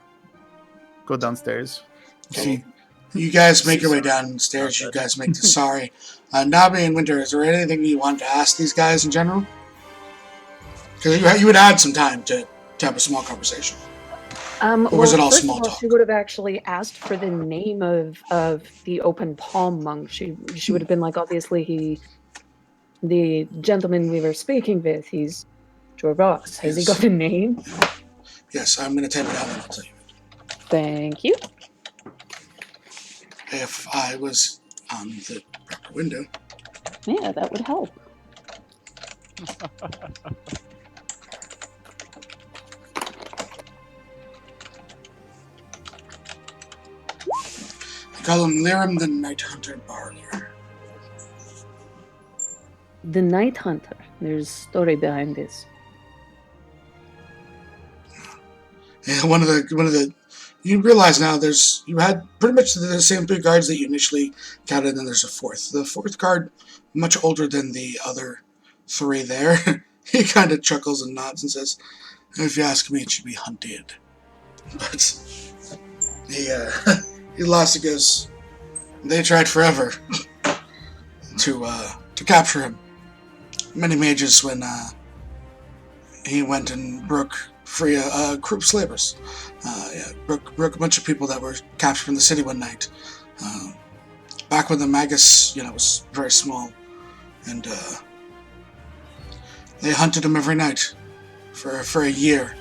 Go downstairs. See, You guys make your way downstairs. You guys make the sorry. Nabi and Winter, is there anything you want to ask these guys in general? Because you would add some time to have a small conversation. Or was it all first small of all, talk? she would have actually asked for the name of the open palm monk. She would have been like, obviously the gentleman we were speaking with, he's Jorvox. Has he Yes. got a name? Yes, I'm going to type it out and I'll tell you. Thank you. If I was on the proper window. Yeah, that would help. I call him Lirim the Night Hunter Barlier. The Night Hunter. There's a story behind this. And one of the you realize now you had pretty much the same 3 guards that you initially counted, and then there's a 4th. The 4th guard, much older than the other 3 there. He kind of chuckles and nods and says, "If you ask me, it should be hunted." But he lost. He goes, "They tried forever to capture him. Many mages when he went and broke free a group of slavers. Broke a bunch of people that were captured from the city one night. Back when the Magus, was very small, and they hunted him every night for a year.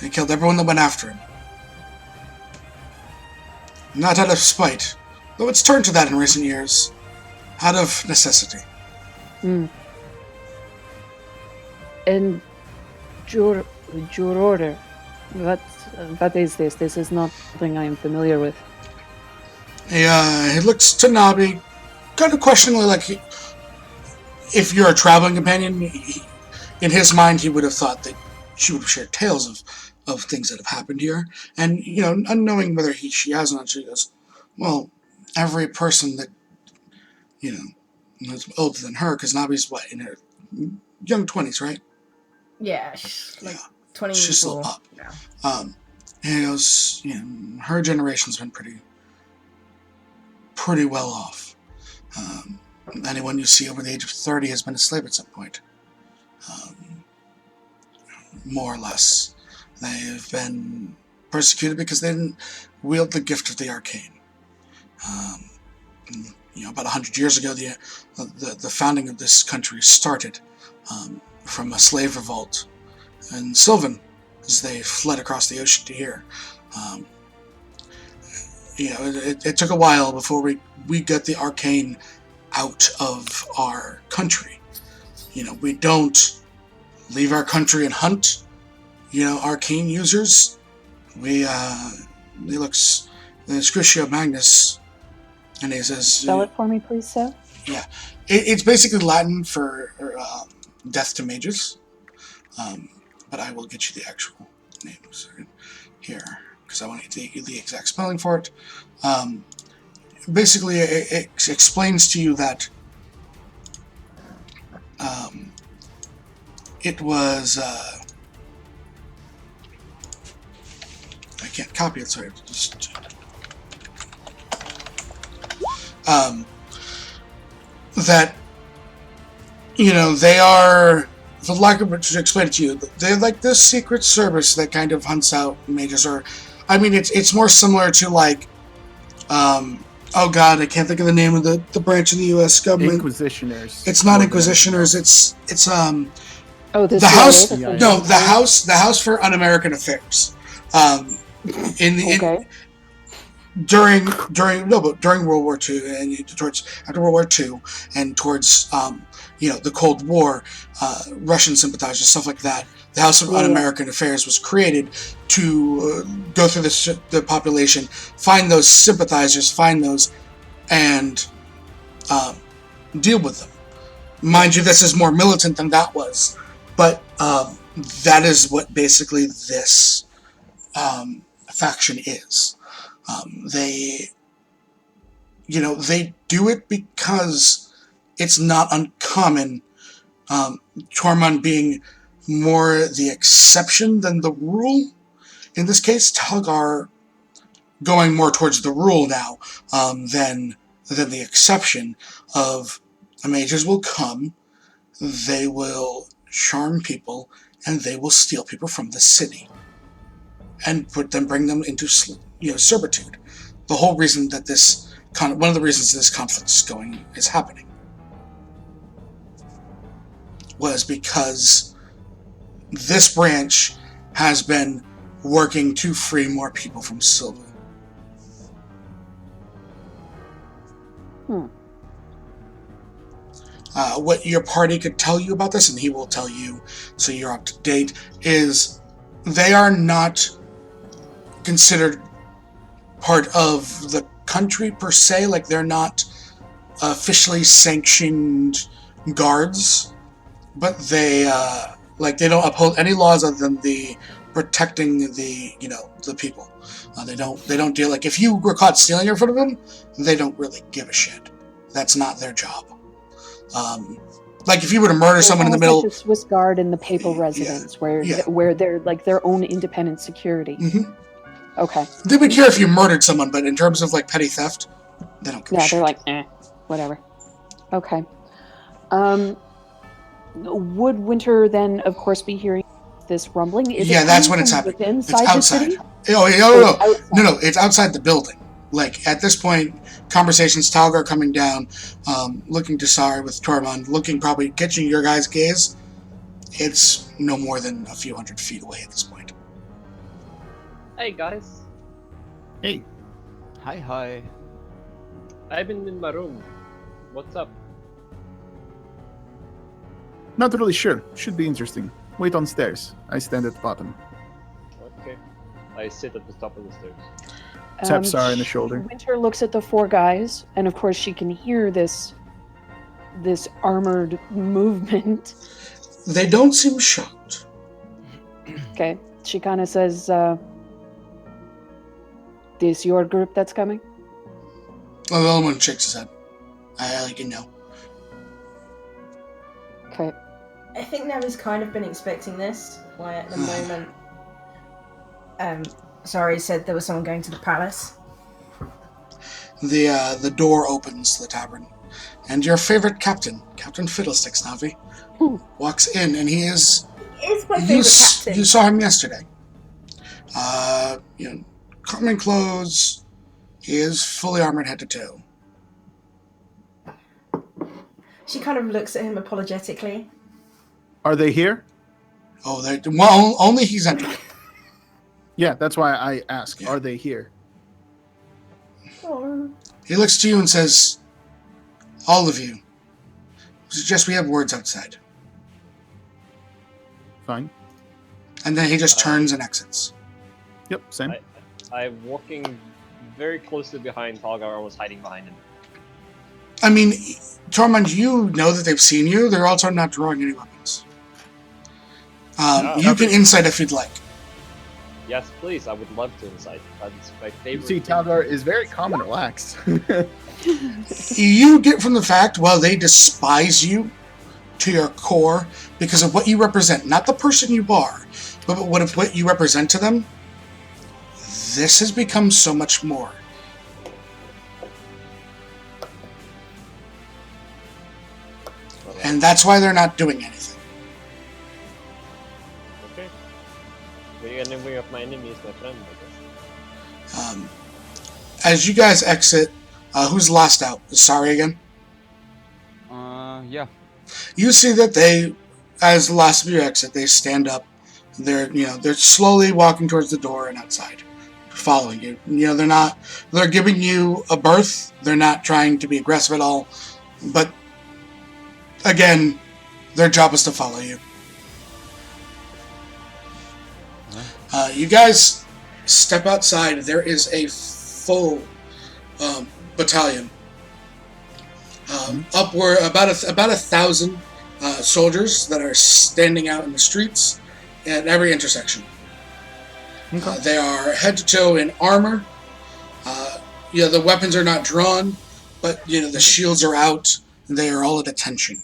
He killed everyone that went after him. Not out of spite, though it's turned to that in recent years. Out of necessity." Hmm. And Jur order. What is this? This is not something I am familiar with. He looks to Nabi, kind of questioningly, like if you're a traveling companion, in his mind he would have thought that she would have shared tales of things that have happened here. And, unknowing whether she has or not, she goes, "Well, every person that, is older than her," because Nabi's, in her young 20s, right? Yeah, she's like Yeah. 24. She's still up. Yeah. And he goes, her generation's been pretty well off. Anyone you see over the age of 30 has been a slave at some point. More or less. They've been persecuted because they didn't wield the gift of the arcane. About 100 years ago, the founding of this country started from a slave revolt in Sylvan, as they fled across the ocean to here. It took a while before we got the arcane out of our country. We don't leave our country and hunt, arcane users. He looks, the Scritio Magnus, and he says... Spell it for me, please, sir. Yeah. It's basically Latin for death to mages. But I will get you the actual names here, because I want to get the exact spelling for it. Basically, it explains to you that it was... I can't copy it, so I have to just... that, they are... For lack of to explain it to you, they're like this secret service that kind of hunts out mages, or, it's more similar to like, oh god, I can't think of the name of the branch of the U.S. government. Inquisitioners. It's not Inquisitioners. It's Oh, this the House. CIA. No, the House for Un-American Affairs. Okay. During World War II and after World War II and towards the Cold War, Russian sympathizers, stuff like that. The House of Un-American Affairs was created to go through the population, find those sympathizers, and deal with them. Mind you, this is more militant than that was, but that is what basically this faction is. They do it because it's not uncommon, Tormund being more the exception than the rule. In this case, Telgar going more towards the rule now than the exception of mages will come, they will charm people, and they will steal people from the city and bring them into servitude. The whole reason that one of the reasons this conflict is happening was because this branch has been working to free more people from Silva. What your party could tell you about this, and he will tell you so you're up to date, is they are not considered part of the country per se. Like, they're not officially sanctioned guards, but they don't uphold any laws other than the protecting the people. They don't deal, like, if you were caught stealing in front of them, they don't really give a shit. That's not their job. Like, if you were to murder someone in the middle, like the Swiss Guard and the Papal Residence, where they're like their own independent security. Mm-hmm. Okay. They would care if you murdered someone, but in terms of like petty theft, they don't give a shit. They're like, whatever. Okay. Would Winter then, of course, be hearing this rumbling? Is it that's when it's happening. It's outside. The city? No, it's outside the building. Like, at this point, conversations, Talgar coming down, looking to Sari with Tormund, probably catching your guys' gaze. It's no more than a few hundred feet away at this point. Hey guys, Hey, Hi. I've been in my room. What's up? not really sure. Should be interesting. Wait on stairs. I stand at the bottom. Okay. I sit at the top of the stairs. Tap Sari in the shoulder. Winter looks at the four guys, and of course she can hear this armored movement. They don't seem shocked. Okay. She kind of says, this your group that's coming? Well, the other one shakes his head. I like it now. Okay. I think Never's kind of been expecting this. Why at the moment, Sari said there was someone going to the palace. The door opens to the tavern, and your favorite captain, Captain Fiddlesticks, Navi, walks in, and he is. He is my favorite captain. You saw him yesterday. Common clothes. He is fully armored head to toe. She kind of looks at him apologetically. Are they here? Oh, only he's entered. Yeah, that's why I ask. Yeah. Are they here? He looks to you and says, all of you, suggest we have words outside. Fine. And then he just turns and exits. Yep, same. I'm walking very closely behind Talgar, almost hiding behind him. I mean, Tormund, you know that they've seen you. They're also not drawing any weapons. You can insight if you'd like. Yes, please. I would love to insight. That's my You favorite. see, Talgar is very calm and relaxed. You get from the fact, well, they despise you to your core because of what you represent. Not the person you are, but what you represent to them. This has become so much more. And that's why they're not doing anything. Okay. The enemy of my enemy is my friend, I guess. As you guys exit, who's last out? Sorry again. Yeah. You see that they, as the last of you exit, they stand up. They're slowly walking towards the door and outside, following you. They're giving you a berth. They're not trying to be aggressive at all. But again, their job is to follow you. You guys step outside. There is a full battalion. Upward about 1,000 soldiers that are standing out in the streets at every intersection. Okay. They are head to toe in armor. The weapons are not drawn, but the shields are out. And they are all at attention.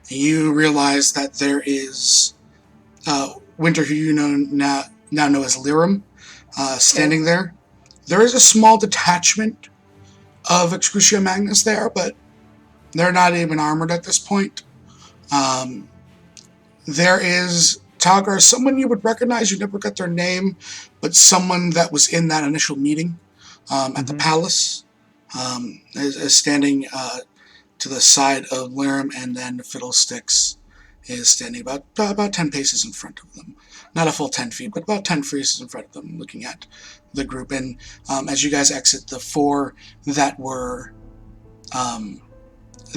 You realize that there is Winter, who you now know as Lirim, standing there. There is a small detachment of Excrucia Magnus there, but they're not even armored at this point. There is Talgar, someone you would recognize. You never got their name, but someone that was in that initial meeting at the palace is standing to the side of Lirim, and then Fiddlesticks is standing about 10 paces in front of them. Not a full 10 feet, but about 10 paces in front of them, looking at the group. And as you guys exit, the four that were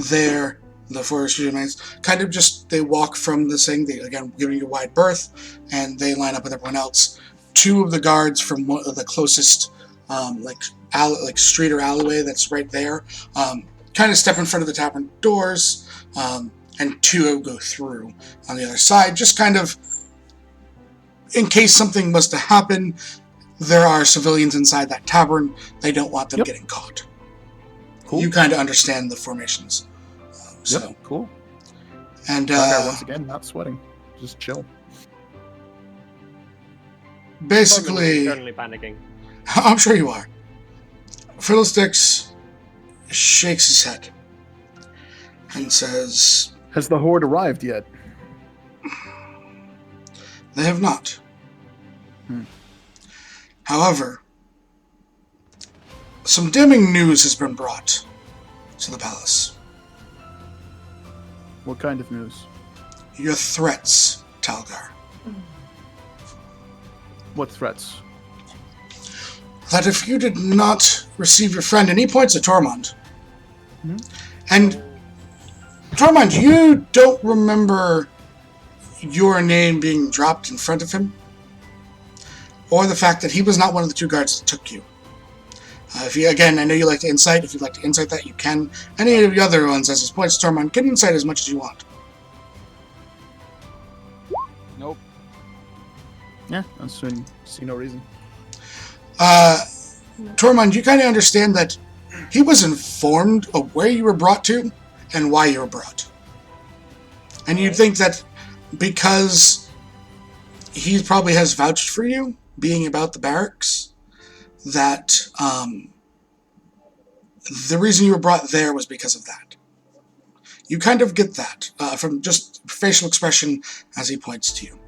there, the four students, kind of just, they walk from this thing, they, again, giving you a wide berth, and they line up with everyone else. Two of the guards from one of the closest, street or alleyway that's right there, kind of step in front of the tavern doors, and two go through on the other side, just kind of, in case something was to happen. There are civilians inside that tavern. They don't want them getting caught. Cool. You kind of understand the formations. Yep, cool. And Once again, not sweating, just chill. basically, Currently panicking. I'm sure you are. Fiddlesticks shakes his head and says, Has the horde arrived yet? they have not. However, some damning news has been brought to the palace. What kind of news? Your threats, Talgar. What threats? That if you did not receive your friend, and he points at Tormund. And Tormund, you don't remember your name being dropped in front of him, or the fact that he was not one of the two guards that took you. If you, again, I know you like to insight. If you'd like to insight that, you can. Any of the other ones, as his points, Tormund, can insight as much as you want. Nope. Yeah, I see no reason. Tormund, you kind of understand that he was informed of where you were brought to and why you were brought. And you'd think that because he probably has vouched for you, being about the barracks, that the reason you were brought there was because of that. You kind of get that from just facial expression as he points to you.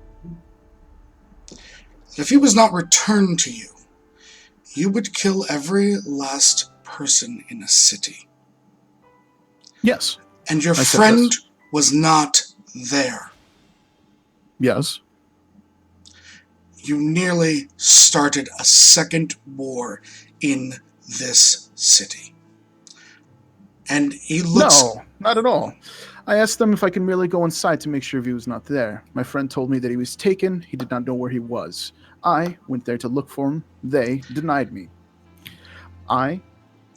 If he was not returned to you, you would kill every last person in a city. Yes. And your I said friend this. was not there. Yes. You nearly started a second war in this city. And he looks... No, not at all. I asked them if I could merely go inside to make sure he was not there. My friend told me that he was taken. He did not know where he was. I went there to look for him. They denied me. I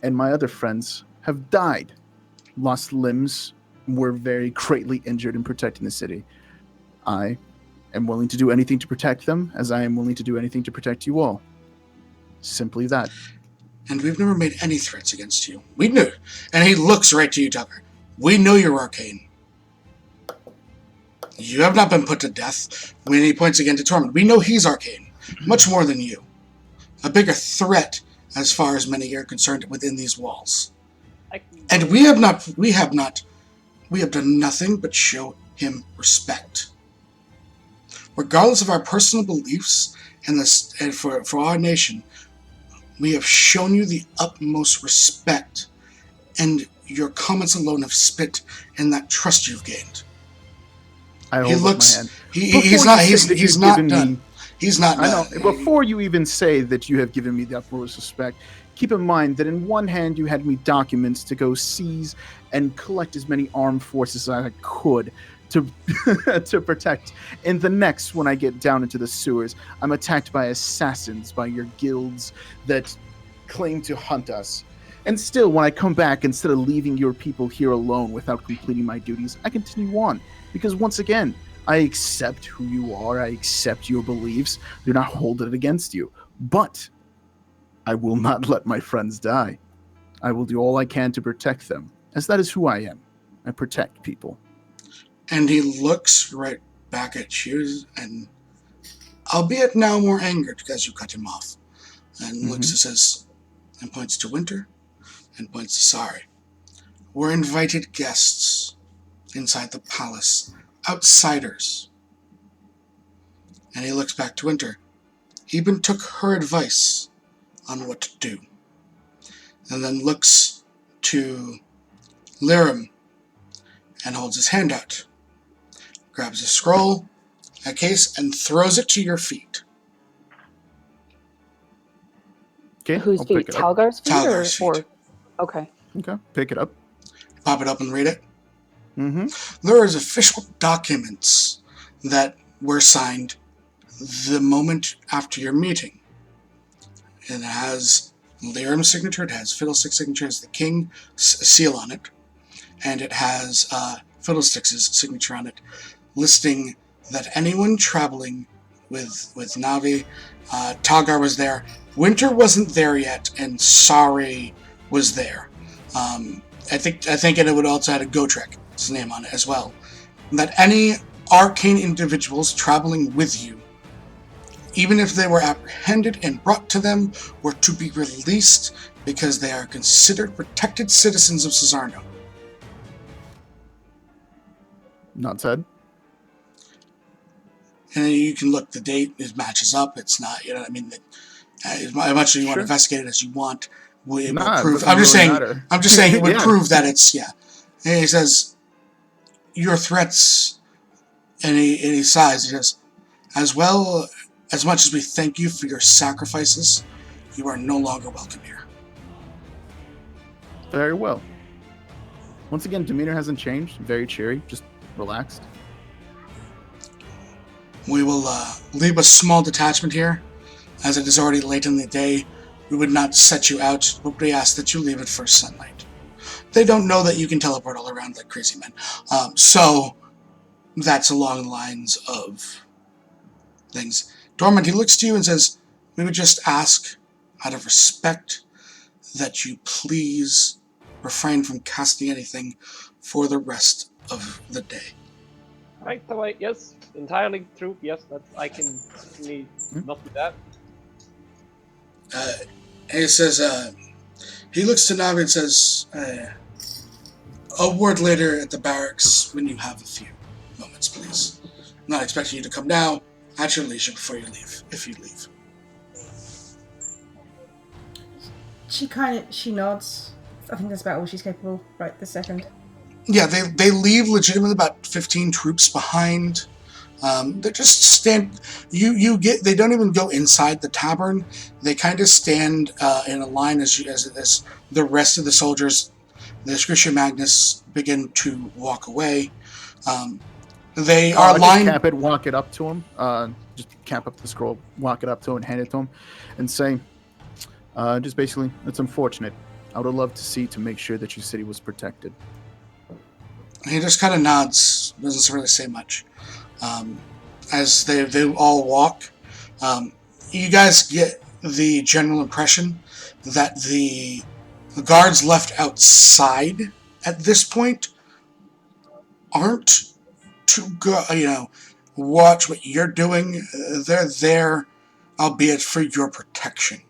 and my other friends have died, lost limbs, were very greatly injured in protecting the city. I am willing to do anything to protect them, as I am willing to do anything to protect you all. Simply that. And we've never made any threats against you. We knew. And he looks right to you, Tucker. We know you're arcane. You have not been put to death. When he points again to Tormund, we know he's arcane. Much more than you. A bigger threat as far as many are concerned within these walls. And we have done nothing but show him respect. Regardless of our personal beliefs and for our nation, we have shown you the utmost respect, and your comments alone have spit in that trust you've gained. I hold up my hand. He's not done. He's not done. I know. Before you even say that you have given me the utmost respect, keep in mind that in one hand you had me documents to go seize and collect as many armed forces as I could to to protect. In the next, when I get down into the sewers, I'm attacked by assassins, by your guilds that claim to hunt us. And still, when I come back, instead of leaving your people here alone without completing my duties, I continue on. Because once again, I accept who you are, I accept your beliefs, do not hold it against you. But I will not let my friends die. I will do all I can to protect them, as that is who I am. I protect people. And he looks right back at you, and albeit now more angered because you cut him off, and looks and says, and points to Winter, and points to Sari. We're invited guests inside the palace, outsiders. And he looks back to Winter. He even took her advice on what to do. And then looks to Lirim and holds his hand out. Grabs a scroll, a case, and throws it to your feet. Okay. Whose I'll feet? pick it up. Talgar's feet? Talgar's or, feet. Okay. Okay. Pick it up. Pop it up and read it. Mm-hmm. There is official documents that were signed the moment after your meeting. It has Lirim's signature, it has Fiddlestick's signature, it has the King's seal on it, and it has Fiddlestick's signature on it, listing that anyone traveling with Navi, Talgar was there, Winter wasn't there yet, and Sari was there. I think it would also have a Gotrek's name on it as well. That any arcane individuals traveling with you, even if they were apprehended and brought to them, were to be released because they are considered protected citizens of Cesarno. Not said. And you can look, the date, it matches up, it's not, you know what I mean? As much as you want to investigate it as you want, it will prove. I'm just saying it would prove that it's, yeah. And he says, your threats, and he sighs, he says, as much as we thank you for your sacrifices, you are no longer welcome here. Very well. Once again, demeanor hasn't changed. Very cheery, just relaxed. We will leave a small detachment here. As it is already late in the day, we would not set you out, but we ask that you leave at first sunlight. They don't know that you can teleport all around like crazy men. So that's along the lines of things. Tormund, he looks to you and says, we would just ask, out of respect, that you please refrain from casting anything for the rest of the day. Right away, yes, entirely true. Yes, I can certainly not do that. And he says, he looks to Navi and says, a word later at the barracks when you have a few moments, please. I'm not expecting you to come now. At your leisure before you leave, if you leave. She nods. I think that's about all she's capable right this second. Yeah, they leave legitimately about 15 troops behind They just stand. You get. They don't even go inside the tavern. They kind of stand in a line as the rest of the soldiers, the Scritia Magnus, begin to walk away. They are Just lined. camp it, walk it up to him. Just camp up the scroll, walk it up to him, and hand it to him, and say, just basically, it's unfortunate. I would have loved to see to make sure that your city was protected. He just kind of nods, doesn't really say much. As they all walk, you guys get the general impression that the guards left outside at this point aren't to go, watch what you're doing. They're there, albeit for your protection.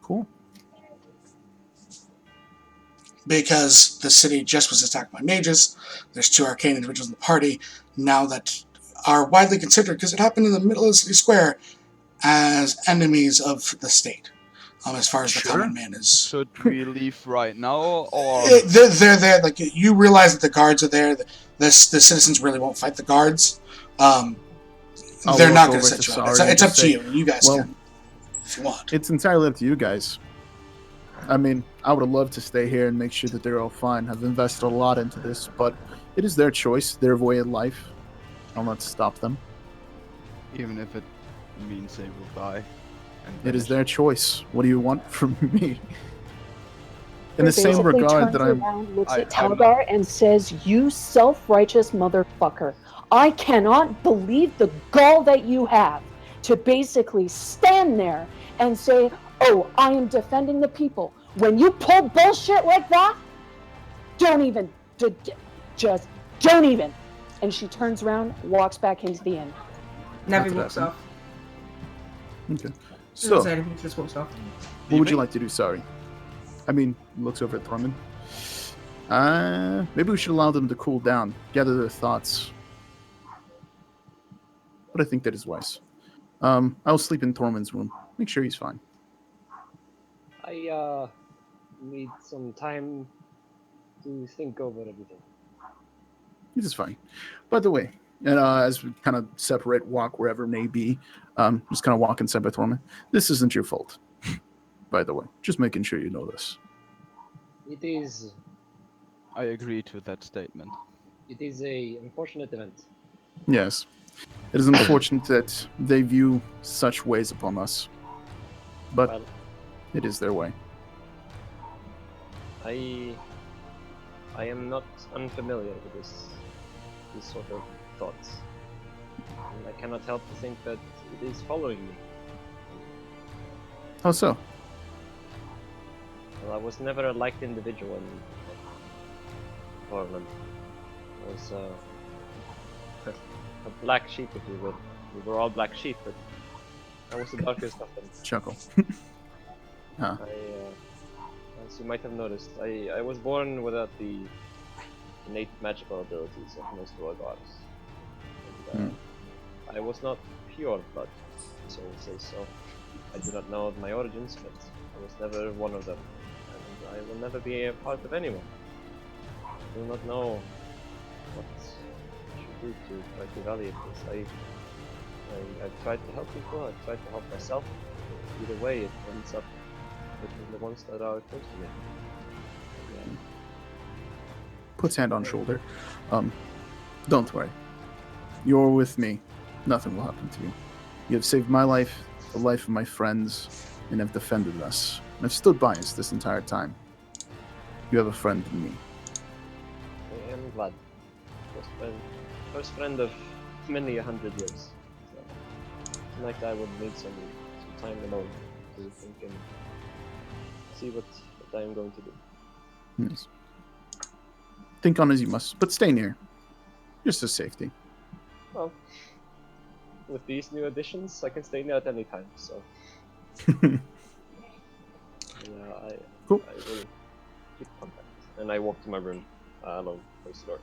Cool. Because the city just was attacked by mages. There's 2 arcane individuals in the party now that are widely considered, because it happened in the middle of the city square, as enemies of the state. As far as the common man is. Should we leave right now, or They're there. Like, you realize that the guards are there. The citizens really won't fight the guards. They're not going to set you up. It's up to you. You guys can, if you want. It's entirely up to you guys. I mean, I would have loved to stay here and make sure that they're all fine. I've invested a lot into this, but it is their choice, their way of life. I'll not stop them. even if it means they will die? It is their choice. What do you want from me? In the He same basically regard turns that I'm... around, looks I'm at Talgar and says, "You self-righteous motherfucker. I cannot believe the gall that you have to basically stand there and say, oh, I am defending the people. When you pull bullshit like that, don't even. Just don't even." And she turns around, walks back into the inn. Navi That's walks what off. Okay. Doesn't So, say anything, just walks off. what would you like to do? Sorry. I mean, looks over at Thorman. Maybe we should allow them to cool down, gather their thoughts. But I think that is wise. I'll sleep in Thorman's room. Make sure he's fine. I need some time to think over everything. He's just fine. By the way, and as we kind of separate, walk wherever it may be, just kind of walk inside by Thorman. This isn't your fault. By the way, just making sure you know this. It is I agree to that statement. a unfortunate event. Yes. It is unfortunate that they view such ways upon us. But Well, it is their way. I am not unfamiliar with this sort of thoughts. And I cannot help to think that it is following me. How so? Well, I was never a liked individual in Portland. I was a black sheep, if you will. We were all black sheep, but I was the darkest of them. Chuckle. Huh. As you might have noticed, I was born without the innate magical abilities of most of our gods. And, I was not pure blood, so we'll say so. I do not know my origins, but I was never one of them. And I will never be a part of anyone. I do not know what I should do to try to evaluate this. I've tried to help people, I've tried to help myself. Either way, it ends up with the ones that are close to me. Yeah. Puts hand on shoulder. Don't worry. You're with me. Nothing will happen to you. You have saved my life, the life of my friends, and have defended us. And I've stood by us this entire time. You have a friend in me. I am glad. First friend of many 100 years. So, tonight I would need some time alone to think and see what I am going to do. Yes. Think on as you must, but stay near. Just for safety. Well, with these new additions, I can stay there at any time, so yeah, Cool. I will keep contact. And I walk to my room alone, close the door.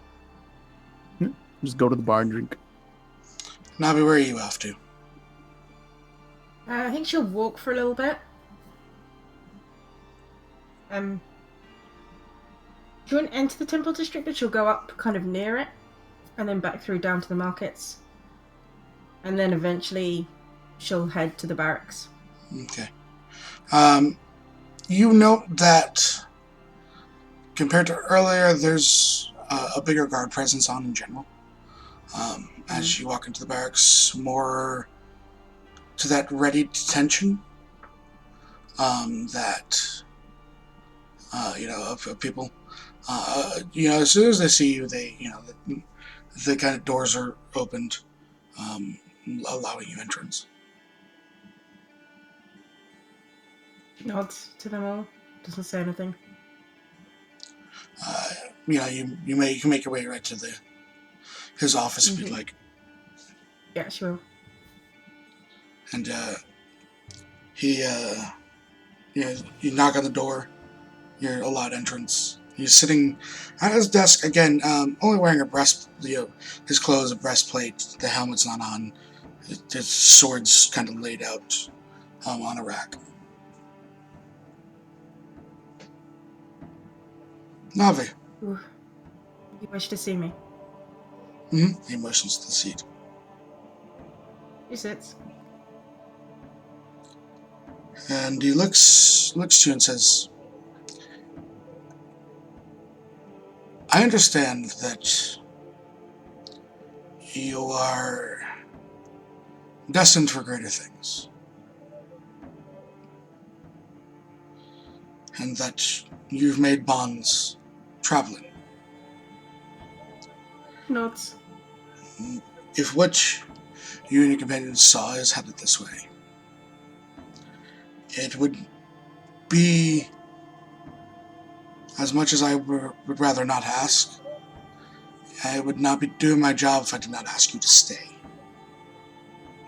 Just go to the bar and drink. Navi, where are you off to? I think she'll walk for a little bit. She won't enter the temple district, but she'll go up kind of near it. and then back through down to the markets. And then eventually she'll head to the barracks. Okay. You note that compared to earlier, there's a bigger guard presence on in general. As you walk into the barracks, more to that ready detention that of people. As soon as they see you, the kind of doors are opened, allowing you entrance. Nods to them all. Doesn't say anything. You can make your way right to his office if you'd like. Yeah, sure. And you knock on the door. You're allowed entrance. He's sitting at his desk again, only wearing a his clothes, a breastplate. The helmet's not on. His sword's kind of laid out on a rack. Navi. Ooh. You wish to see me? He motions to the seat. He sits. And he looks to you and says, I understand that you are destined for greater things. And that you've made bonds traveling. Nods. If what you and your companions saw is headed this way, it would be, as much as I would rather not ask, I would not be doing my job if I did not ask you to stay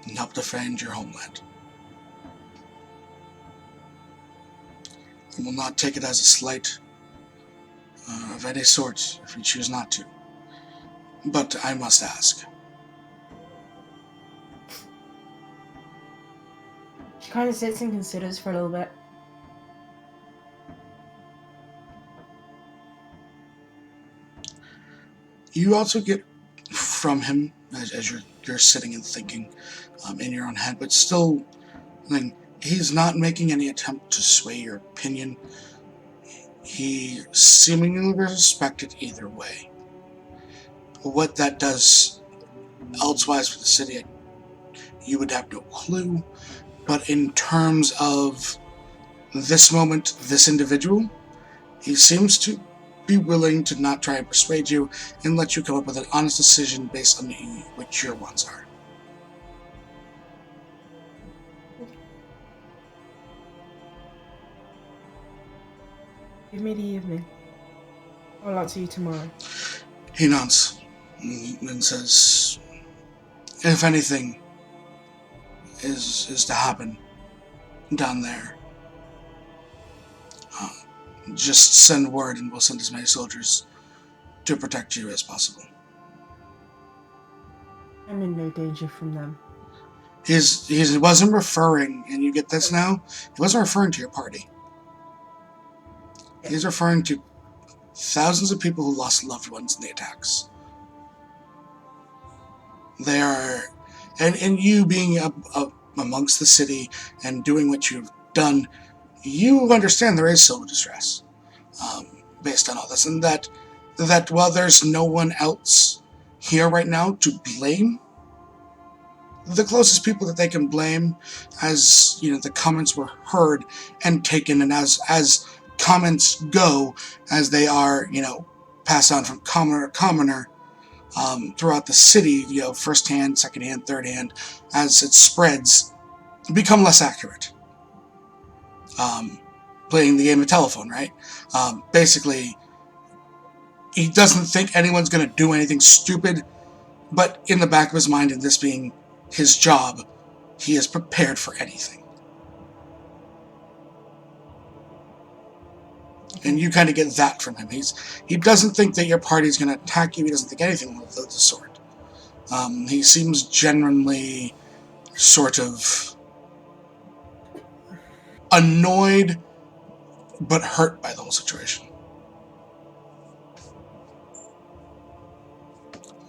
and help defend your homeland. I will not take it as a slight of any sort if you choose not to. But I must ask. She kind of sits and considers for a little bit. You also get from him, as you're sitting and thinking in your own head, but still, he's not making any attempt to sway your opinion. He seemingly respects it either way. What that does elsewise for the city, you would have no clue. But in terms of this moment, this individual, he seems to be willing to not try and persuade you and let you come up with an honest decision based on what your wants are. Give me the evening. I'll answer you tomorrow. He nods and says, if anything is to happen down there, just send word and we'll send as many soldiers to protect you as possible. I'm in no danger from them. He wasn't referring, and you get this now, he wasn't referring to your party. He's referring to thousands of people who lost loved ones in the attacks. They are, and you being amongst the city and doing what you've done, you understand there is civil distress based on all this, and that while there's no one else here right now to blame, the closest people that they can blame, as the comments were heard and taken, and as comments go, as they are passed on from commoner to commoner throughout the city, first hand, second hand, third hand, as it spreads, become less accurate. Playing the game of telephone, right? Basically, he doesn't think anyone's going to do anything stupid, but in the back of his mind, and this being his job, he is prepared for anything. And you kind of get that from him. He doesn't think that your party's going to attack you. He doesn't think anything of the sort. He seems genuinely sort of annoyed but hurt by the whole situation.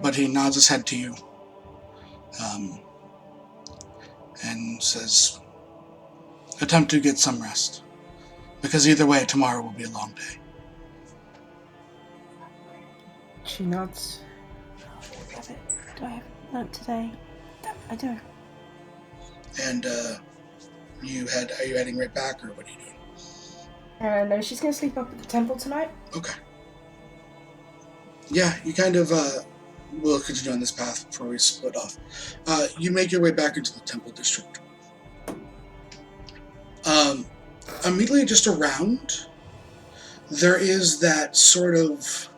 but he nods his head to you and says, attempt to get some rest, because either way, tomorrow will be a long day. She nods. Do I have none today? I do. And are you heading right back, or what are you doing? No, she's gonna sleep up at the temple tonight. Okay. Yeah, you kind of will continue on this path before we split off. You make your way back into the temple district. Immediately just around, there is that sort of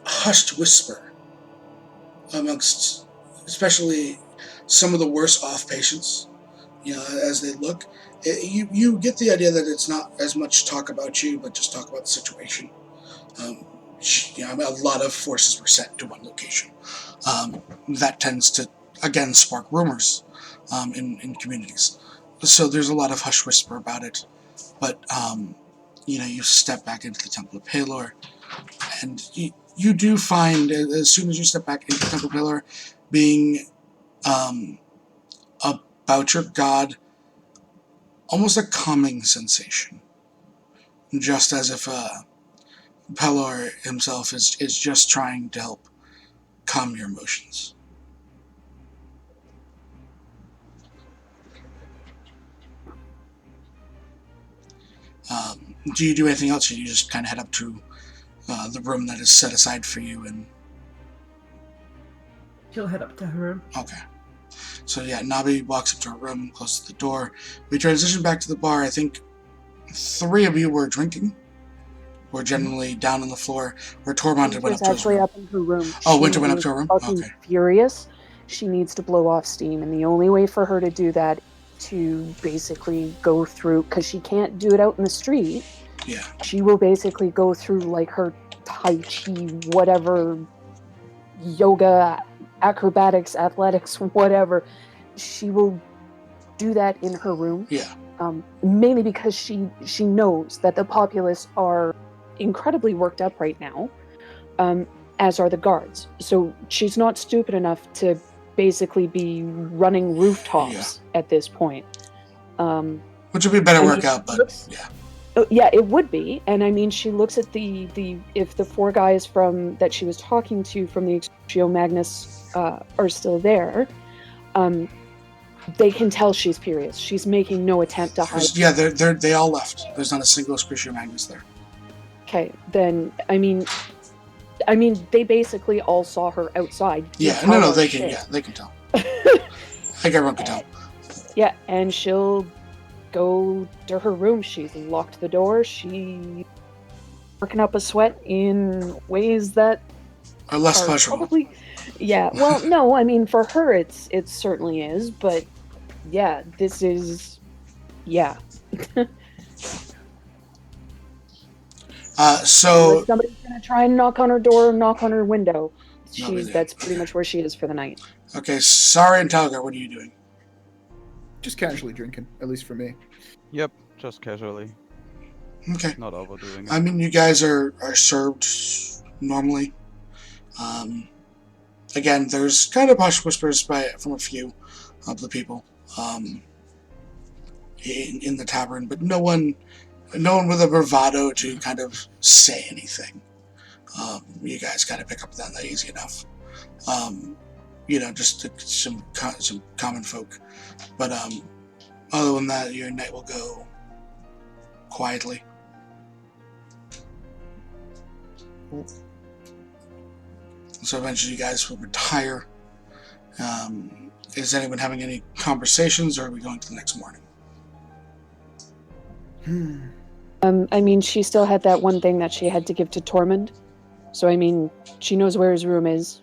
hushed whisper amongst, especially some of the worse off patients, as they look. You get the idea that it's not as much talk about you, but just talk about the situation. A lot of forces were sent to one location. That tends to, again, spark rumors in communities. So there's a lot of hush whisper about it. But, you step back into the Temple of Pelor, and you do find, as soon as you step back into the Temple of Pelor, being about your god, almost a calming sensation. Just as if Pelor himself is just trying to help calm your emotions. Do you do anything else, or do you just kind of head up to the room that is set aside for you? And She'll head up to her room. okay. So yeah, Nabi walks up to her room, close to the door. We transition back to the bar. I think 3 of you were drinking. We're generally down on the floor, where Tormund went up to his actually room. up in her room. Oh, Winter went up to her room? Fucking Okay. furious. She needs to blow off steam, and the only way for her to do that is to basically go through, because she can't do it out in the street. Yeah. She will basically go through like her Tai Chi, whatever, yoga, acrobatics, athletics, whatever. She will do that in her room. Yeah. Mainly because she knows that the populace are incredibly worked up right now, as are the guards. So she's not stupid enough to basically be running rooftops at this point. Which would be a better workout, but yeah. Yeah, it would be. And I mean, she looks at the if the 4 guys that she was talking to from the Extratio Magnus are still there, they can tell she's furious. She's making no attempt to hide. Yeah, they all left. There's not a single Extratio Magnus there. Okay, then I mean, they basically all saw her outside. Yeah, no, they can. Yeah, they can tell. I think everyone can tell. Yeah, and she'll go to her room. She's locked the door. She's working up a sweat in ways that are less pleasurable. Probably, yeah. Well, no, I mean for her, it certainly is. But yeah, this is, yeah. So if somebody's gonna try and knock on her door, knock on her window. Nobody That's pretty much where she is for the night. Okay, Sari and Talgar, what are you doing? Just casually drinking, at least for me. Yep, just casually. Okay. Not overdoing it. I mean, you guys are served normally. Again, there's kind of hush whispers from a few of the people in the tavern, but no one with a bravado to kind of say anything. You guys kind of pick up on that easy enough. Just some common folk. But other than that, your night will go quietly. So eventually you guys will retire. Is anyone having any conversations, or are we going to the next morning? I mean, she still had that one thing that she had to give to Tormund. So, I mean, she knows where his room is.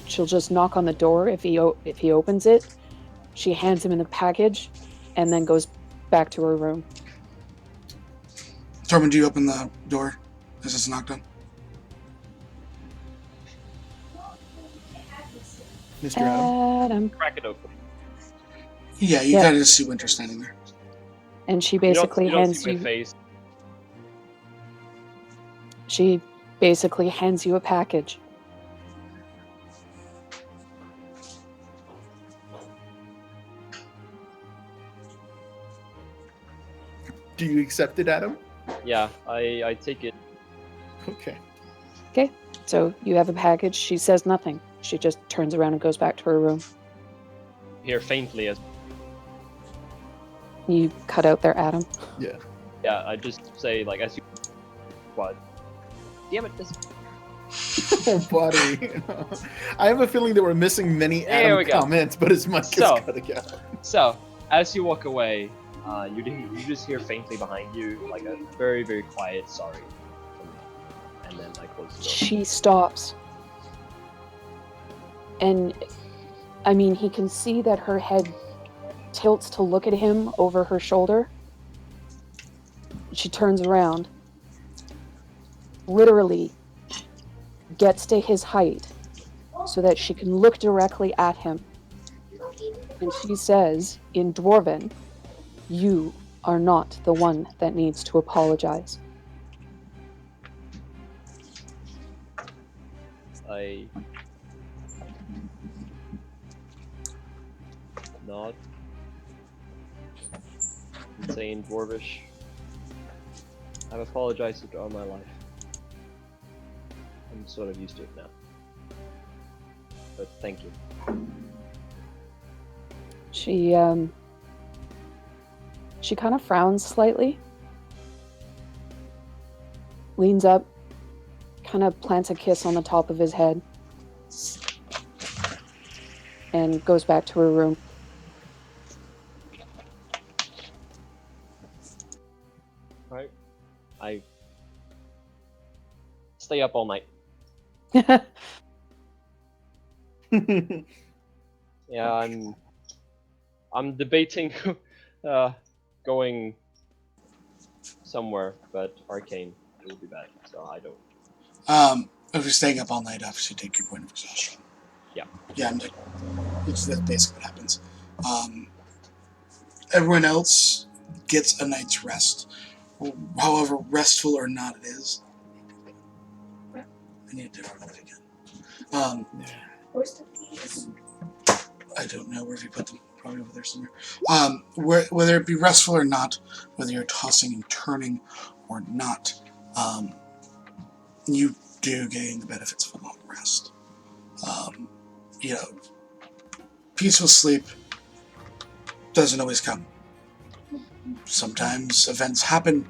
She'll just knock on the door if he opens it. She hands him in the package, and then goes back to her room. Tormund, do you open the door as it's knocked on? Mr. Adam. Crack it open. Yeah, you Yeah. kind of just see Winter standing there. And she basically you don't hands see you. my face. She basically hands you a package. Do you accept it, Adam? Yeah, I take it. Okay. So you have a package. She says nothing. She just turns around and goes back to her room. Hear faintly as You cut out there, Adam. Yeah. yeah, I just say like as you what? Damn it! This Oh, buddy. I have a feeling that we're missing many There Adam we go. comments, but his mic So- is cutting out. So, as you walk away, you just hear faintly behind you, like a very, very quiet sorry. And then I close the door. She stops. And, I mean, he can see that her head tilts to look at him over her shoulder. She turns around, literally gets to his height so that she can look directly at him. And she says, in Dwarven, "You are not the one that needs to apologize." I nod. And say in Dwarvish, I've apologized all my life. I'm sort of used to it now. But thank you. She kind of frowns slightly, leans up, kind of plants a kiss on the top of his head, and goes back to her room. Right? I stay up all night. Yeah, I'm debating going somewhere, but Arcane will be bad, so I don't. If you're staying up all night, obviously take your point of exhaustion. Yeah. Yeah, that's basically what happens. Everyone else gets a night's rest. However restful or not it is. I need a different one again. I don't know where you put them. Probably over there somewhere. Whether it be restful or not, whether you're tossing and turning or not, you do gain the benefits of a long rest. Peaceful sleep doesn't always come. Sometimes events happen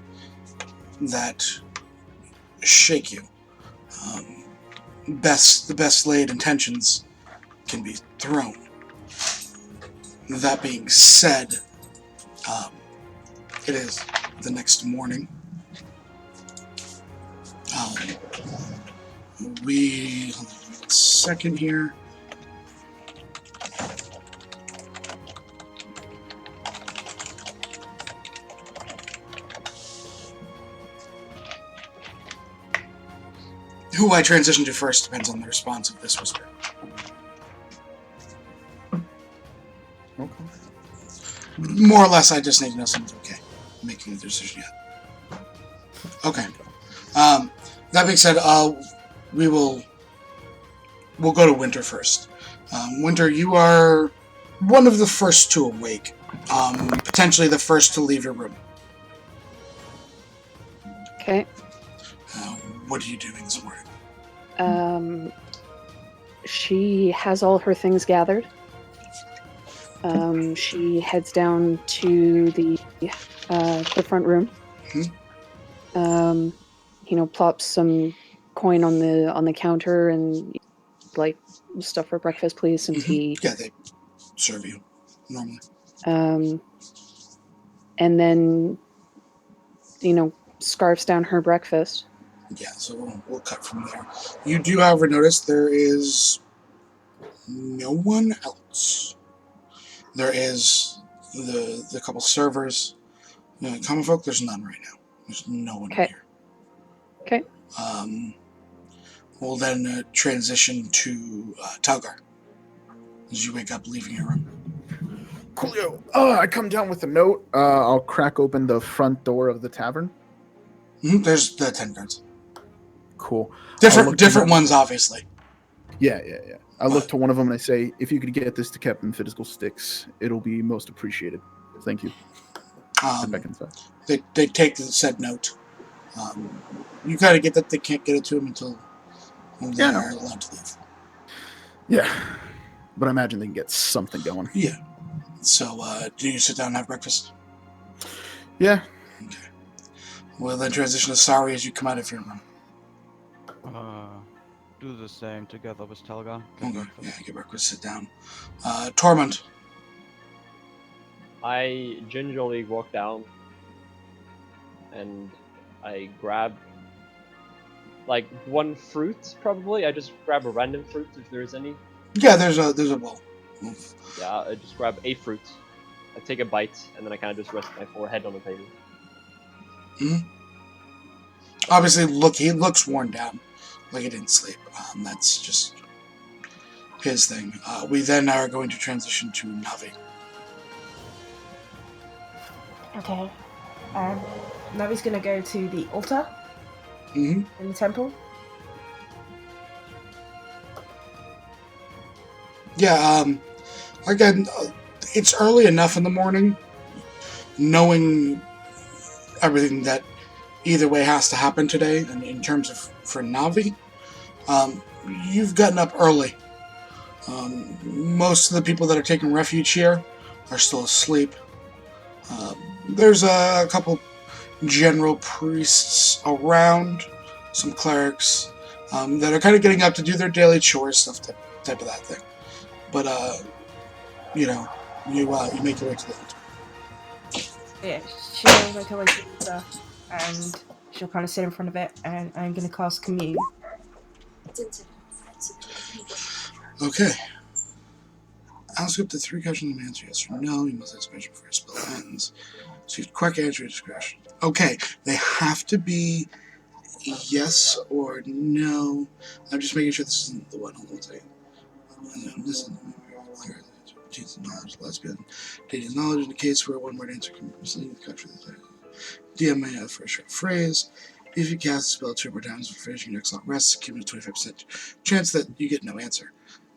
that shake you. The best laid intentions can be thrown. That being said, it is the next morning. Hold on a second here. Who I transition to first depends on the response of this whisper. Okay. More or less, I just need to know something's okay. I'm making a decision yet. Okay. That being said, we'll go to Winter first. Winter, you are one of the first to awake. Potentially the first to leave your room. Okay. What are you doing this morning? She has all her things gathered. She heads down to the front room. Plops some coin on the counter and like stuff for breakfast, please, some tea. Yeah, they serve you normally. And then scarfs down her breakfast. Yeah, so we'll cut from there. You do, however, notice there is no one else. There is the couple servers. Common folk, there's none right now. There's no one here. Okay. We'll then transition to Talgar as you wake up leaving your room. Coolio. I come down with a note. I'll crack open the front door of the tavern. There's the 10 guards. cool. Different ones, obviously. Yeah. I look to one of them and I say, if you could get this to Captain Physical Sticks, it'll be most appreciated. Thank you. Step back inside. They take the said note. You kind of get that they can't get it to him until they're allowed to leave. Yeah, but I imagine they can get something going. Yeah. So, do you sit down and have breakfast? Yeah. Okay. We'll then transition to Sari as you come out of your room. Do the same together with Telga. Okay. Yeah, get breakfast, sit down. Tormund. I gingerly walk down and I grab like one fruit, probably. I just grab a random fruit if there is any. Yeah, there's a bowl. Yeah, I just grab a fruit. I take a bite and then I kind of just rest my forehead on the table. Obviously, he looks worn down, like he didn't sleep. That's just his thing. We then are going to transition to Navi. Okay. Navi's gonna go to the altar in the temple. Yeah, again, it's early enough in the morning, knowing everything that either way has to happen today, and in terms of for Navi, you've gotten up early. Most of the people that are taking refuge here are still asleep. There's a couple general priests around, some clerics, that are kind of getting up to do their daily chores, type of that thing. But, you make your way to the altar. Yeah, she'll make her way to the altar and she'll kind of sit in front of it, and I'm going to cast Commune. Okay. Ask up to 3 questions and answer yes or no. You must ask a question before your spell ends. So you quick answer your discretion. Okay, they have to be yes or no. I'm just making sure this isn't the one. Hold on a second. This is clear. Jesus knowledge, lesbian. Dating knowledge in the case where one word answer can be misleading the country. DM may have for a short phrase. If you cast a spell 2 more times before finishing your next long rest, accumulate 25% chance that you get no answer.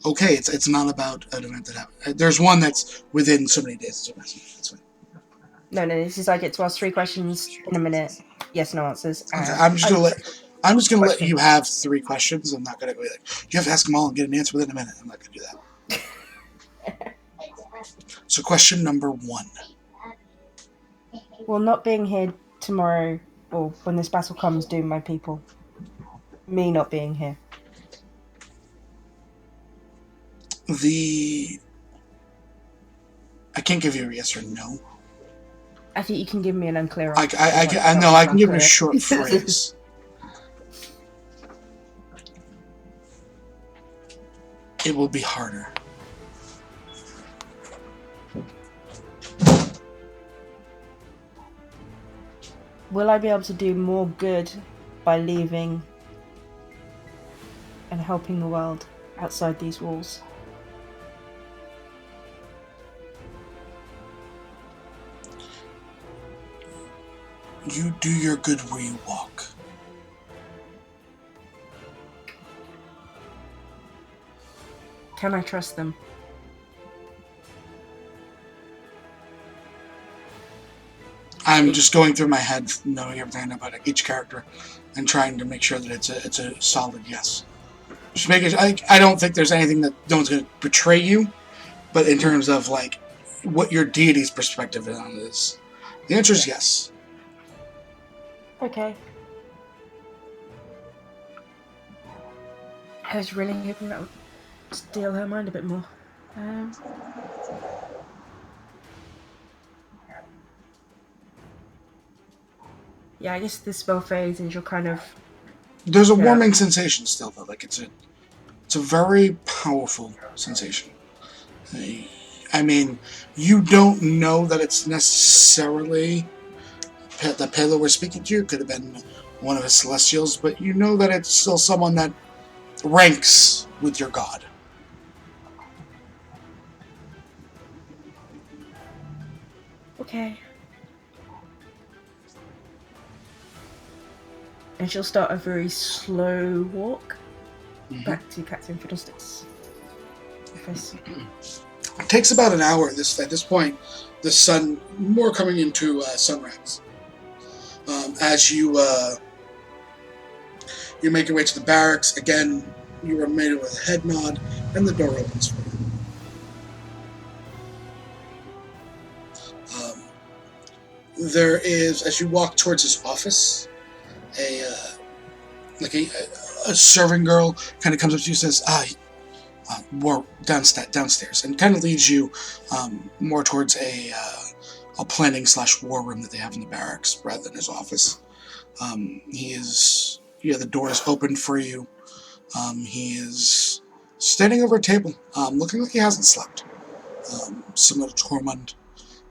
Okay, it's not about an event that happened. There's one that's within so many days. That's fine. No, this is I get to ask 3 questions in a minute. Yes, no answers. Okay, I'm just gonna let you have 3 questions. I'm not gonna go like you have to ask them all and get an answer within a minute. I'm not gonna do that. So, question number 1. Will not being here tomorrow, or when this battle comes, doom my people? Me not being here. I can't give you a yes or no. I think you can give me an unclear I can give you a short phrase. It will be harder. Will I be able to do more good by leaving and helping the world outside these walls? You do your good where you walk. Can I trust them? I'm just going through my head, knowing everything about each character, and trying to make sure that it's a solid yes. Just make it. I don't think there's anything that no one's going to betray you, but in terms of like what your deity's perspective on it is, the answer is yes. Okay. I was really hoping that would steal her mind a bit more. Yeah, I guess this spell fades and you'll kind of... There's a warming sensation still, though. Like, it's a very powerful sensation. I mean, you don't know that it's necessarily that Pelo we're speaking to. It could have been one of his Celestials, but you know that it's still someone that ranks with your god. Okay. And she'll start a very slow walk Mhm. back to Captain Fiddlesticks' office. It takes about an hour. At this point, the sun more coming into sunrise. As you make your way to the barracks, again, you are made with a head nod, and the door opens for you. There is, as you walk towards his office, a serving girl kind of comes up to you and says, "More downstairs," and kind of leads you more towards a planning / war room that they have in the barracks rather than his office. The door is open for you. He is standing over a table, looking like he hasn't slept. Similar to Tormund,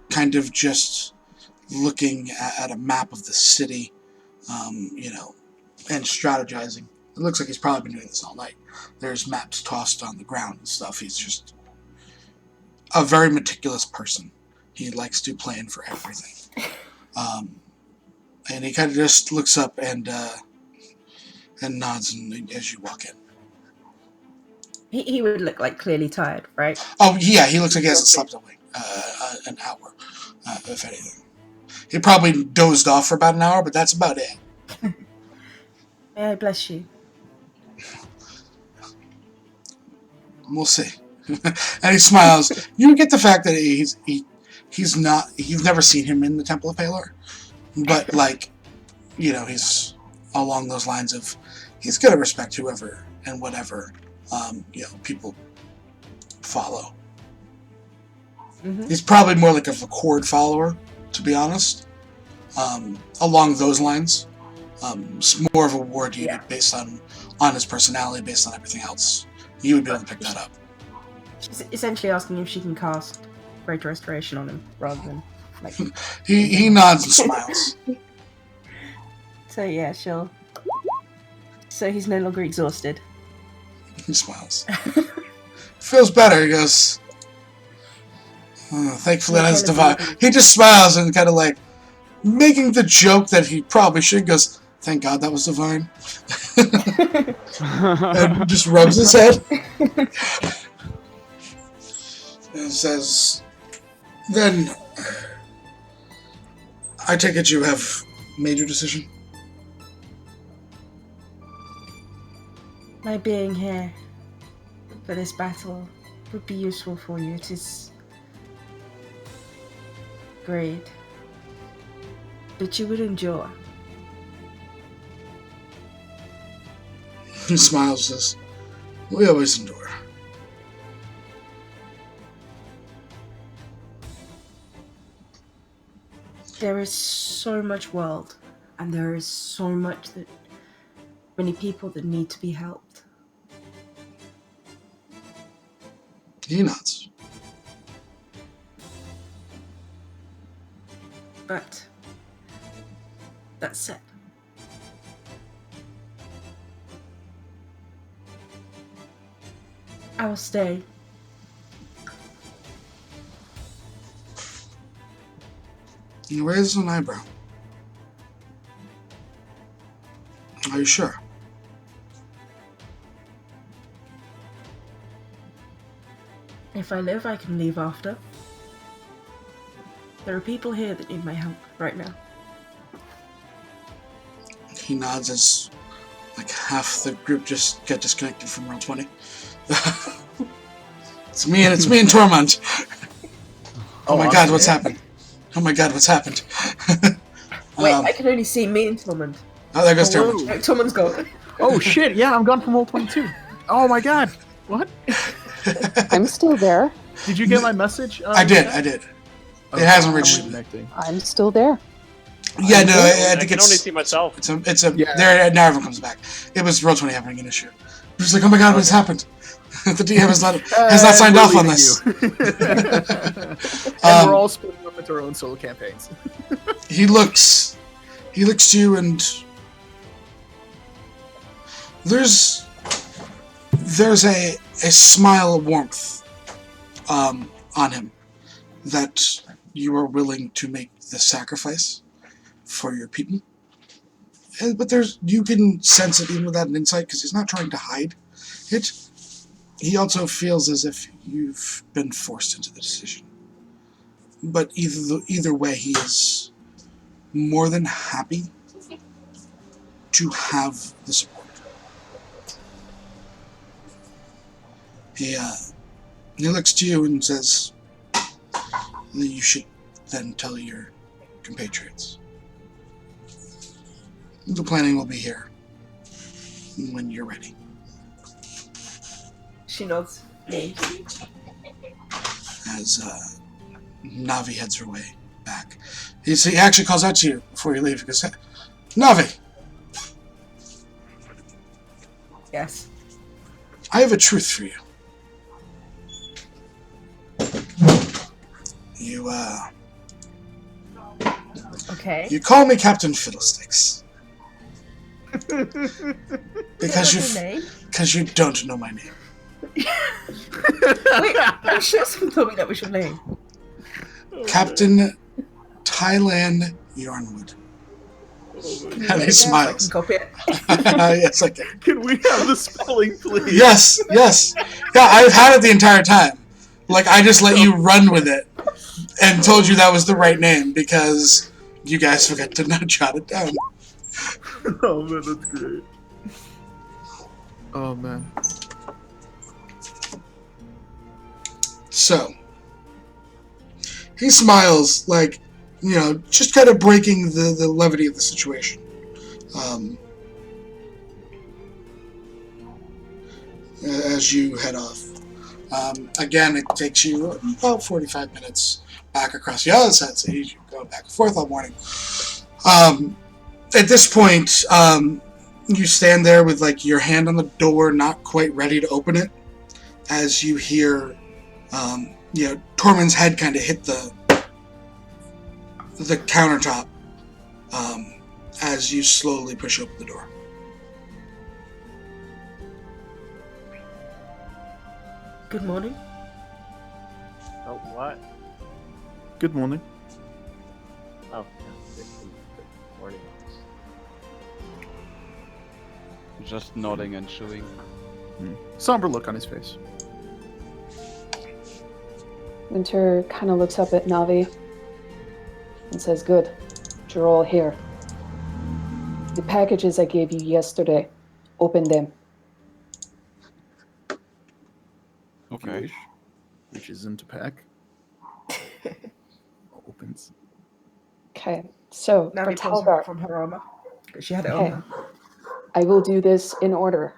kind of just looking at a map of the city, and strategizing. It looks like he's probably been doing this all night. There's maps tossed on the ground and stuff. He's just a very meticulous person. He likes to plan for everything. And he kind of just looks up and nods as you walk in. He would look like clearly tired, right? Oh, yeah, he looks like he hasn't slept an hour, if anything. He probably dozed off for about an hour, but that's about it. May I bless you? We'll see. And he smiles. You get the fact that he's not. You've never seen him in the Temple of Pelor, but he's along those lines of he's gonna respect whoever and whatever people follow. Mm-hmm. He's probably more like a Vaccord follower, to be honest. Along those lines, it's more of a war deity based on his personality, based on everything else. You would be able to pick that up. She's essentially asking if she can cast Greater Restoration on him, rather than like. He nods and smiles. So yeah, she'll. So he's no longer exhausted. He smiles. Feels better. He goes, thankfully that's divine. He just smiles and kind of like making the joke that he probably should. Goes, thank God that was divine. And just rubs his head. And says, then I take it you have made your decision? My being here for this battle would be useful for you. It is great. But you would endure. He smiles and says, we always endure. There is so much world, and there is so much many people that need to be helped. He nods. But that said, I will stay. He raises an eyebrow. Are you sure? If I live, I can leave after. There are people here that need my help right now. He nods as like half the group just get disconnected from Roll20. It's me and Tormund. Oh my God, what's happened? Oh my God, what's happened? Wait, I can only see me and Tormund. Oh, there goes Hello. Tormund. No, Tormund's gone. Oh shit! Yeah, I'm gone from Roll22. Oh my God! What? I'm still there. Did you get my message? I did. It hasn't reached you. Connecting. I'm still there. Yeah, no, I I think can it's only see myself. it's a Yeah. there. Now everyone comes back. It was Roll20 having an issue. It was like, oh my God, what's happened? The DM has not signed we're off on leaving this. you. And we're all splitting up into our own solo campaigns. He looks to you, and there's a smile of warmth on him that you are willing to make the sacrifice for your people. But you can sense it even without an insight because he's not trying to hide it. He also feels as if you've been forced into the decision. But either way, he is more than happy to have the support. He looks to you and says, you should then tell your compatriots. The planning will be here when you're ready. She nods. As Navi heads her way back. He actually calls out to you before you leave. He goes, Navi! Yes. I have a truth for you. Okay. You call me Captain Fiddlesticks. because you don't know my name. Wait, I'm sure someone told me that was your name. Captain Thailand Yarnwood. And he smiles. I can copy it. Yes, I can. Can we have the spelling, please? Yes. Yeah, I've had it the entire time. Like, I just let you run with it and told you that was the right name because you guys forgot to not jot it down. Oh, man, that's great. Oh, man. So, he smiles, like, just kind of breaking the levity of the situation. As you head off. Again, it takes you about 45 minutes back across the other side, so you go back and forth all morning. At this point, you stand there with like your hand on the door, not quite ready to open it, as you hear, Tormund's head kind of hit the countertop, as you slowly push open the door. Good morning. Oh, what? Good morning. Oh, good morning. Just nodding and chewing. Somber look on his face. Winter kind of looks up at Navi and says, good, you're all here. The packages I gave you yesterday, open them. Okay. Reaches into pack. Opens. Okay, so Now for he pulls Talgar, from her armor. Because she had it okay, on her. I will do this in order,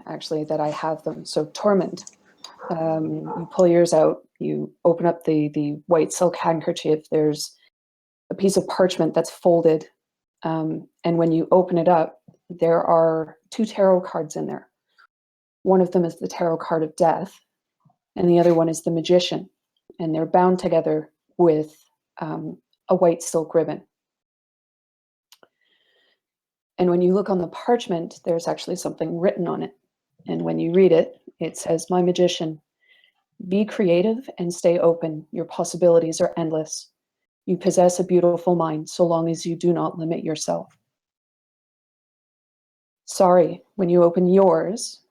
actually, that I have them. So Tormund, you pull yours out, you open up the white silk handkerchief, there's a piece of parchment that's folded, and when you open it up, there are 2 tarot cards in there. One of them is the tarot card of death, and the other one is the magician, and they're bound together with a white silk ribbon. And when you look on the parchment, there's actually something written on it. And when you read it, it says, my magician, be creative and stay open. Your possibilities are endless. You possess a beautiful mind so long as you do not limit yourself. Sorry, when you open yours,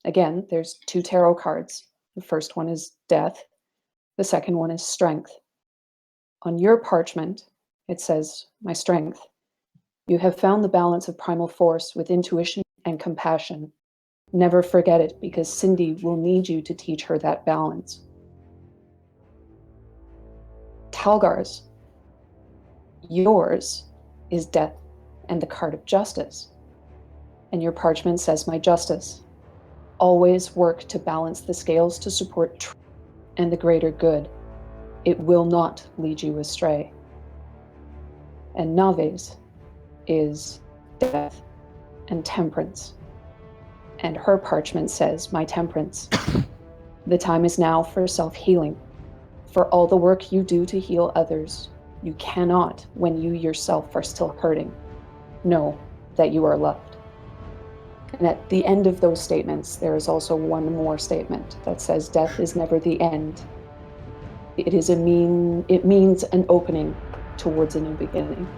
again, there's 2 tarot cards. The first one is death. The second one is strength. On your parchment, it says, my strength. You have found the balance of primal force with intuition and compassion. Never forget it, because Cindy will need you to teach her that balance. Talgar's, yours is death and the card of justice. And your parchment says, my justice. Always work to balance the scales to support truth and the greater good. It will not lead you astray. And Nave's is death and temperance. And her parchment says, my temperance. The time is now for self-healing. For all the work you do to heal others, you cannot, when you yourself are still hurting, know that you are loved. And at the end of those statements, there is also one more statement that says, death is never the end. It means an opening towards a new beginning.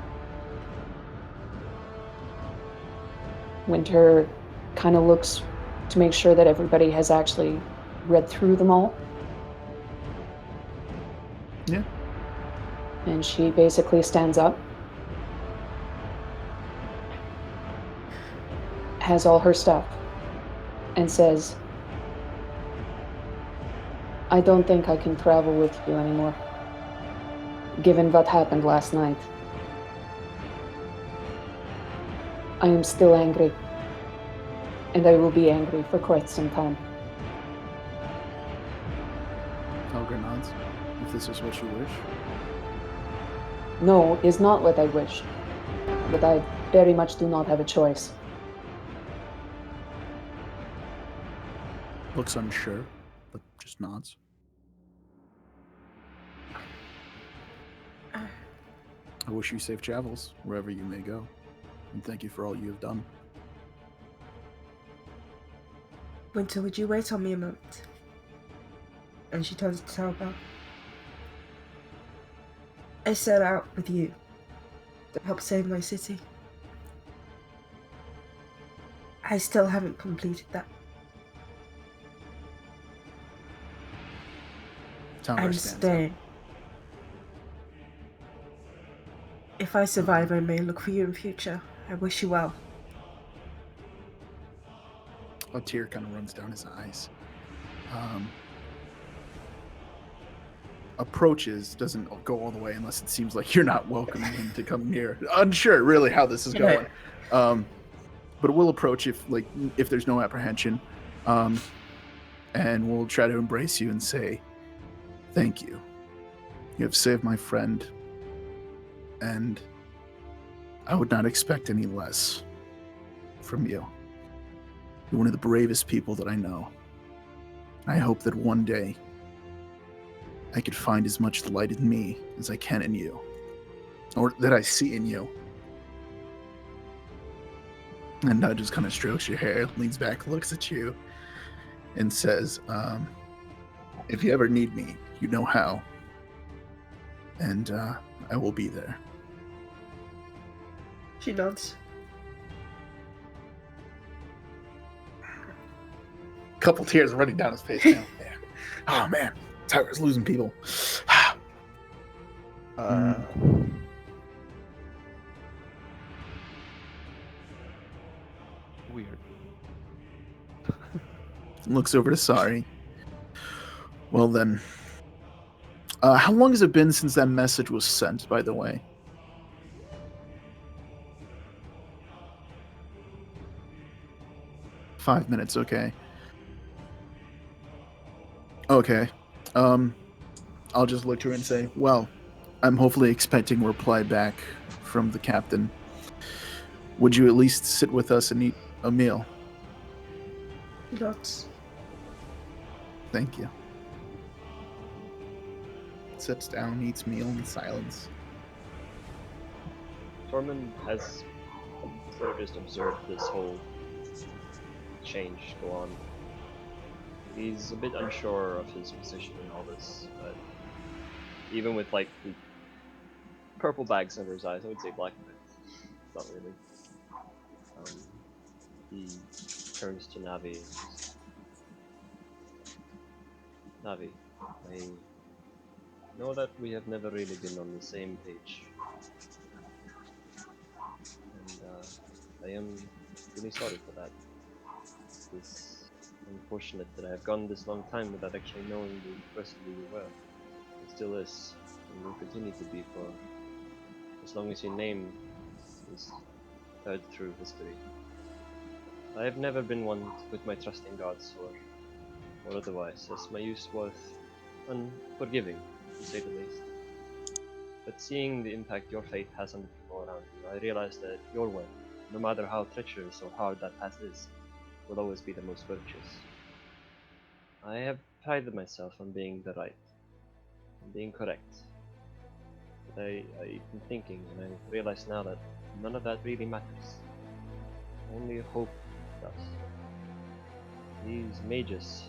Winter kind of looks to make sure that everybody has actually read through them all. Yeah. And she basically stands up, has all her stuff, and says, I don't think I can travel with you anymore, given what happened last night. I am still angry, and I will be angry for quite some time. Helga nods. If this is what you wish. No, is not what I wish, but I very much do not have a choice. Looks unsure, but just nods. I wish you safe travels, wherever you may go. And thank you for all you have done. Winter, would you wait on me a moment? And she turns to Talbot. I set out with you to help save my city. I still haven't completed that. Talbot I'm stands up. staying. If I survive, I may look for you in future. I wish you well. A tear kind of runs down his eyes. Approaches, doesn't go all the way unless it seems like you're not welcoming him to come near. Unsure really how this is going. But we'll approach if there's no apprehension. And we'll try to embrace you and say, thank you. You have saved my friend. And I would not expect any less from you. You're one of the bravest people that I know. I hope that one day I could find as much light in me as I can in you, or that I see in you. And Nud just kind of strokes your hair, leans back, looks at you, and says, if you ever need me, you know how. And I will be there. She nods. Couple tears running down his face now. Yeah. Oh man, Tyler's losing people. Weird. Looks over to Sari. Well then, how long has it been since that message was sent, by the way? Five minutes, okay. Okay. I'll just look to her and say, well, I'm hopefully expecting a reply back from the captain. Would you at least sit with us and eat a meal? Nods. Thank you. Sits down, eats meal in silence. Tormund has sort of just observed this whole change go on. He's a bit unsure of his position in all this, but even with like the purple bags under his eyes, I would say black bags. Not really. He turns to Navi. Navi, I know that we have never really been on the same page, and I am really sorry for that. It's unfortunate that I have gone this long time without actually knowing you personally well. It still is, and will continue to be for as long as your name is heard through history. I have never been one to put my trust in gods or otherwise, as my use was unforgiving, to say the least. But seeing the impact your faith has on the people around you, I realize that your way, no matter how treacherous or hard that path is, will always be the most virtuous. I have prided myself on being the right, on being correct. But I've been thinking, and I realize now that none of that really matters. Only hope does. These mages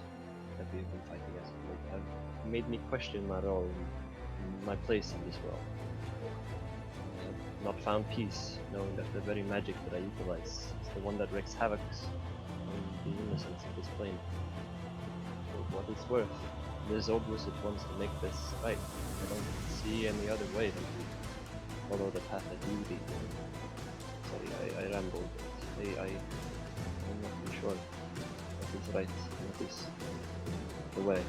that we have been fighting as of late have made me question my role and my place in this world. not found peace, knowing that the very magic that I utilize is the one that wreaks havoc on the innocents of this plane. For what it's worth, this old wizard wants to make this right. I don't see any other way than to follow the path that you lead. Sorry, I rambled. I'm not too sure what is right and what is the way.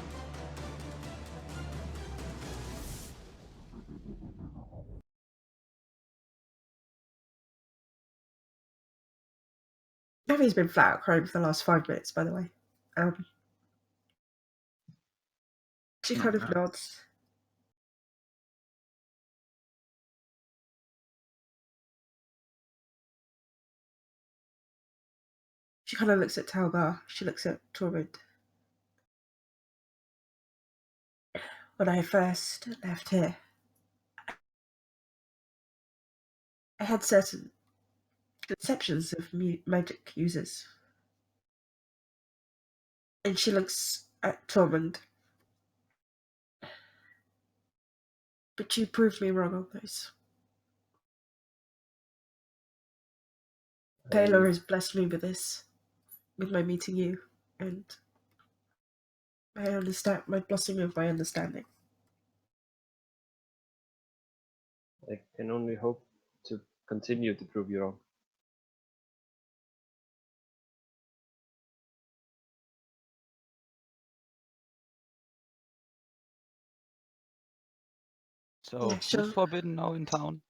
Navi's been flat out crying for the last 5 minutes, by the way. She kind of nods. She kind of looks at Talgar. She looks at Tormund. When I first left here, I had certain conceptions of magic users. And she looks at Tormund. But you proved me wrong on those. Taylor has blessed me with this, with my meeting you, and my blossoming of my understanding. I can only hope to continue to prove you wrong. So, Yeah, sure. who's forbidden now in town?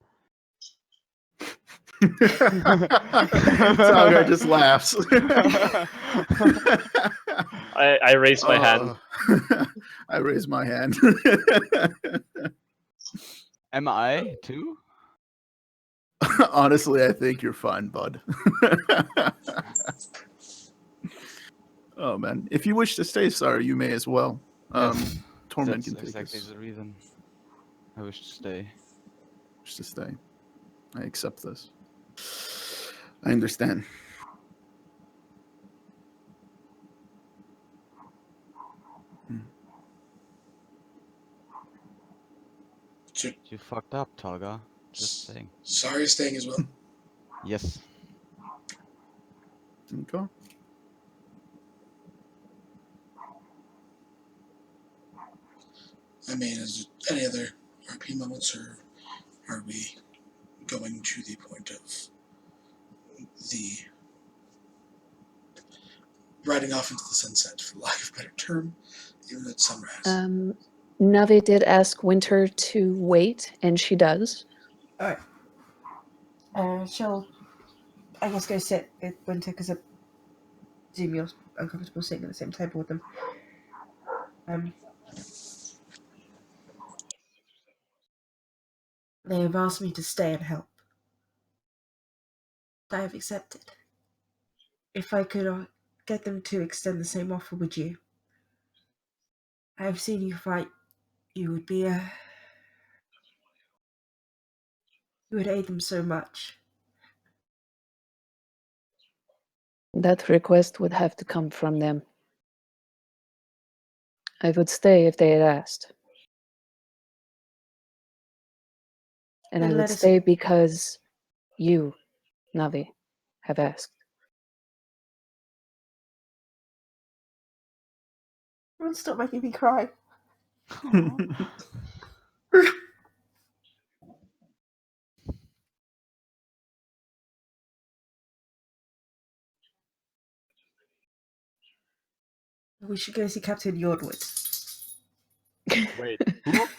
Talgar just laughs. I raise my hand. I raise my hand. Am I too? Honestly, I think you're fine, bud. Oh man, if you wish to stay, sir, you may as well. Yes, Torment that's can take exactly us. the reason I wish to stay. Wish to stay. I accept this. I understand. You fucked up, Talgar. Just saying. Sorry, staying as well. Yes. Okay. I mean, is there any other RP moments, or are we going to the point of the riding off into the sunset, for lack of a better term, even at sunrise? Navi did ask Winter to wait, and she does. Alright. She'll, I guess, go sit with Winter because I presume you're uncomfortable sitting at the same table with them. They have asked me to stay and help. I have accepted. If I could get them to extend the same offer with you, I have seen you fight. You would be you would aid them so much. That request would have to come from them. I would stay if they had asked. And Then I let would us- stay because you, Navi, have asked. Don't stop making me cry. We should go see Captain Yordwood. Wait.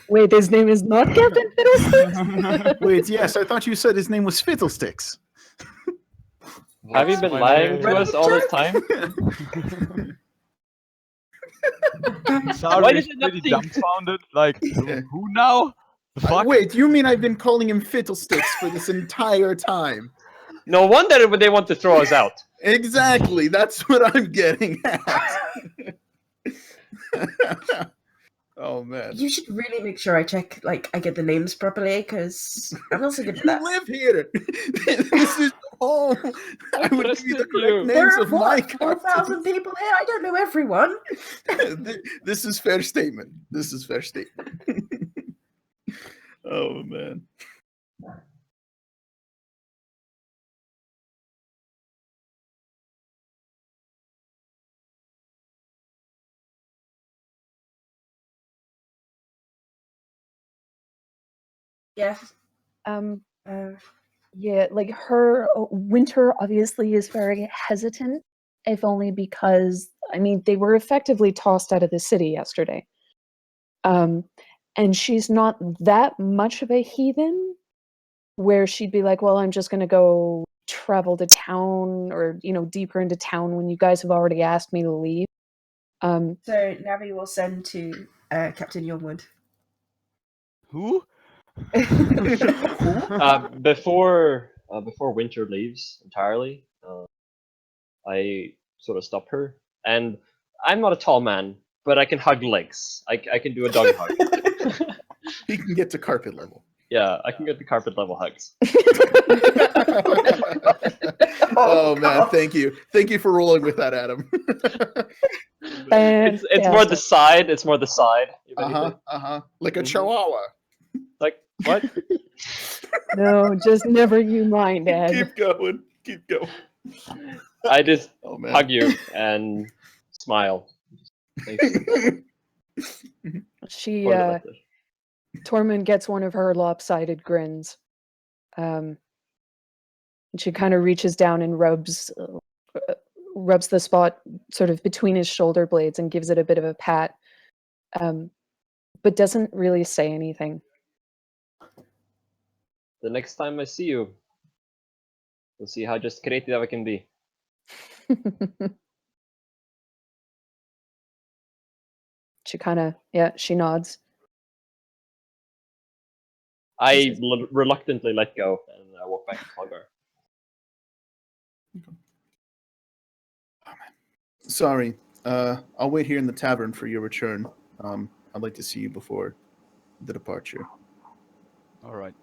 Wait, his name is not Captain Fiddlesticks? Wait, yes, I thought you said his name was Fiddlesticks. Have you been lying to us all this time? Sorry, Why is did you not pretty think- dumbfounded. Like, who now? The fuck? Wait, you mean I've been calling him Fiddlesticks for this entire time? No wonder they want to throw us out. Exactly, that's what I'm getting at. Oh man. You should really make sure I check, I get the names properly, because I'm not so good at You that. live here. This is home. I would give you the trusted correct you. names There are of my 4,000 people here. I don't know everyone. This is fair statement. This is fair statement. Oh man. Yes. Um, Uh, yeah, like her Winter obviously is very hesitant, if only because I mean they were effectively tossed out of the city yesterday. Um, and she's not that much of a heathen where she'd be like, well, I'm just going to go travel to town or, deeper into town when you guys have already asked me to leave. so Navi will send to Captain Youngwood. Who? Before Winter leaves entirely, I sort of stop her, and I'm not a tall man, but I can hug legs. I can do a dog hug. He can get to carpet level. Yeah, I can get the carpet level hugs. Oh man, thank you for rolling with that, Adam. It's more the side. It's more the side. If anything. Like a Mhm. chihuahua. Like what? No, just never you mind, Ed. Keep going. I just Oh man. hug you and smile. Thank you She for the message. Tormund gets one of her lopsided grins. She kind of reaches down and rubs the spot sort of between his shoulder blades and gives it a bit of a pat, but doesn't really say anything. The next time I see you, we'll see how just creative I can be. She kind of, she nods. I reluctantly let go and I walk back to Holgar. Sorry. I'll wait here in the tavern for your return. I'd like to see you before the departure. All right.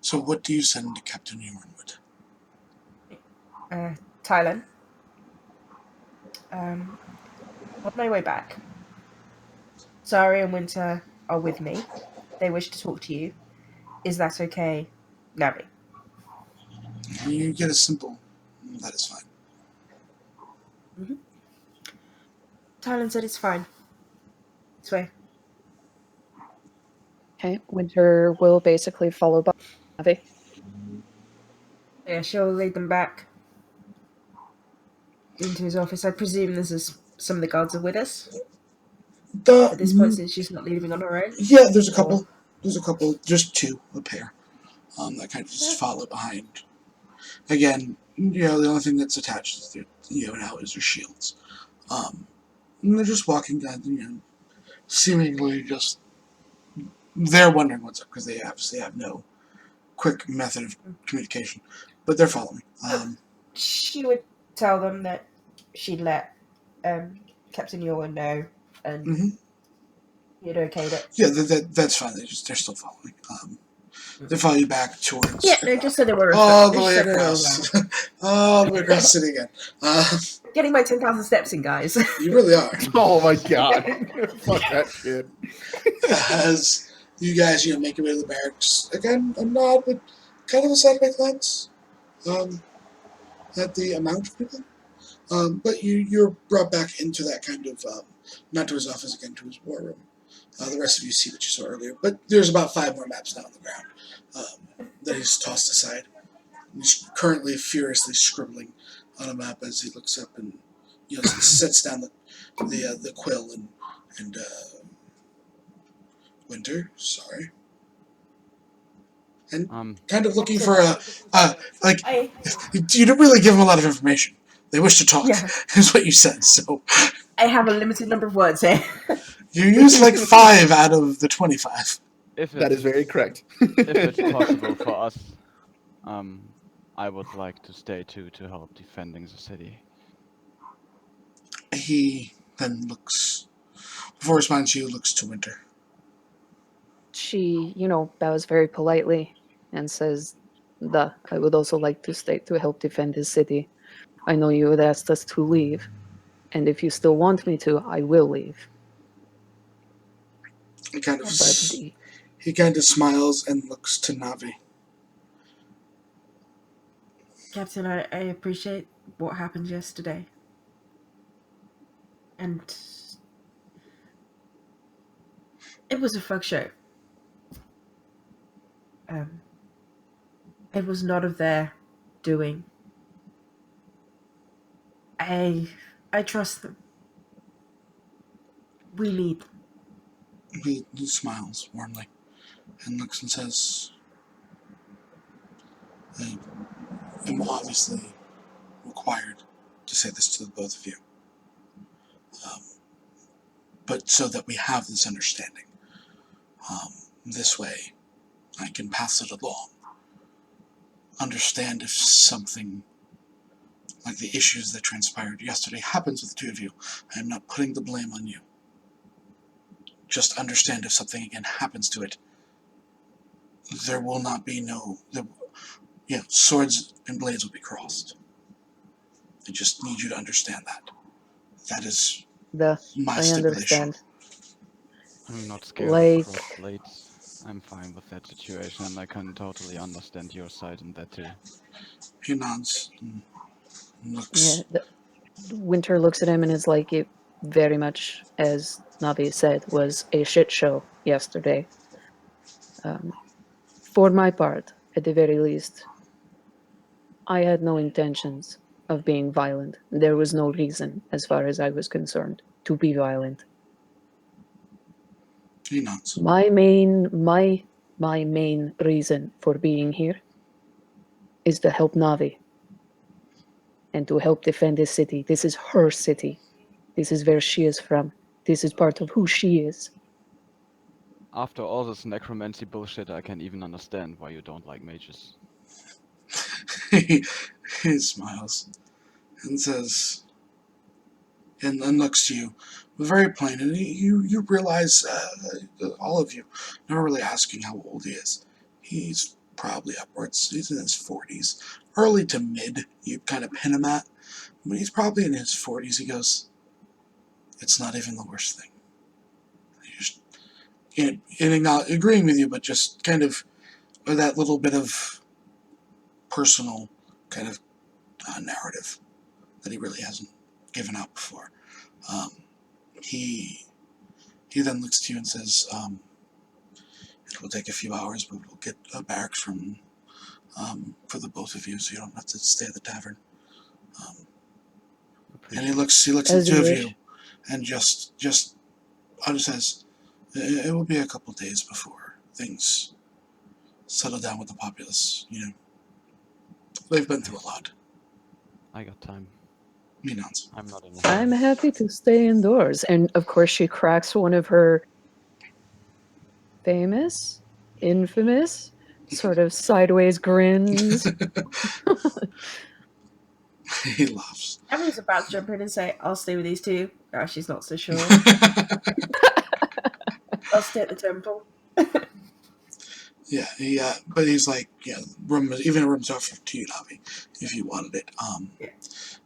So what do you send to Captain Yornwood? Tylen. On my way back, Zari and Winter are with me. They wish to talk to you. Is that okay, Navi? You get a simple, that is fine. Tylen said it's fine. This way. Okay, Winter will basically follow by Navi. Yeah, she'll lead them back into his office. I presume this is some of the guards are with us at this point, since she's not leaving on her own. Yeah, there's a couple. Just two, a pair. That kind of just follow behind. Again, the only thing that's attached is now is their shields. And they're just walking down, seemingly just they're wondering what's up because they obviously have no quick method of communication, but they're following. She would tell them that she'd let Captain Yorwin know, and he'd okayed it. Yeah, that's fine. They're still following. They follow you back towards. Yeah, no, just so they were all the way across, all the way across the city again. Getting my 10,000 steps in, guys. You really are. Oh my god! Fuck that shit. As you guys, make your way to the barracks again, a nod with kind of a sideways glance at the amount of people. But you're brought back into that kind of not to his office again, to his war room. The rest of you see what you saw earlier, but there's about 5 more maps now on the ground that he's tossed aside. He's currently furiously scribbling on a map as he looks up and sets down the quill and Winter, sorry, and kind of looking for you didn't really give him a lot of information. They wish to talk, is what you said. So I have a limited number of words here. You used like 5 out of the 25. That is very correct. If it's possible for us, I would like to stay too to help defending the city. He then looks, before responding to you, looks to Winter. She, bows very politely and says, I would also like to stay to help defend this city. I know you had asked us to leave, and if you still want me to, I will leave. He kind of smiles and looks to Navi. Captain, I appreciate what happened yesterday. And it was a fuck show. It was not of their doing. I trust them. We need them. He smiles warmly and looks and says, I am obviously required to say this to the both of you. But so that we have this understanding. This way, I can pass it along. Understand if something like the issues that transpired yesterday happens with the two of you. I am not putting the blame on you. Just understand if something again happens to it, there will not be swords and blades will be crossed. I just need you to understand that. That is my I stipulation. understand. I'm not scared Like- of cross blades. I'm fine with that situation, and I can totally understand your side in that too. He nods and looks. Yeah, Winter looks at him and is like, it very much, as Navi said, was a shit show yesterday. For my part, at the very least, I had no intentions of being violent. There was no reason, as far as I was concerned, to be violent. He nods. My main reason for being here is to help Navi and to help defend this city. This is her city. This is where she is from. This is part of who she is. After all this necromancy bullshit, I can even understand why you don't like mages. He smiles and says, and looks to you, very plain, and you realize, all of you, not really asking how old he is. He's probably upwards, he's in his 40s, early to mid, you kind of pin him at, but he's probably in his 40s. He goes, it's not even the worst thing. Not agreeing with you, but just kind of that little bit of personal kind of narrative that he really hasn't given out before. He then looks to you and says, it will take a few hours, but we'll get a barracks for the both of you, so you don't have to stay at the tavern. And he looks at the two of you, and just says, it will be a couple days before things settle down with the populace. You know, they've been through a lot. I got time. He nods. I'm not in a I'm happy to stay indoors. And of course, she cracks one of her infamous, sort of sideways grins. He laughs. Emily's about to jump in and say, I'll stay with these two. Oh, she's not so sure. I'll stay at the temple. Yeah, but he's like, yeah, room's offered to you, Navi, if you wanted it. Yeah.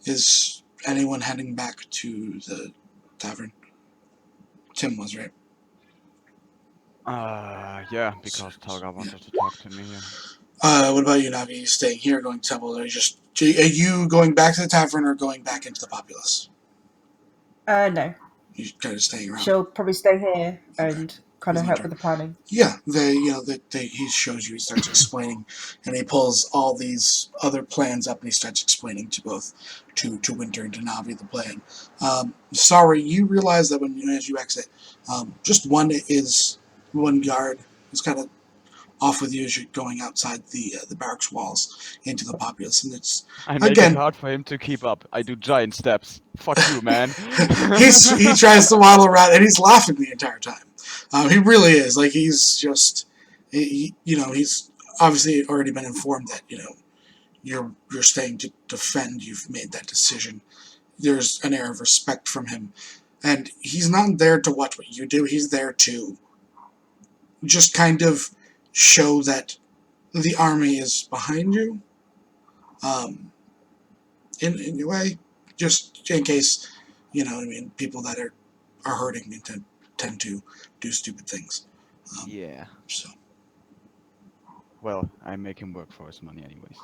Is anyone heading back to the tavern? Tim was, right? Yeah, because Talga wanted to talk to me. What about you, Navi? Are you staying here, going to temple, or are you going back to the tavern or going back into the populace? No. You're kind of staying around. She'll probably stay here and kind of help with the planning. Yeah, he shows you, he starts explaining, and he pulls all these other plans up, and he starts explaining to both, to Winter and to Navi the plan. Sorry, you realize that as you exit, just one guard is kind of off with you as you're going outside the barracks walls into the populace, and it's I make again it hard for him to keep up. I do giant steps. Fuck you, man. he tries to waddle around, and he's laughing the entire time. He really is. Like, he's just, he's obviously already been informed that, you're staying to defend. You've made that decision. There's an air of respect from him. And he's not there to watch what you do. He's there to just kind of show that the army is behind you. In a way, just in case, people that are hurting and tend to do stupid things. Yeah. So. Well, I make him work for his money anyways.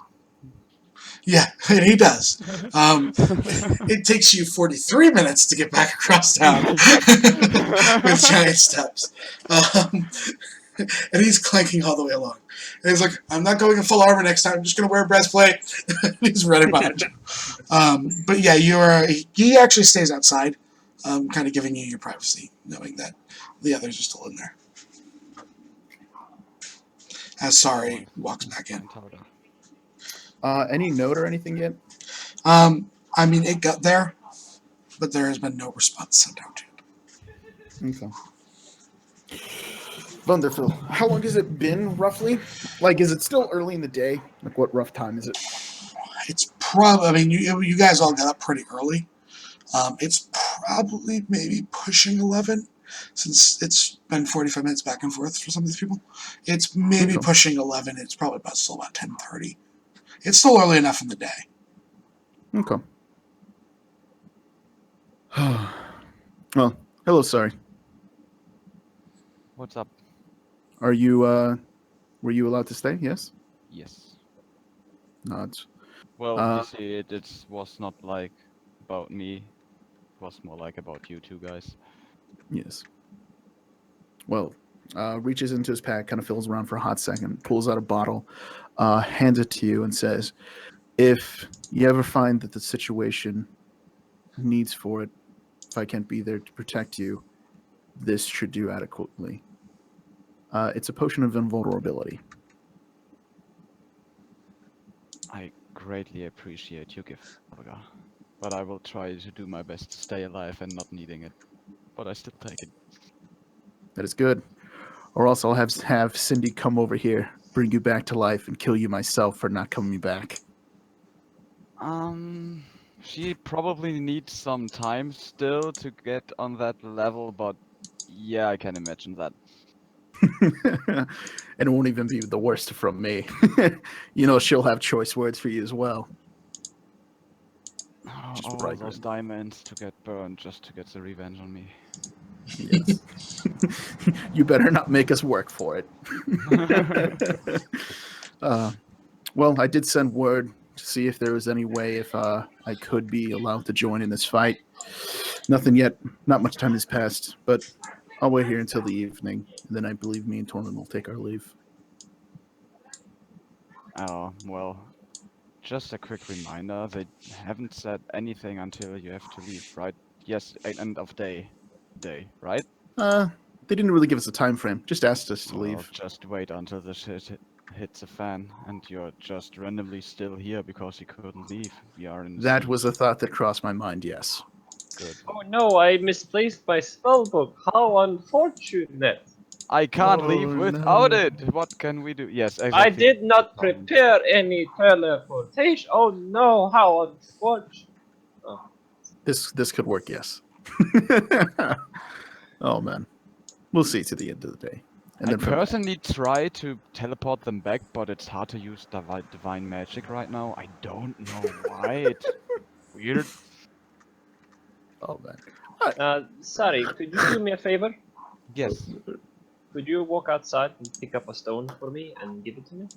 Yeah, and he does. It takes you 43 minutes to get back across town with giant steps. and he's clanking all the way along. And he's like, I'm not going in full armor next time. I'm just going to wear a breastplate. He's running behind you. But yeah, he actually stays outside, kind of giving you your privacy, knowing that the others are still in there. As Sari walks back in. Any note or anything yet? I mean, it got there, but there has been no response sent out yet. Okay. Wonderful. How long has it been, roughly? Like, is it still early in the day? Like, what rough time is it? It's probably, I mean, you guys all got up pretty early. It's probably maybe pushing 11, since it's been 45 minutes back and forth for some of these people. It's maybe pushing 11. It's probably still about 10:30. It's still early enough in the day. Okay. Well, hello, sorry. What's up? Are you, were you allowed to stay? Yes? Yes. Nods. Well, you see, it was not like about me. It was more like about you two guys. Yes. Well, reaches into his pack, kind of feels around for a hot second, pulls out a bottle, hands it to you, and says, if you ever find that the situation needs for it, if I can't be there to protect you, this should do adequately. It's a potion of invulnerability. I greatly appreciate your gift, Olga. But I will try to do my best to stay alive and not needing it. But I still take it. That is good. Or else I'll have Cindy come over here, bring you back to life, and kill you myself for not coming back. She probably needs some time still to get on that level, but yeah, I can imagine that. And it won't even be the worst from me. You know, she'll have choice words for you as well. All those diamonds to get burned just to get the revenge on me. Yes. You better not make us work for it. Well, I did send word to see if there was any way if I could be allowed to join in this fight. Nothing yet. Not much time has passed, but I'll wait here until the evening, and then I believe me and Tormund will take our leave. Oh, well, just a quick reminder, they haven't said anything until you have to leave, right? Yes, end of day, right? They didn't really give us a time frame, just asked us to leave. Just wait until the shit hits the fan, and you're just randomly still here because you couldn't leave. We are in That was a thought that crossed my mind, yes. Good. Oh no, I misplaced my spellbook. How unfortunate. I can't Oh, leave without no. it. What can we do? Yes, exactly. I did not prepare any teleportation. Oh no, how unfortunate. Oh. This could work, yes. Oh man, we'll see to the end of the day. And I then from there. personally try to teleport them back, but it's hard to use divine magic right now. I don't know why. It's weird. Oh man. Sorry, could you do me a favor? Yes. Could you walk outside and pick up a stone for me and give it to me?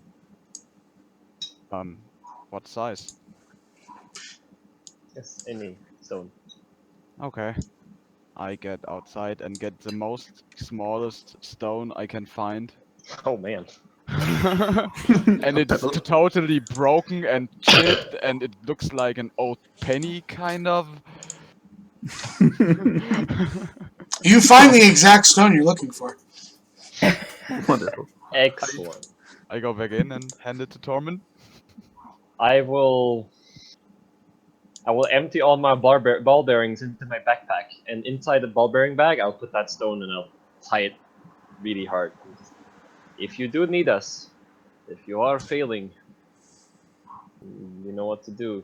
What size? Yes, any stone. Okay. I get outside and get the most smallest stone I can find. Oh man. And it's totally broken and chipped, and it looks like an old penny, kind of. You find the exact stone you're looking for. Wonderful. Excellent. I go back in and hand it to Tormund. I will empty all my ball bearings into my backpack, and inside the ball bearing bag, I'll put that stone and I'll tie it really hard. If you do need us, if you are failing, you know what to do.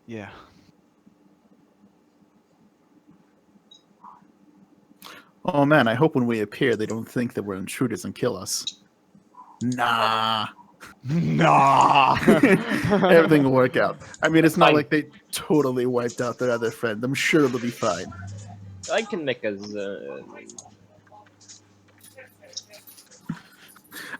Yeah. Oh man, I hope when we appear they don't think that we're intruders and kill us. Nah. Nah. Everything will work out. I mean, it's not Fine. like they totally wiped out their other friend. I'm sure they'll be fine. I can make us.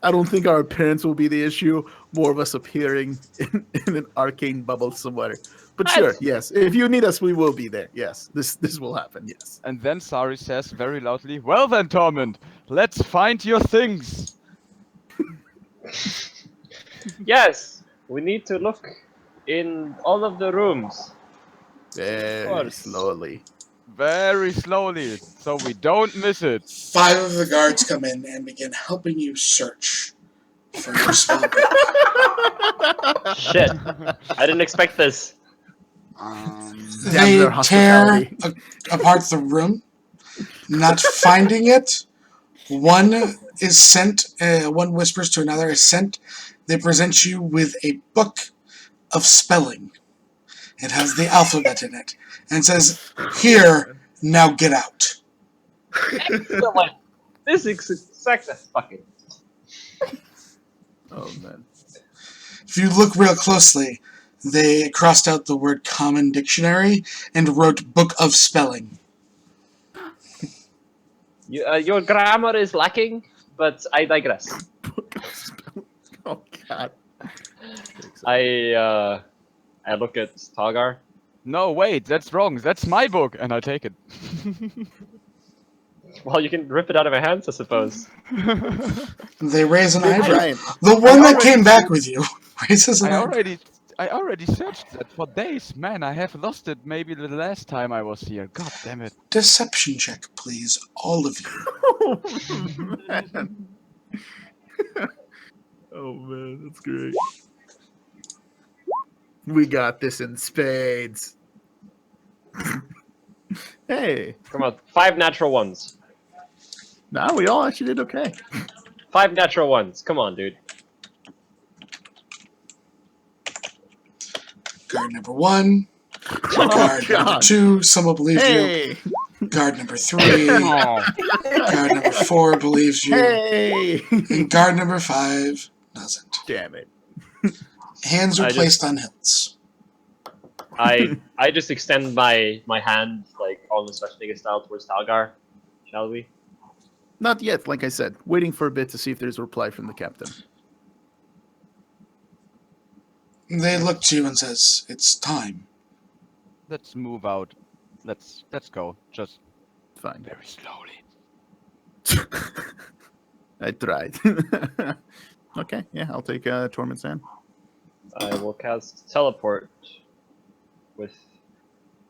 I don't think our appearance will be the issue. More of us appearing in an arcane bubble somewhere. But sure, yes. If you need us, we will be there. Yes, this will happen. Yes. And then Sari says very loudly, "Well then, Tormund, let's find your things." Yes, we need to look in all of the rooms. Very course. slowly. Very slowly, so we don't miss it. 5 of the guards come in and begin helping you search for your spell book. Shit, I didn't expect this. They their tear hospitality. apart the room, not finding it. One is sent, one whispers to another is sent. They present you with a book of spelling. It has the alphabet in it and says, "Here, now get out." Excellent. This is exactly fucking. Oh man. If you look real closely, they crossed out the word common dictionary and wrote book of spelling. Your grammar is lacking, but I digress. Oh god. I look at Stalgar. No, wait, that's wrong. That's my book, and I take it. Well, you can rip it out of my hands, I suppose. They raise an eyebrow. Brian, The one that came back with you raises an eyebrow. I already searched that for days, man. I have lost it maybe the last time I was here. God damn it. Deception check, please, all of you. oh man. Oh man, that's great. We got this in spades. Hey, Come on, 5 natural ones. nah, we all actually did okay. 5 natural ones. Come on, dude. Guard number 1. Oh, Guard number God. 2. Someone believes Hey, you. Guard number 3. Oh, Guard number 4 believes you. hey. And guard number 5 doesn't. Damn it. Hands are I placed on hilts. I just extend my hand, like, almost Schwarzenegger style towards Stalgar. Shall we? Not yet, like I said. Waiting for a bit to see if there's a reply from the captain. They look to you and says, "It's time." let's move out. Let's go. Just Fine. very slowly. I tried. Okay, yeah, I'll take Tormund's hand. I will cast Teleport with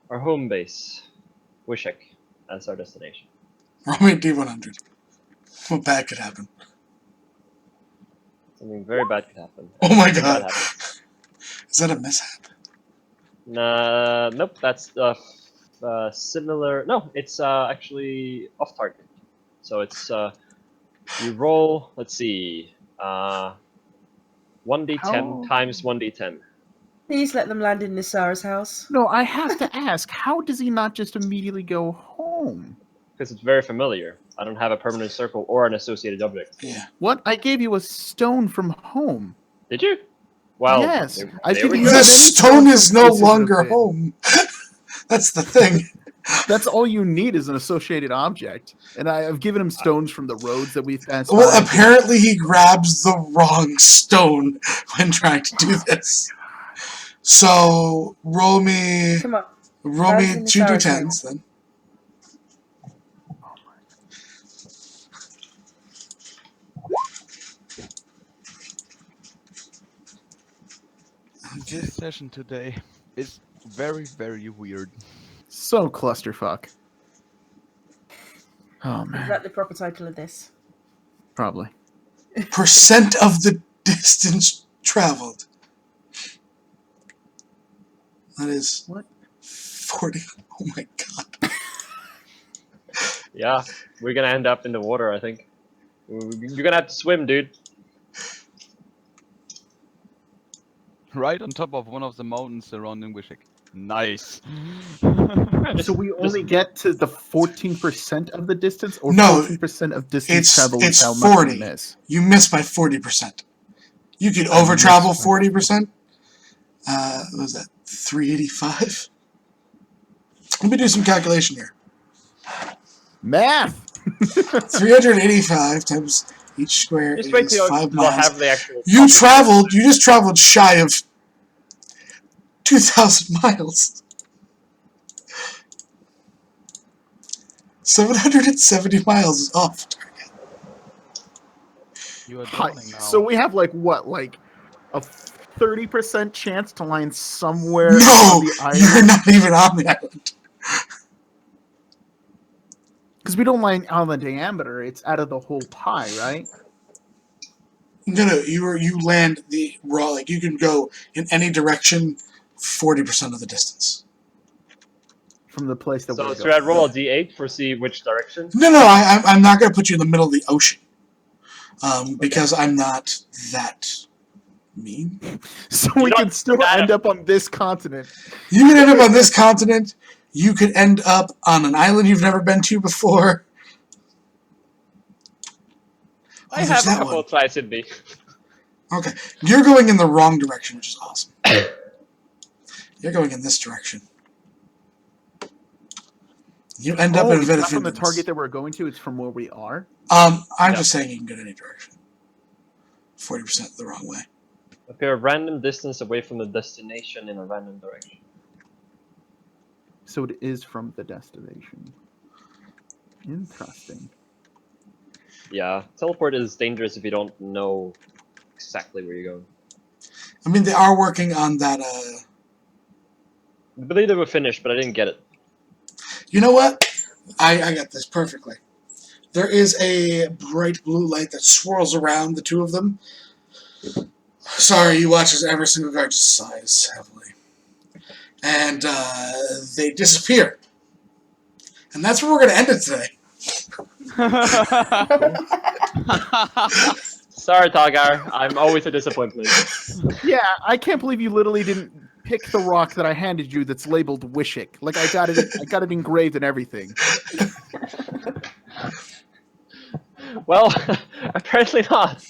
our home base, Wishek, as our destination. Roll me a D100. What bad could happen? Something very bad could happen. Oh my Bad god. happens. Is that a mishap? Nope, that's similar. No, it's actually off target. So it's you roll. Let's see, 1d10 How- times 1d10. Please let them land in Nisara's house. No, I have to ask, how does he not just immediately go home? Because it's very familiar. I don't have a permanent circle or an associated object. Yeah. What? I gave you a stone from home. Did you? Well, Yes, there- I there think we you go. The have any stone is no places of longer it. home. That's the thing. That's all you need is an associated object. And I've given him stones from the roads that we've passed Well, by. apparently he grabs the wrong stone when trying to do this. So roll me Come on. me That's 2 in the d10s then. Okay. This session today is very, very weird. So clusterfuck. Oh Is man, that the proper title of this? probably. Percent of the distance traveled. That is What? 40. Oh my god. Yeah, we're gonna end up in the water. I think you're gonna have to swim, dude. Right on top of one of the mountains surrounding Wishek. Nice. So we only get to the 14% of the distance, or No, 14% of distance it's- traveled it's is how much 40. we miss? You missed by 40%. You could over travel 40%. What was that? 385? Let me do some calculation here. Math! 385 times Each square Just wait is till 5 we'll miles. have the actual. You just traveled shy of 2,000 miles. 770 miles is off. You are Hi- dawning now. So we have like what, like a 30% chance to land somewhere No, on the you're island? not even on the island. Because we don't land on the diameter; it's out of the whole pie, right? No, you land the raw. Like you can go in any direction, 40% of the distance. From the place that So we're should I going. roll a d8 for see which direction? No, I'm not going to put you in the middle of the ocean, because I'm not that mean. So You we don't can still gotta- end up on this continent. You can end up on this continent. You could end up on an island you've never been to before. I there's have a that couple one. of tries in me. Okay, you're going in the wrong direction, which is awesome. You're going in this direction. You end up in It's not from the Vinifindens. target that we're going to; it's from where we are. I'm Yeah. just saying you can go in any direction. 40% the wrong way. Appear a random distance away from the destination in a random direction. So it is from the destination. Interesting. Yeah, teleport is dangerous if you don't know exactly where you're going. I mean, they are working on that. I believe they were finished, but I didn't get it. You know what? I got this perfectly. There is a bright blue light that swirls around the two of them. Sorry, you watch as every single guard just sighs heavily. And they disappear. And that's where we're going to end it today. Sorry, Tagar. I'm always a disappointment. Yeah, I can't believe you literally didn't pick the rock that I handed you that's labeled Wishik. Like I got it engraved and everything. Well, apparently not.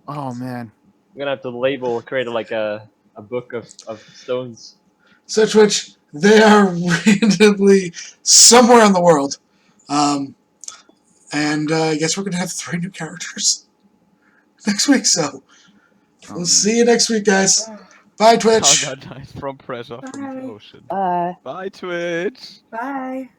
Oh man. I'm gonna have to create like a book of stones. So, Twitch, they are randomly somewhere in the world. And I guess we're going to have 3 new characters next week. So, we'll see you next week, guys. Bye, Twitch. Taga dies from pressure from the ocean. Uh, Bye, Twitch. Bye.